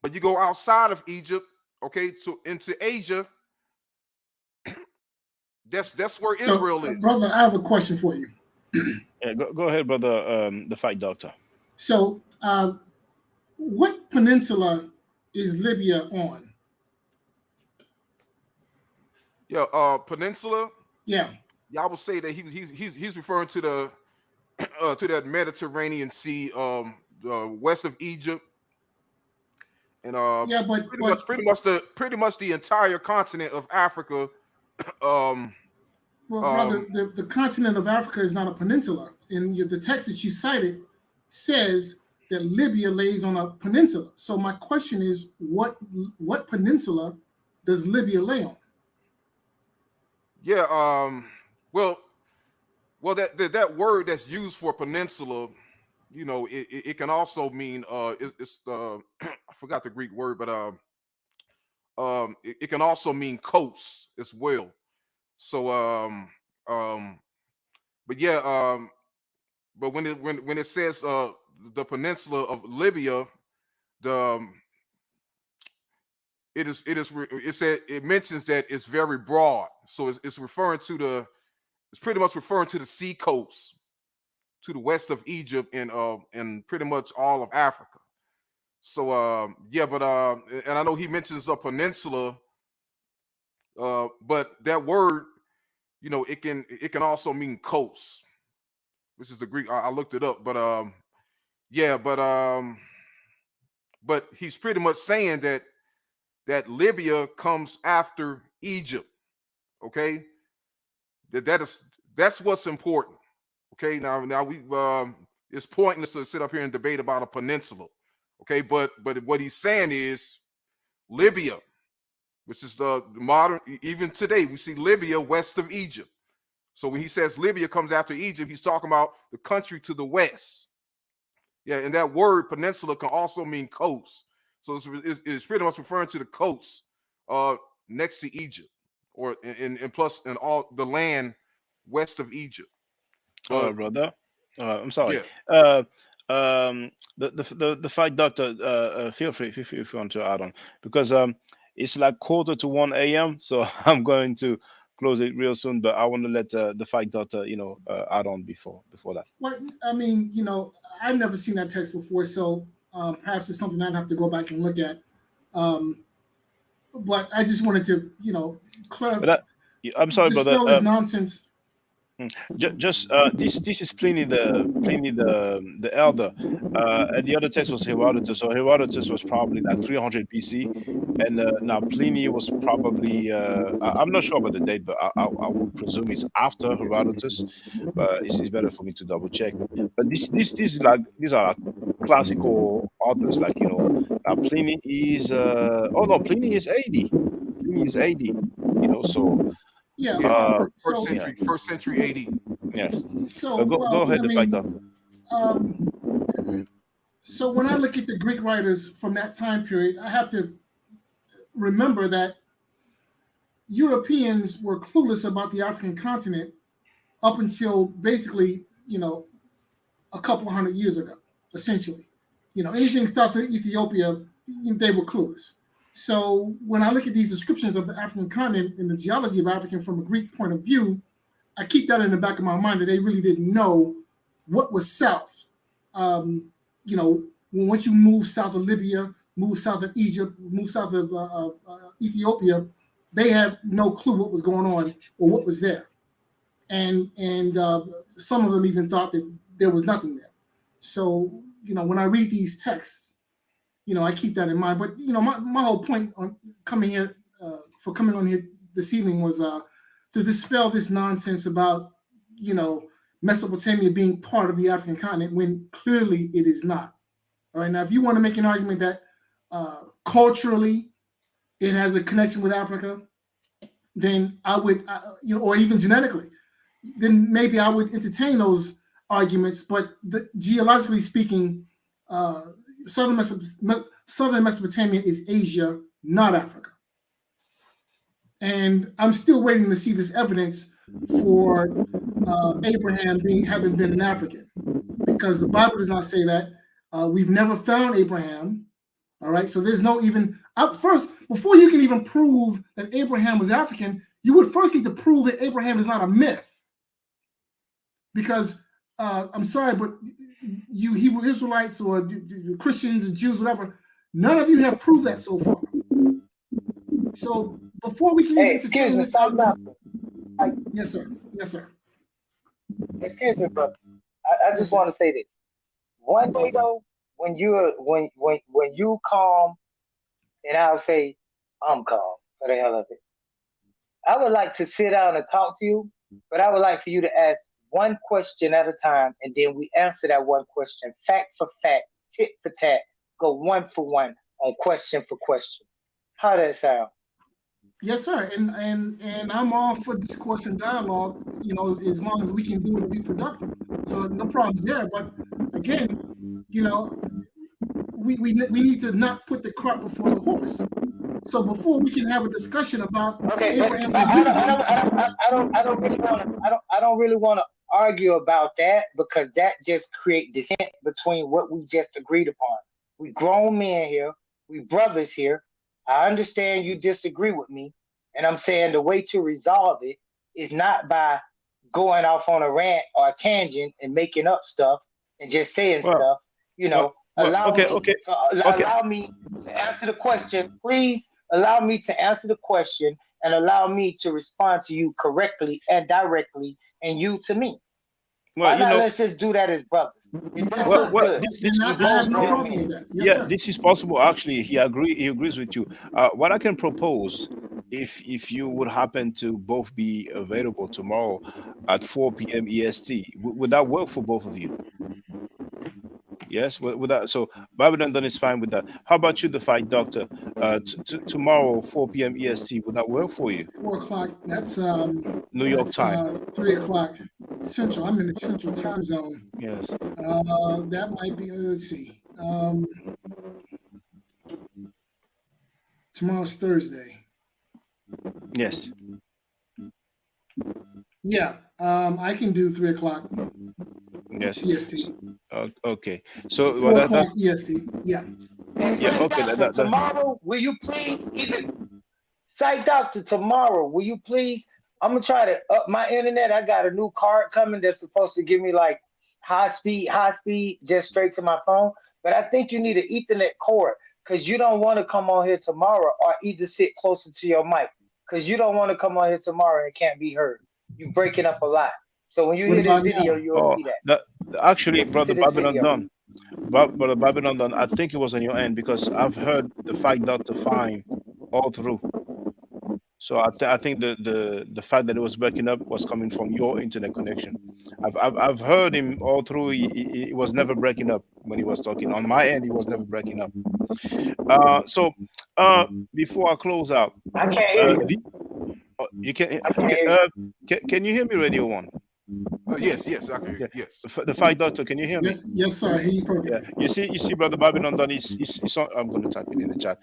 but you go outside of Egypt, okay, so into Asia. That's where Israel is. Brother, I have a question for you. Yeah, go ahead, brother. The fight doctor. So, what peninsula is Libya on? Yeah, peninsula. Yeah. Yeah, I would say that he's referring to the to that Mediterranean Sea, west of Egypt, and yeah, but pretty much the entire continent of Africa. Well, brother, the continent of Africa is not a peninsula. And the text that you cited says that Libya lays on a peninsula. So my question is, what peninsula does Libya lay on? Yeah, well, that word that's used for peninsula, you know, it can also mean it's I forgot the Greek word, but it can also mean coast as well. So but yeah, but when it says the peninsula of Libya, the it mentions that it's very broad. So it's referring to it's pretty much referring to the sea coast to the west of Egypt and pretty much all of Africa. So yeah, but and I know he mentions a peninsula, but that word, you know, it can also mean coast, which is the Greek. I looked it up, but yeah, but he's pretty much saying that Libya comes after Egypt. Okay, that's what's important. Okay, now we it's pointless to sit up here and debate about a peninsula. Okay, but what he's saying is Libya, which is the modern, even today we see Libya west of Egypt. So when he says Libya comes after Egypt, he's talking about the country to the west. Yeah, and that word peninsula can also mean coast. So it's pretty much referring to the coast next to Egypt, or and plus and all the land west of Egypt. Oh, brother. I'm sorry. Yeah. The fight doctor. Feel free if you want to add on, because it's like 1:45 a.m. So I'm going to close it real soon. But I want to let the fight doctor, add on before that. Well, I mean, I've never seen that text before, so perhaps it's something I'd have to go back and look at. But I just wanted to, clarify. I'm sorry, brother. Dispel this nonsense. Just this is Pliny the elder, and the other text was Herodotus. So Herodotus was probably like 300 BC, and now Pliny was probably I'm not sure about the date, but I would presume it's after Herodotus. But it's better for me to double check. But this is like these are like classical authors, like Pliny is Pliny is 80. Pliny is 80. So. Yeah. First century AD. Yes. So go ahead, the fight doctor. So when I look at the Greek writers from that time period, I have to remember that Europeans were clueless about the African continent up until basically, a couple of hundred years ago, essentially. Anything south of Ethiopia, they were clueless. So when I look at these descriptions of the African continent and the geology of Africa from a Greek point of view, I keep that in the back of my mind that they really didn't know what was south. Once you move south of Libya, move south of Egypt, move south of Ethiopia, they had no clue what was going on or what was there. And some of them even thought that there was nothing there. So, when I read these texts, I keep that in mind. But, my whole point on coming on here this evening was to dispel this nonsense about, Mesopotamia being part of the African continent when clearly it is not. All right. Now, if you want to make an argument that culturally it has a connection with Africa, then I would, or even genetically, then maybe I would entertain those arguments. But geologically speaking, southern Mesopotamia is Asia, not Africa. And I'm still waiting to see this evidence for Abraham having been an African, because the Bible does not say that. We've never found Abraham. All right, so there's no even first, before you can even prove that Abraham was African, you would first need to prove that Abraham is not a myth. Because I'm sorry, but you Hebrew Israelites or Christians and Jews, whatever, none of you have proved that so far. So before we can even excuse me, yes, sir. Yes, sir. Excuse me, brother. I just want to say this. One day though, when you calm, and I'll say I'm calm for the hell of it, I would like to sit down and talk to you, but I would like for you to ask one question at a time, and then we answer that one question, fact for fact, tit for tat, go one for one on question for question. How does that sound? Yes, sir. And I'm all for discourse and dialogue, as long as we can do it and be productive. So no problems there. But again, we need to not put the cart before the horse. So before we can have a discussion about Abraham's I don't really want to argue about that, because that just creates dissent between what we just agreed upon. We grown men here, we brothers here. I understand you disagree with me, and I'm saying the way to resolve it is not by going off on a rant or a tangent and making up stuff and just saying stuff. Allow me to answer the question, please. Allow me to answer the question and allow me to respond to you correctly and directly, and you to me. Why not? Let's just do that as brothers. This is possible. Actually, he agrees with you. What I can propose, if you would happen to both be available tomorrow at 4 p.m. EST, would that work for both of you? Yes, with that. So Babylon done is fine with that. How about you, the Fight Doctor? Tomorrow, 4 p.m. EST, would that work for you? 4 o'clock. That's New York time. 3 o'clock Central. I'm in the Central time zone. Yes. That might be. Let's see. Tomorrow's Thursday. Yes. Yeah. I can do 3 o'clock. Yes. EST. Okay. So 4 o'clock EST. Yeah. Yeah. Okay. Tomorrow, will you please Doctor? Tomorrow, will you please? I'm gonna try to up my internet. I got a new card coming that's supposed to give me like high speed, just straight to my phone. But I think you need an Ethernet cord, because you don't want to come on here tomorrow or either sit closer to your mic, because you don't want to come on here tomorrow and can't be heard. You're breaking up a lot. So when you hear this video, you'll see that. Actually, Brother Babylon done. Brother Babylon done. I think it was on your end, because I've heard the Fight Doctor fine all through. So I think the fact that it was breaking up was coming from your internet connection. I've heard him all through. He was never breaking up when he was talking. On my end, he was never breaking up. So before I close out, I can't hear you. You can. Can you hear me, Radio One? Yes, I can hear Okay. you. Yes. The fight doctor, can you hear me? Yes, sir. He Yeah. perfectly. You see, Brother Babylon done is on, I'm going to type it in the chat.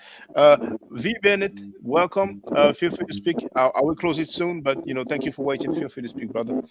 V Bennett, welcome. Feel free to speak. I will close it soon, but thank you for waiting. Feel free to speak, brother.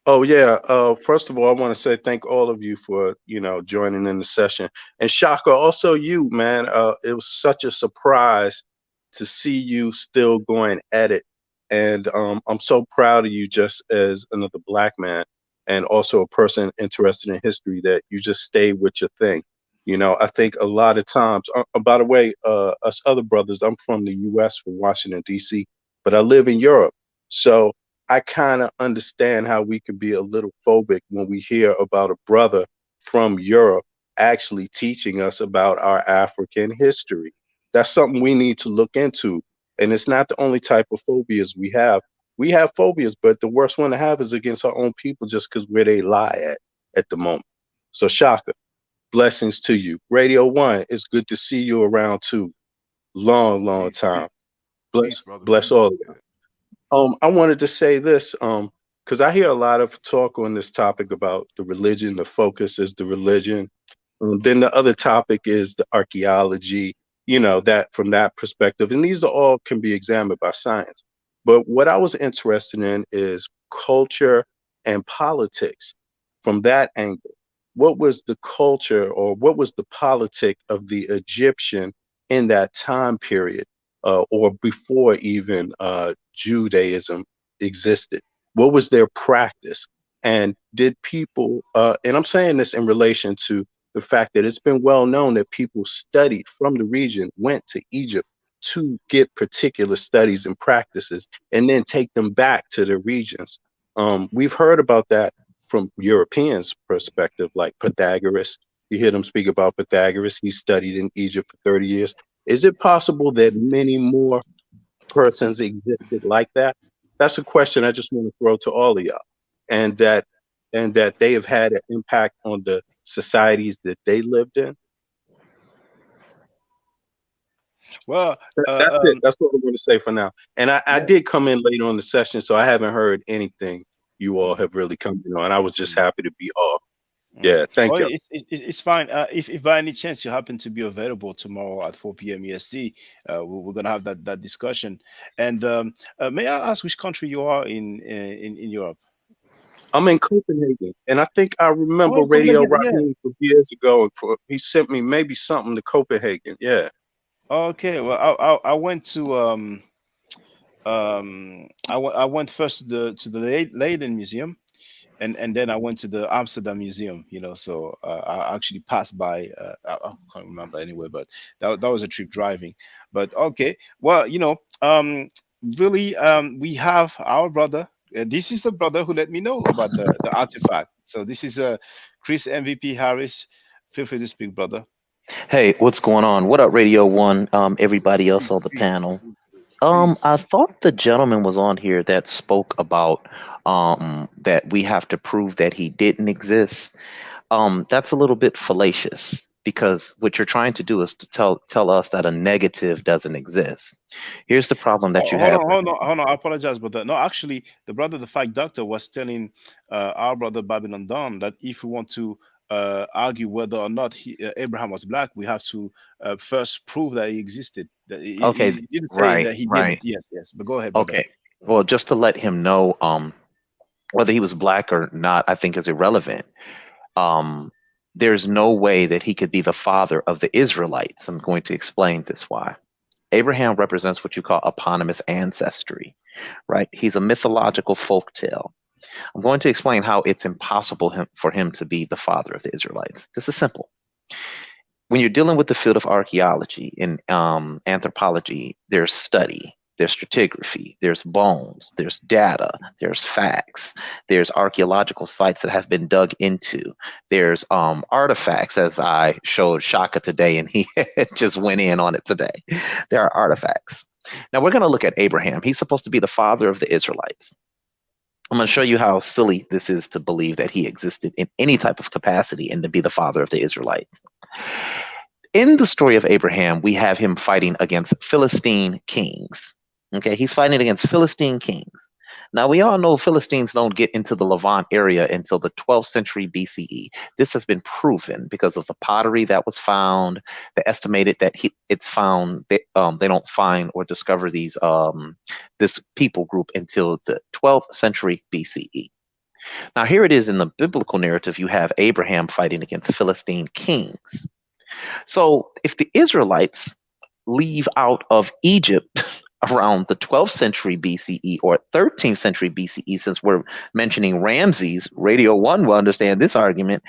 Oh yeah. First of all, I want to say thank all of you for joining in the session, and Shaka, also you, man. It was such a surprise to see you still going at it, and I'm so proud of you, just as another black man and also a person interested in history, that you just stay with your thing. I think a lot of times. By the way, us other brothers, I'm from the U.S., from Washington D.C., but I live in Europe, so I kind of understand how we could be a little phobic when we hear about a brother from Europe actually teaching us about our African history. That's something we need to look into. And it's not the only type of phobias we have. We have phobias, but the worst one to have is against our own people, just because where they lie at the moment. So Shaka, blessings to you. Radio One, it's good to see you around too. Long time. Peace, brother. Bless all of you. I wanted to say this, because I hear a lot of talk on this topic about the religion. The focus is the religion. Then the other topic is the archaeology, that from that perspective. And these are all can be examined by science. But what I was interested in is culture and politics from that angle. What was the culture, or what was the politic of the Egyptian in that time period, or before even Judaism existed? What was their practice? And did people, and I'm saying this in relation to the fact that it's been well known that people studied from the region, went to Egypt to get particular studies and practices, and then take them back to their regions. We've heard about that from Europeans' perspective, like Pythagoras. You hear them speak about Pythagoras. He studied in Egypt for 30 years. Is it possible that many more persons existed like that? That's a question I just want to throw to all of y'all, and that they have had an impact on the societies that they lived in. Well, that's it. That's what I'm going to say for now. And I did come in late on the session, so I haven't heard anything you all have really come in on. I was just happy to be off. Yeah, thank you. It's fine. If by any chance you happen to be available tomorrow at 4 p.m. EST, we're gonna have that discussion. And may I ask which country you are in Europe? I'm in Copenhagen, and I think I remember Oh, Radio Copenhagen, yeah. Raheem from years ago. He sent me maybe something to Copenhagen. Yeah. Okay. Well, I went to I went first to the Leiden Museum, and then I went to the Amsterdam Museum. So I actually passed by. I can't remember anyway, but that was a trip driving. But okay, well, really, we have our brother. This is the brother who let me know about the artifact. So this is Chris MVP Harris. Feel free to speak, brother. Hey, what's going on? What up, Radio One? Everybody else on the panel. I thought the gentleman was on here that spoke about that we have to prove that he didn't exist. That's a little bit fallacious, because what you're trying to do is to tell us that a negative doesn't exist. Here's the problem that you have. Hold on. I apologize, brother. No, actually, the brother, the fact doctor, was telling our brother Babylon Don that if we want to argue whether or not Abraham was black, we have to first prove that he existed. That Okay, he didn't say right, that he right. didn't. Yes. But go ahead, brother. Okay. Well, just to let him know, whether he was black or not, I think is irrelevant. There's no way that he could be the father of the Israelites. I'm going to explain this why. Abraham represents what you call eponymous ancestry, right? He's a mythological folk tale. I'm going to explain how it's impossible for him to be the father of the Israelites. This is simple. When you're dealing with the field of archaeology and anthropology, there's study, there's stratigraphy, there's bones, there's data, there's facts, there's archaeological sites that have been dug into, there's artifacts, as I showed Shaka today, and he just went in on it today. There are artifacts. Now we're going to look at Abraham. He's supposed to be the father of the Israelites. I'm going to show you how silly this is to believe that he existed in any type of capacity and to be the father of the Israelites. In the story of Abraham, we have him fighting against Philistine kings. Okay, he's fighting against Philistine kings. Now, we all know Philistines don't get into the Levant area until the 12th century BCE. This has been proven because of the pottery that was found. They estimated that it's found, they don't find or discover these this people group until the 12th century BCE. Now, here it is in the biblical narrative. You have Abraham fighting against Philistine kings. So if the Israelites leave out of Egypt around the 12th century BCE or 13th century BCE, since we're mentioning Ramses, Radio 1 will understand this argument.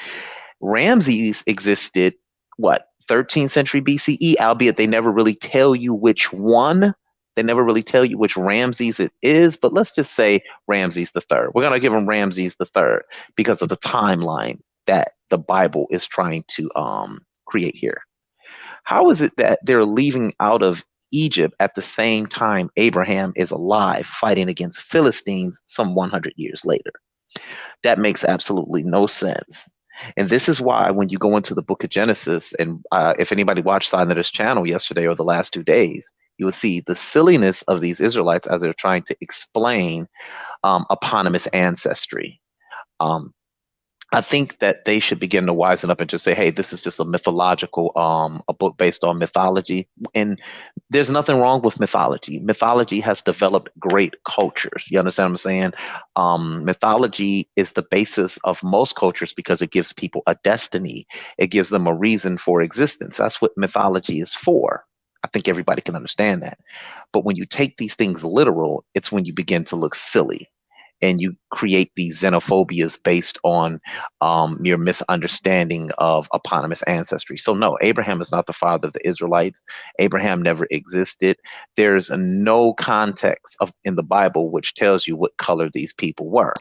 Ramses existed, what, 13th century BCE, albeit they never really tell you which one. They never really tell you which Ramses it is, but let's just say Ramses III. We're going to give him Ramses III because of the timeline that the Bible is trying to create here. How is it that they're leaving out of Egypt at the same time Abraham is alive fighting against Philistines some 100 years later? That makes absolutely no sense. And this is why when you go into the book of Genesis, and if anybody watched Signetter's channel yesterday or the last 2 days, you will see the silliness of these Israelites as they're trying to explain eponymous ancestry. I think that they should begin to wisen up and just say, hey, this is just a mythological, a book based on mythology. And there's nothing wrong with mythology. Mythology has developed great cultures. You understand what I'm saying? Mythology is the basis of most cultures because it gives people a destiny. It gives them a reason for existence. That's what mythology is for. I think everybody can understand that. But when you take these things literal, it's when you begin to look silly. And you create these xenophobias based on your misunderstanding of eponymous ancestry. So no, Abraham is not the father of the Israelites. Abraham never existed. There's no context in the Bible which tells you what color these people were.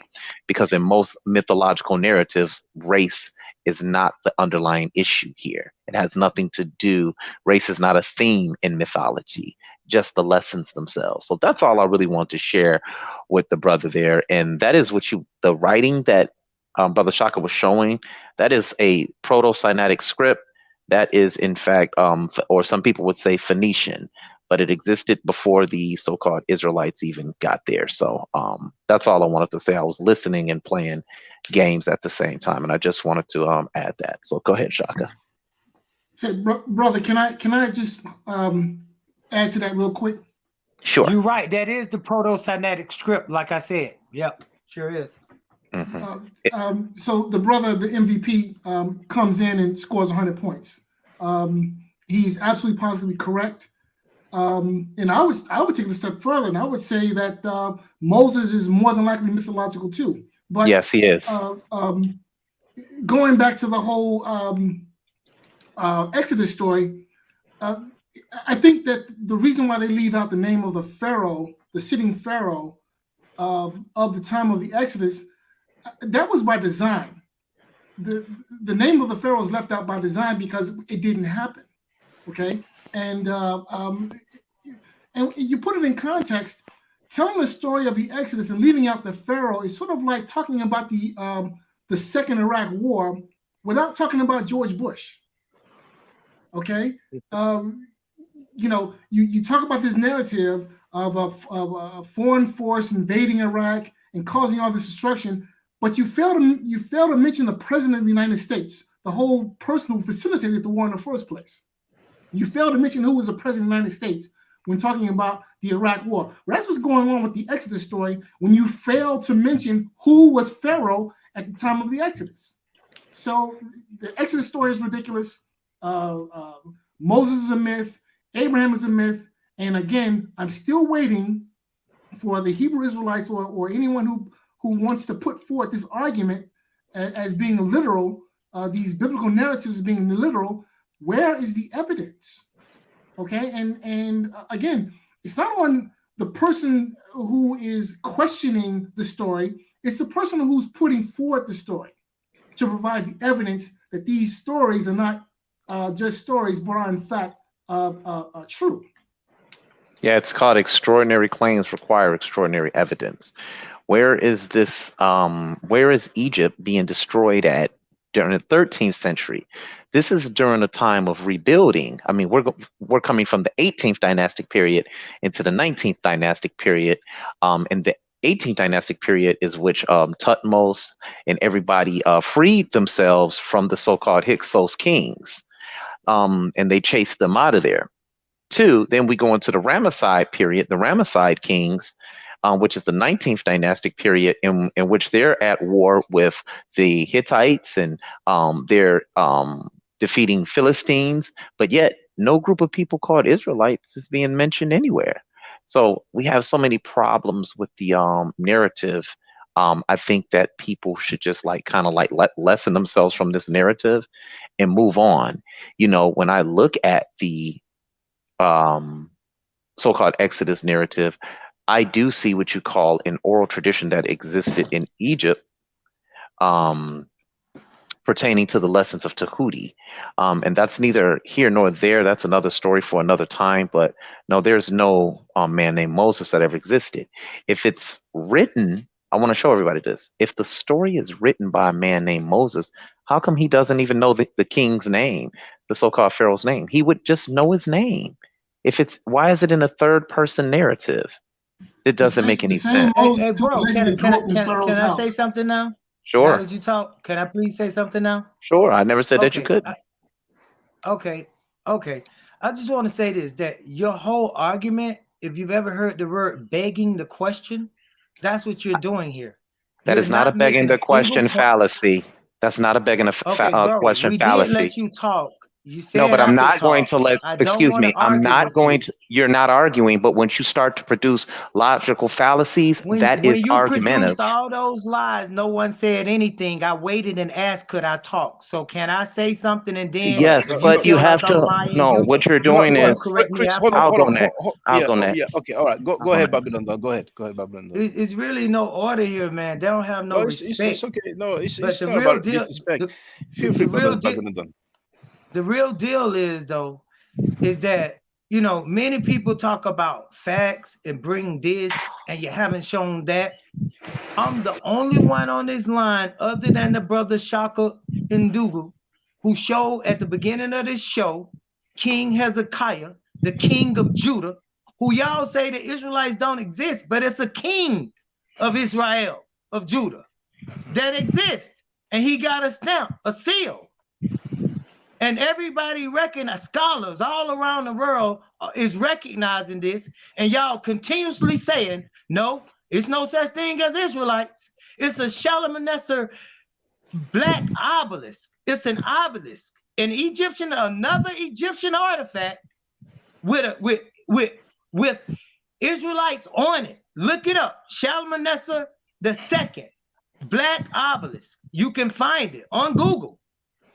Because in most mythological narratives, race is not the underlying issue here. It has nothing to do, race is not a theme in mythology, just the lessons themselves. So that's all I really want to share with the brother there. And that is what the writing that Brother Shaka was showing, that is a Proto-Sinaitic script. That is, in fact, or some people would say Phoenician, but it existed before the so-called Israelites even got there. So that's all I wanted to say. I was listening and playing games at the same time, and I just wanted to add that. So go ahead, Shaka. Say, brother, can I just add to that real quick? Sure. You're right. That is the Proto-Sinaitic script, like I said. Yep, sure is. Mm-hmm. So the brother, the MVP, comes in and scores 100 points. He's absolutely positively correct. And I would take it a step further, and I would say that Moses is more than likely mythological too. But yes, he is. Going back to the whole Exodus story, I think that the reason why they leave out the name of the Pharaoh, the sitting Pharaoh of the time of the Exodus, that was by design. The name of the Pharaoh is left out by design because it didn't happen. Okay, and you put it in context. Telling the story of the Exodus and leaving out the Pharaoh is sort of like talking about the Second Iraq War without talking about George Bush. Okay, you talk about this narrative of a foreign force invading Iraq and causing all this destruction, but you fail to mention the President of the United States, the whole person who facilitated the war in the first place. You fail to mention who was the President of the United States when talking about the Iraq War. Well, that's what's going on with the Exodus story when you fail to mention who was Pharaoh at the time of the Exodus. So the Exodus story is ridiculous. Moses is a myth. Abraham is a myth. And again, I'm still waiting for the Hebrew Israelites or anyone who wants to put forth this argument as being literal, these biblical narratives as being literal. Where is the evidence? Okay, and again, it's not on the person who is questioning the story. It's the person who's putting forth the story to provide the evidence that these stories are not just stories, but are in fact true. Yeah, it's called extraordinary claims require extraordinary evidence. Where is this? Where is Egypt being destroyed at during the 13th century? This is during a time of rebuilding. I mean, we're coming from the 18th dynastic period into the 19th dynastic period, and 18th dynastic period is which Tutmos and everybody freed themselves from the so-called Hyksos kings, and they chased them out of there. 2, then we go into the Ramesside period, the Ramesside kings, which is the 19th dynastic period, in which they're at war with the Hittites, and they're defeating Philistines, but yet no group of people called Israelites is being mentioned anywhere. So we have so many problems with the narrative. I think that people should just like kind of like lessen themselves from this narrative and move on. You know, when I look at the so-called Exodus narrative, I do see what you call an oral tradition that existed in Egypt, pertaining to the lessons of Tahuti. And that's neither here nor there. That's another story for another time. But no, there's no man named Moses that ever existed. If it's written, I want to show everybody this. If the story is written by a man named Moses, how come he doesn't even know the king's name, the so-called Pharaoh's name? He would just know his name. Why is it in a third person narrative? It doesn't make any sense. Hey, bro, can I say something now? Sure. Now that you talk, can I please say something now? Sure. I never said that you couldn't. Okay. I just want to say this, that your whole argument, if you've ever heard the word begging the question, that's what you're doing here. That is not a begging the question fallacy. That's not a begging the question fallacy. We did let you talk. You said no, but I'm not going to let, excuse me, I'm not going to, you're not arguing, but once you start to produce logical fallacies, that is argumentative. Produced all those lies, no one said anything. I waited and asked, could I talk? So can I say something and then yes, but you have to, no, what you're doing is, Chris, I'll go next. I'll go next. Yeah, okay, all right, go ahead, Babylon. Go ahead, Babylon. It's really no order here, man. They don't have no respect. It's okay. No, it's not about disrespect. Feel free, Babylon. The real deal is, though, is that, you know, many people talk about facts and bring this, and you haven't shown that. I'm the only one on this line, other than the brother Shaka Ndugu, who showed at the beginning of this show, King Hezekiah, the king of Judah, who y'all say the Israelites don't exist, but it's a king of Israel, of Judah, that exists. And he got a stamp, a seal. And everybody scholars all around the world is recognizing this, and y'all continuously saying, no, it's no such thing as Israelites. It's a Shalmaneser black obelisk. It's an obelisk, an Egyptian, another Egyptian artifact with Israelites on it. Look it up, Shalmaneser II, black obelisk. You can find it on Google.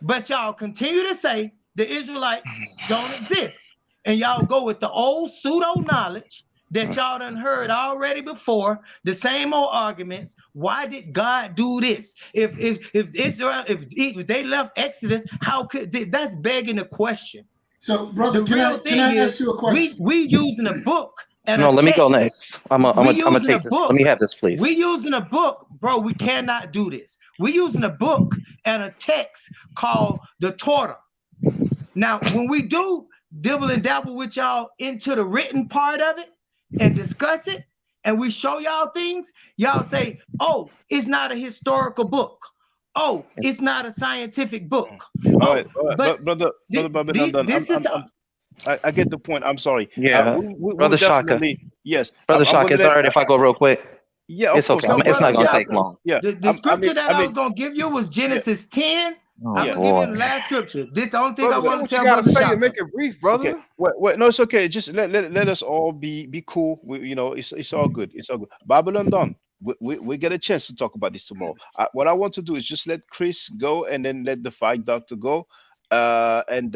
But y'all continue to say the Israelites don't exist. And y'all go with the old pseudo knowledge that y'all done heard already before, the same old arguments. Why did God do this? If Israel, if they left Exodus, how could that's begging the question. So, brother, can I ask you a question? We using a book. No, let me go next. I'm gonna take this. Let me have this, please. We using a book, bro. We cannot do this. We using a book and a text called the Torah. Now, when we do dibble and dabble with y'all into the written part of it and discuss it, and we show y'all things, y'all say, "Oh, it's not a historical book. Oh, it's not a scientific book." All right, but brother Babylon, I get the point. I'm sorry. Yeah, Brother Shaka. Yes, Brother Shaka. It's all right if I go real quick. Yeah, it's okay. It's not going to take long. Yeah, the scripture I was going to give you was Genesis 10. I'm going to give you the last scripture. This is the only thing I want to tell you. What you got to say and make it brief, brother. Okay. Wait, no, it's okay. Just let us all be cool. It's all good. It's all good. Babylon done. We get a chance to talk about this tomorrow. What I want to do is just let Chris go and then let the fight doctor go. And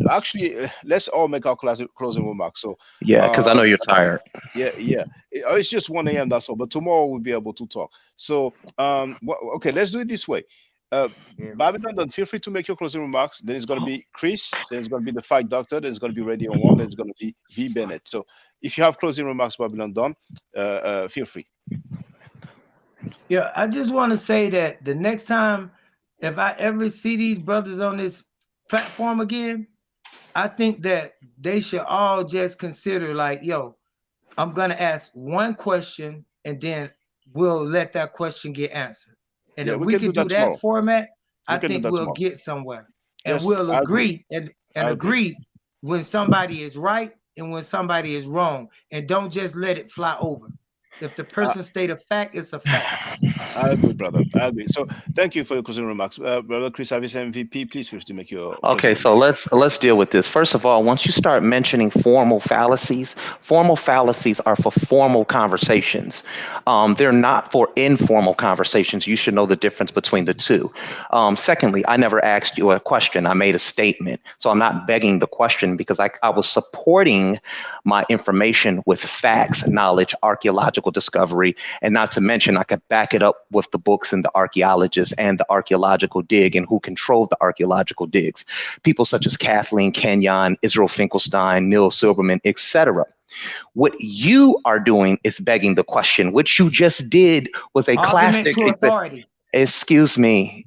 actually, let's all make our closing remarks. So yeah, because I know you're tired. Yeah. It's just 1 a.m. That's all. But tomorrow we'll be able to talk. So okay, let's do it this way. Babylon, then feel free to make your closing remarks. Then it's going to be Chris. Then it's going to be the fight doctor. Then it's going to be Ready on One. Then it's going to be V Bennett. So if you have closing remarks, Babylon, done, feel free. Yeah, I just want to say that the next time, if I ever see these brothers on this platform again, I think that they should all just consider like, yo, I'm gonna ask one question, and then we'll let that question get answered. And Yeah, if we we can do could do that that tomorrow. format, We I can do think that we'll tomorrow. get somewhere. And Yes, we'll I agree. agree and I agree. agree when somebody is right and when somebody is wrong. And don't just let it fly over. If the person state a fact, it's a fact. I agree, brother. I agree. So thank you for your closing remarks. Brother Chris Harvis, MVP, please feel free to make your Okay, closing so remarks. let's deal with this. First of all, once you start mentioning formal fallacies are for formal conversations. They're not for informal conversations. You should know the difference between the two. Secondly, I never asked you a question. I made a statement. So I'm not begging the question because I was supporting my information with facts, knowledge, archaeological discovery, and not to mention I could back it up with the books and the archaeologists and the archaeological dig and who controlled the archaeological digs. People such as Kathleen Kenyon, Israel Finkelstein, Neil Silberman, etc. What you are doing is begging the question. What you just did was a Argument classic. to authority. Excuse me.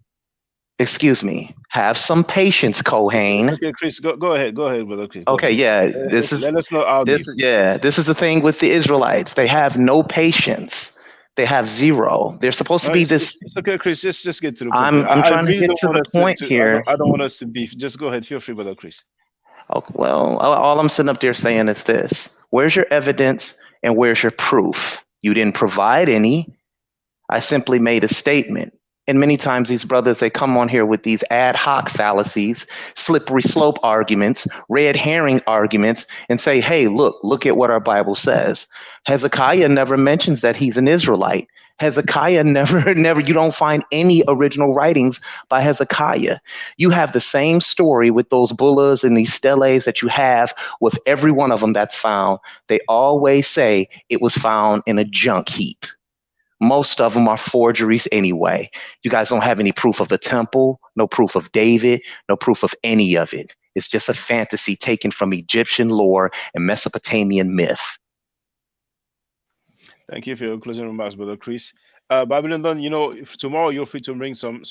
Have some patience, It's Kohen. okay, Chris. Go ahead. Go ahead, brother Chris. Go Okay, ahead. yeah, this is Let us not argue. this is the thing with the Israelites. They have no patience. They have zero. They're supposed to No, be this. it's okay, Chris. Just get to the point. I'm I trying to really get don't to want the us point to here. I don't want us to beef. Just go ahead. Feel free, brother Chris. Oh, well, all I'm sitting up there saying is this. Where's your evidence and where's your proof? You didn't provide any. I simply made a statement. And many times these brothers, they come on here with these ad hoc fallacies, slippery slope arguments, red herring arguments, and say, hey, look at what our Bible says. Hezekiah never mentions that he's an Israelite. Hezekiah never, you don't find any original writings by Hezekiah. You have the same story with those bullas and these steles that you have with every one of them that's found. They always say it was found in a junk heap. Most of them are forgeries anyway. You guys don't have any proof of the temple, no proof of David, no proof of any of it. It's just a fantasy taken from Egyptian lore and Mesopotamian myth. Thank you for your closing remarks, brother Chris. Babylon, if tomorrow you're free to bring some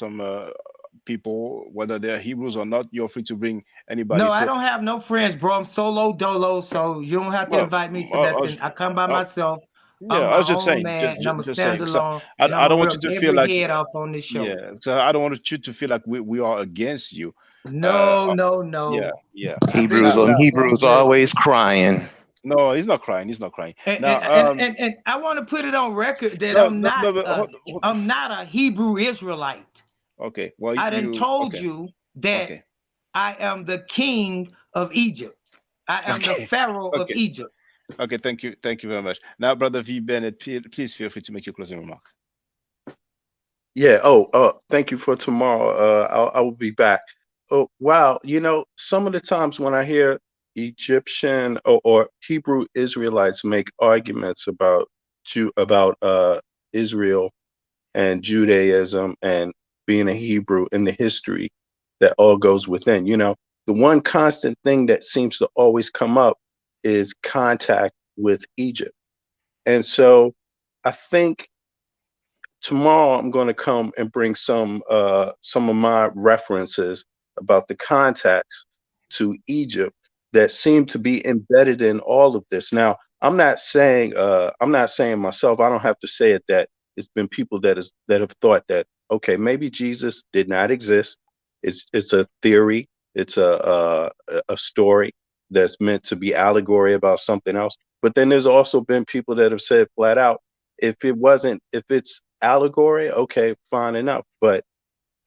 people, whether they're Hebrews or not. You're free to bring anybody. No, I So, don't have no friends, bro. I'm solo dolo, so you don't have to well, invite me for I was, nothing. I come by I, myself. yeah, I'm I my was just own saying, man, and I'm a just saying. So standalone, and I'm I gonna don't want rip you to feel every like, head off on this show. yeah. So I don't want you to feel like we are against you. No, no, Yeah, no. yeah. I've been Now, through now, some Hebrews good. always crying. no, he's not crying. He's not crying. And Now, and I want to put it on record that no, I'm no, not no, but I'm not a Hebrew Israelite. okay. Well, I done told okay, you that okay, I am the king of Egypt. I am the okay, pharaoh of okay. Egypt. Okay, thank you very much. Now, brother V Bennett, please feel free to make your closing remarks. Yeah. Thank you for tomorrow. I will be back. Oh, wow. Some of the times when I hear Egyptian or Hebrew Israelites make arguments about Israel and Judaism and being a Hebrew and the history that all goes within, the one constant thing that seems to always come up is contact with Egypt. And so I think tomorrow I'm going to come and bring some of my references about the contacts to Egypt that seem to be embedded in all of this. Now, I'm not saying myself, I don't have to say it, that it's been people that have thought that, okay, maybe Jesus did not exist. It's a theory. It's a story that's meant to be allegory about something else. But then there's also been people that have said flat out, if it's allegory, okay, fine enough. But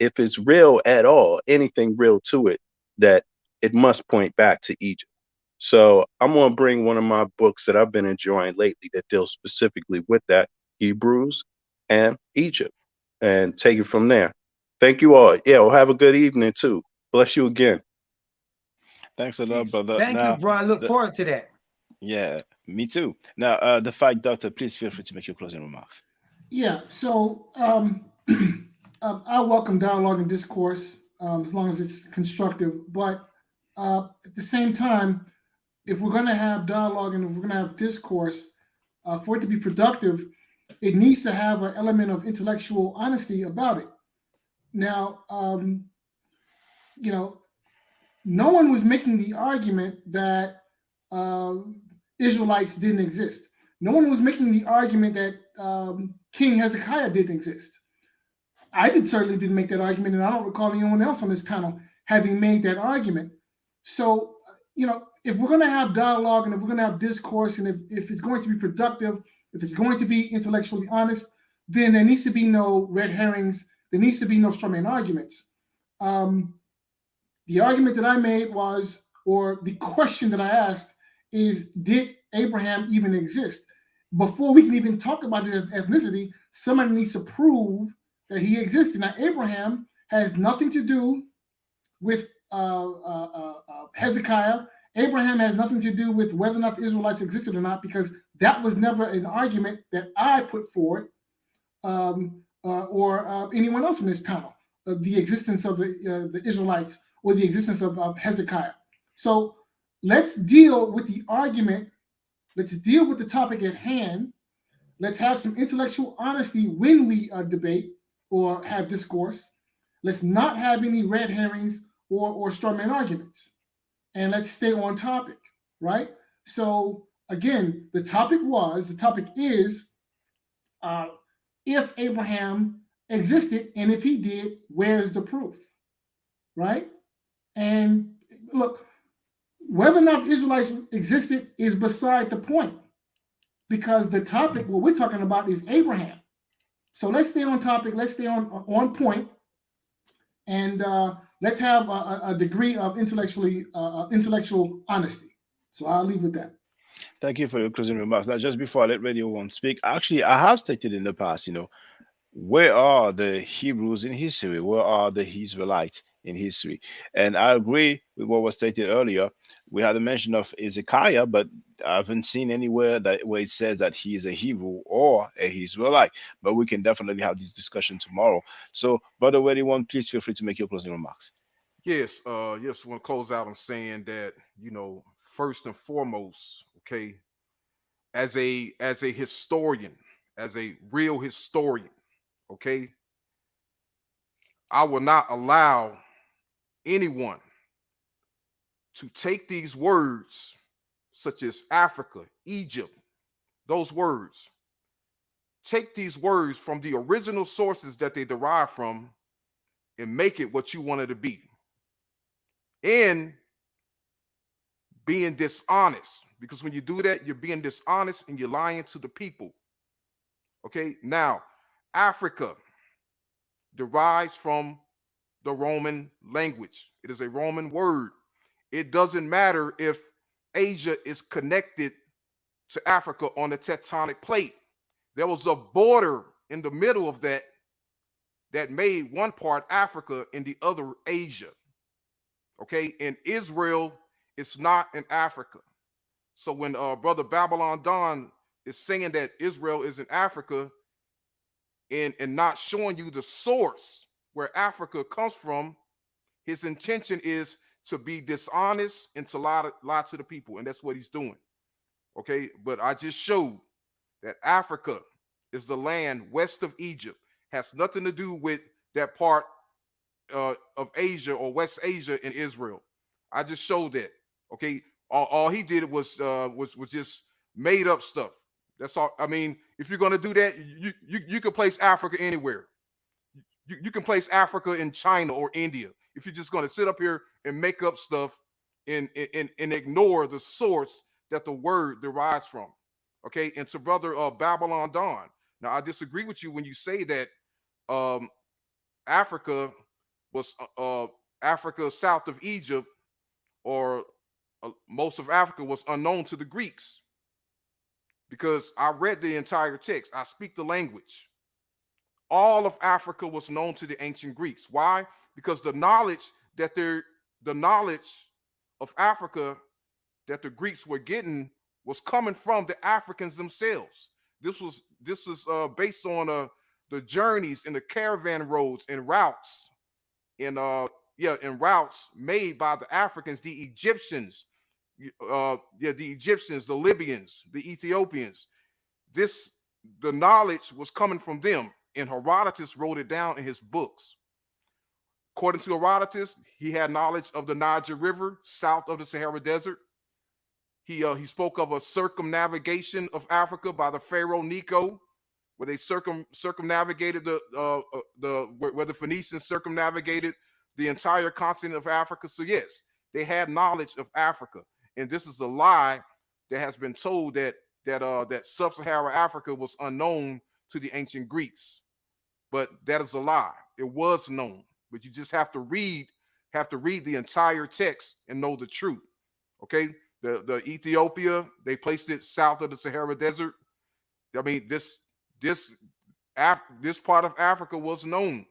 if it's real at all, anything real to it, that it must point back to Egypt. So I'm going to bring one of my books that I've been enjoying lately that deals specifically with that, Hebrews and Egypt, and take it from there. Thank you all. Yeah, well, have a good evening too. Bless you again. Thanks a lot, brother. Thank you, Now, bro. I look forward to that. yeah, me too. Now, the fact doctor, please feel free to make your closing remarks. Yeah. So I welcome dialogue and discourse as long as it's constructive. But at the same time, if we're going to have dialogue and if we're going to have discourse, for it to be productive, it needs to have an element of intellectual honesty about it. Now, no one was making the argument that Israelites didn't exist. no one was making the argument that King Hezekiah didn't exist. I certainly didn't make that argument, and I don't recall anyone else on this panel having made that argument. So, if we're going to have dialogue and if we're going to have discourse, and if it's going to be productive, if it's going to be intellectually honest, then there needs to be no red herrings. There needs to be no straw man arguments. The argument that I made was, or the question that I asked is, did Abraham even exist? Before we can even talk about his ethnicity, somebody needs to prove that he existed. Now, Abraham has nothing to do with Hezekiah. Abraham has nothing to do with whether or not the Israelites existed or not, because that was never an argument that I put forward or anyone else in this panel, the existence of the Israelites or the existence of Hezekiah. So let's deal with the argument. Let's deal with the topic at hand. Let's have some intellectual honesty when we debate or have discourse. Let's not have any red herrings or straw man arguments. And let's stay on topic, right? So again, the topic is if Abraham existed, and if he did, where's the proof, right? And look, whether or not the Israelites existed is beside the point, because the topic, what we're talking about, is Abraham. So let's stay on topic, let's stay on point, and let's have a degree of intellectual honesty. So I'll leave with that. Thank you for your closing remarks. Now, just before I let Radio One speak, actually, I have stated in the past, where are the Hebrews in history? Where are the Israelites in history? And I agree with what was stated earlier. We had a mention of Ezekiah, but I haven't seen anywhere where it says that he is a Hebrew or a Israelite. But we can definitely have this discussion tomorrow. So, Brother Radio One, please feel free to make your closing remarks. Yes, I want to close out on saying that, first and foremost, okay, as a historian, as a real historian, okay, I will not allow anyone to take these words such as Africa, Egypt, those words, take these words from the original sources that they derive from and make it what you want it to be. And being dishonest, because when you do that, you're being dishonest and you're lying to the people. Okay, now, Africa derives from the Roman language. It is a Roman word. It doesn't matter if Asia is connected to Africa on the tectonic plate. There was a border in the middle of that made one part Africa and the other Asia. Okay, and Israel is not in Africa. So when Brother Babylon Don is saying that Israel is in Africa and not showing you the source where Africa comes from, his intention is to be dishonest and to lie to the people, and that's what he's doing. Okay, but I just showed that Africa is the land west of Egypt, has nothing to do with that part of Asia or West Asia in Israel. I just showed that. Okay, all he did was just made up stuff. That's all. I mean, if you're gonna do that, you can place Africa anywhere. You can place Africa in China or India. If you're just gonna sit up here and make up stuff and ignore the source that the word derives from. Okay, and to Brother Babylon Dawn. Now I disagree with you when you say that Africa was Africa south of Egypt, or most of Africa was unknown to the Greeks, because I read the entire text. I speak the language. All of Africa was known to the ancient Greeks. Why? Because the knowledge of Africa that the Greeks were getting was coming from the Africans themselves. This was based on the journeys and the caravan roads and routes, and routes made by the Africans, the Egyptians, the Egyptians, the Libyans, the Ethiopians. The knowledge was coming from them, and Herodotus wrote it down in his books. According to Herodotus, he had knowledge of the Niger River south of the Sahara Desert. He spoke of a circumnavigation of Africa by the Pharaoh Necho, where they circumnavigated where the Phoenicians circumnavigated the entire continent of Africa. So yes, they had knowledge of Africa, and this is a lie that has been told that sub-Saharan Africa was unknown to the ancient Greeks. But that is a lie. It was known, but you just have to read the entire text and know the truth. Okay, the Ethiopia, they placed it south of the Sahara Desert. I mean, this part of Africa was known,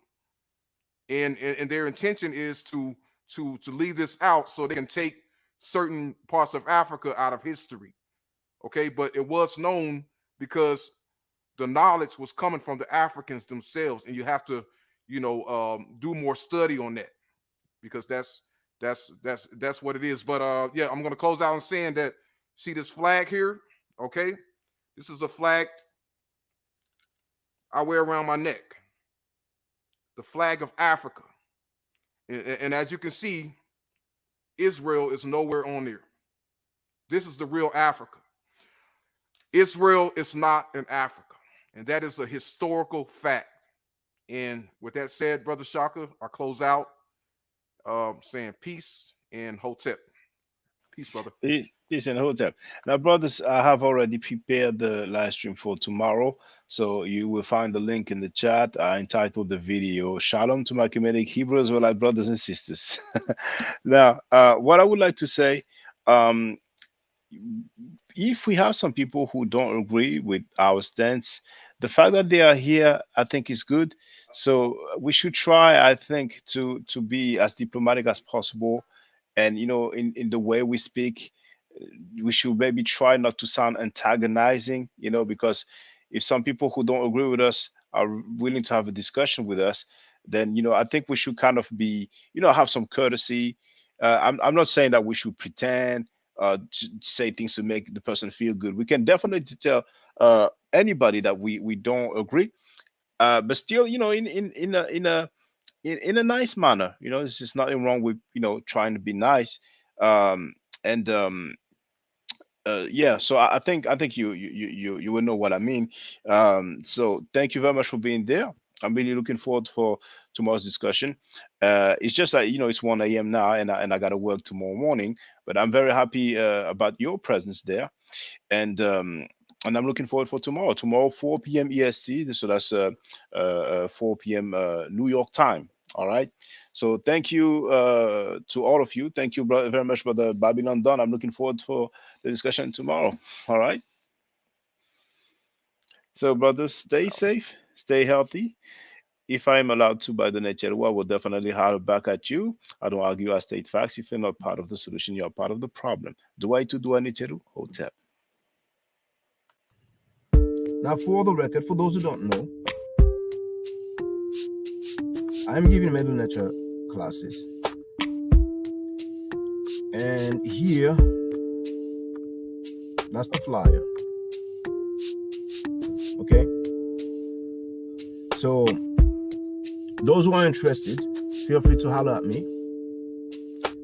and their intention is to leave this out so they can take certain parts of Africa out of history. Okay, but it was known because the knowledge was coming from the Africans themselves, and you have to, do more study on that, because that's what it is. But yeah, I'm gonna close out on saying that, see this flag here? Okay, this is a flag I wear around my neck, the flag of Africa, and as you can see, Israel is nowhere on there. This is the real Africa. Israel is not in Africa. And that is a historical fact. And with that said, Brother Shaka, I'll close out saying peace and hotep. Peace, brother. Peace and hotep. Now, brothers, I have already prepared the live stream for tomorrow. So you will find the link in the chat. I entitled the video, Shalom to my Kemetic Hebrew Israelite brothers and sisters. Now, what I would like to say, if we have some people who don't agree with our stance, the fact that they are here, I think, is good. So we should try, I think, to be as diplomatic as possible, and in the way we speak, we should maybe try not to sound antagonizing, because if some people who don't agree with us are willing to have a discussion with us, then I think we should kind of be, have some courtesy. I'm not saying that we should pretend to say things to make the person feel good. We can definitely tell anybody that we don't agree, but still, in a nice manner. There's just nothing wrong with trying to be nice. And Yeah, so I think you will know what I mean. So thank you very much for being there. I'm really looking forward for tomorrow's discussion. It's just that it's 1 a.m. now, and I got to work tomorrow morning. But I'm very happy about your presence there, and I'm looking forward for tomorrow. Tomorrow, 4 p.m. EST. So that's 4 p.m. New York time. All right. So thank you to all of you. Thank you very much, Brother Babylon Don. I'm looking forward for the discussion tomorrow. All right. So, brothers, stay safe, stay healthy. If I'm allowed to by the nature, I will definitely holler back at you. I don't argue, I state facts. If you're not part of the solution, you're part of the problem. Do I to do I to hotep. Now, for the record, for those who don't know, I'm giving middle nature classes. And here, that's the flyer. Okay? So, those who are interested, feel free to holler at me.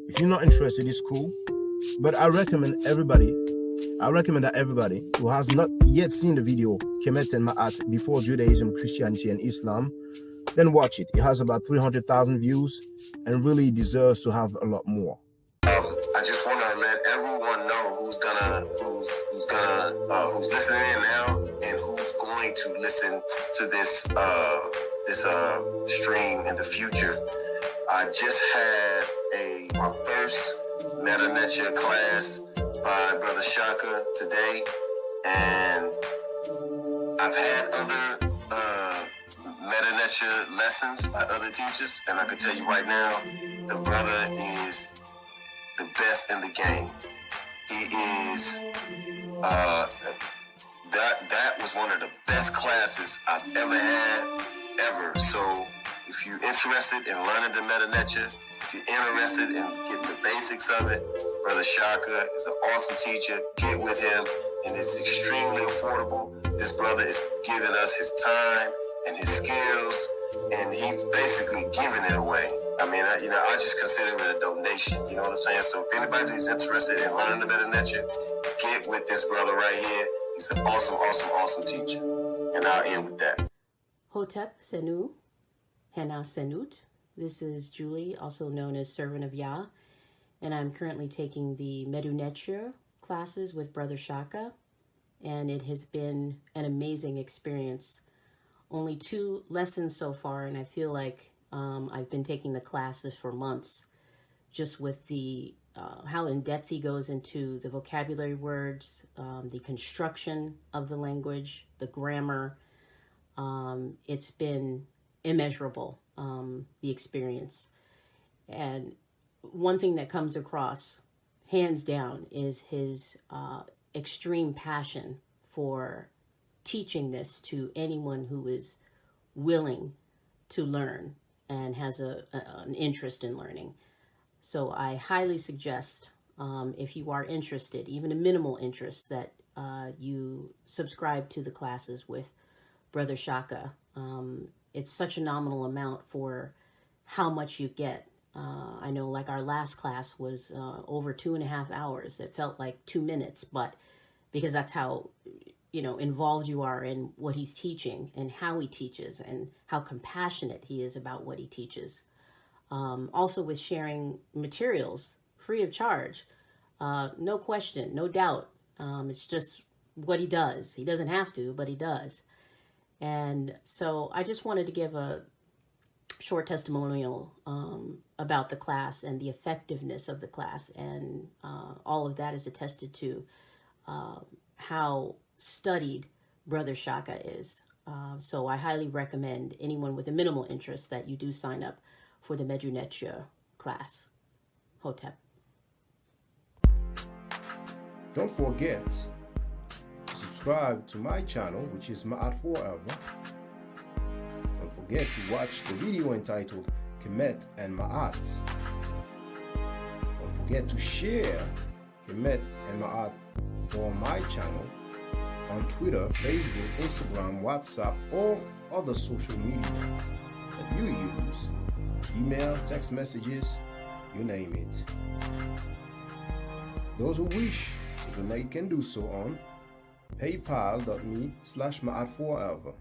If you're not interested, it's cool. But I recommend that everybody who has not yet seen the video, Kemet and Ma'at, Before Judaism, Christianity, and Islam, then watch it. It has about 300,000 views and really deserves to have a lot more. I just want to let everyone know who's listening in now and who's going to listen to this stream in the future. I just had my first Meta Nature class by Brother Shaka today, and I've had other Meta Nature lessons by other teachers, and I can tell you right now, the brother is the best in the game. He is that was one of the best classes I've ever had, ever. So if you're interested in learning the Meta Nature, if you're interested in getting the basics of it, Brother Shaka is an awesome teacher. Get with him, and it's extremely affordable. This brother is giving us his time and his skills, and he's basically giving it away. I mean, I just consider it a donation. You know what I'm saying? So if anybody's interested in learning the Meta Nature, get with this brother right here. He's an awesome, awesome, awesome teacher. And I'll end with that. Hotep Senu, Hena Senut. This is Julie, also known as Servant of Yah, and I'm currently taking the Medu Neture classes with Brother Shaka, and it has been an amazing experience. Only 2 lessons so far, and I feel like I've been taking the classes for months, just with the how in depth he goes into the vocabulary words, the construction of the language, the grammar. It's been immeasurable, the experience. And one thing that comes across, hands down, is his extreme passion for teaching this to anyone who is willing to learn and has an interest in learning. So I highly suggest, if you are interested, even a minimal interest, that you subscribe to the classes with Brother Shaka. It's such a nominal amount for how much you get. I know, like, our last class was over 2.5 hours. It felt like 2 minutes, but because that's how, involved you are in what he's teaching and how he teaches and how compassionate he is about what he teaches. Also with sharing materials free of charge, no question, no doubt. It's just what he does. He doesn't have to, but he does. And so I just wanted to give a short testimonial about the class and the effectiveness of the class, and all of that is attested to how studied Brother Shaka is. So I highly recommend anyone with a minimal interest that you do sign up for the Medu Neture class. Hotep. Don't forget to subscribe to my channel, which is Ma'at Forever. Don't forget to watch the video entitled Kemet and Ma'at. Don't forget to share Kemet and Ma'at on my channel on Twitter, Facebook, Instagram, WhatsApp, or other social media that you use. Email, text messages, you name it. Those who wish to donate can do so on paypal.me/Ma'at Forever.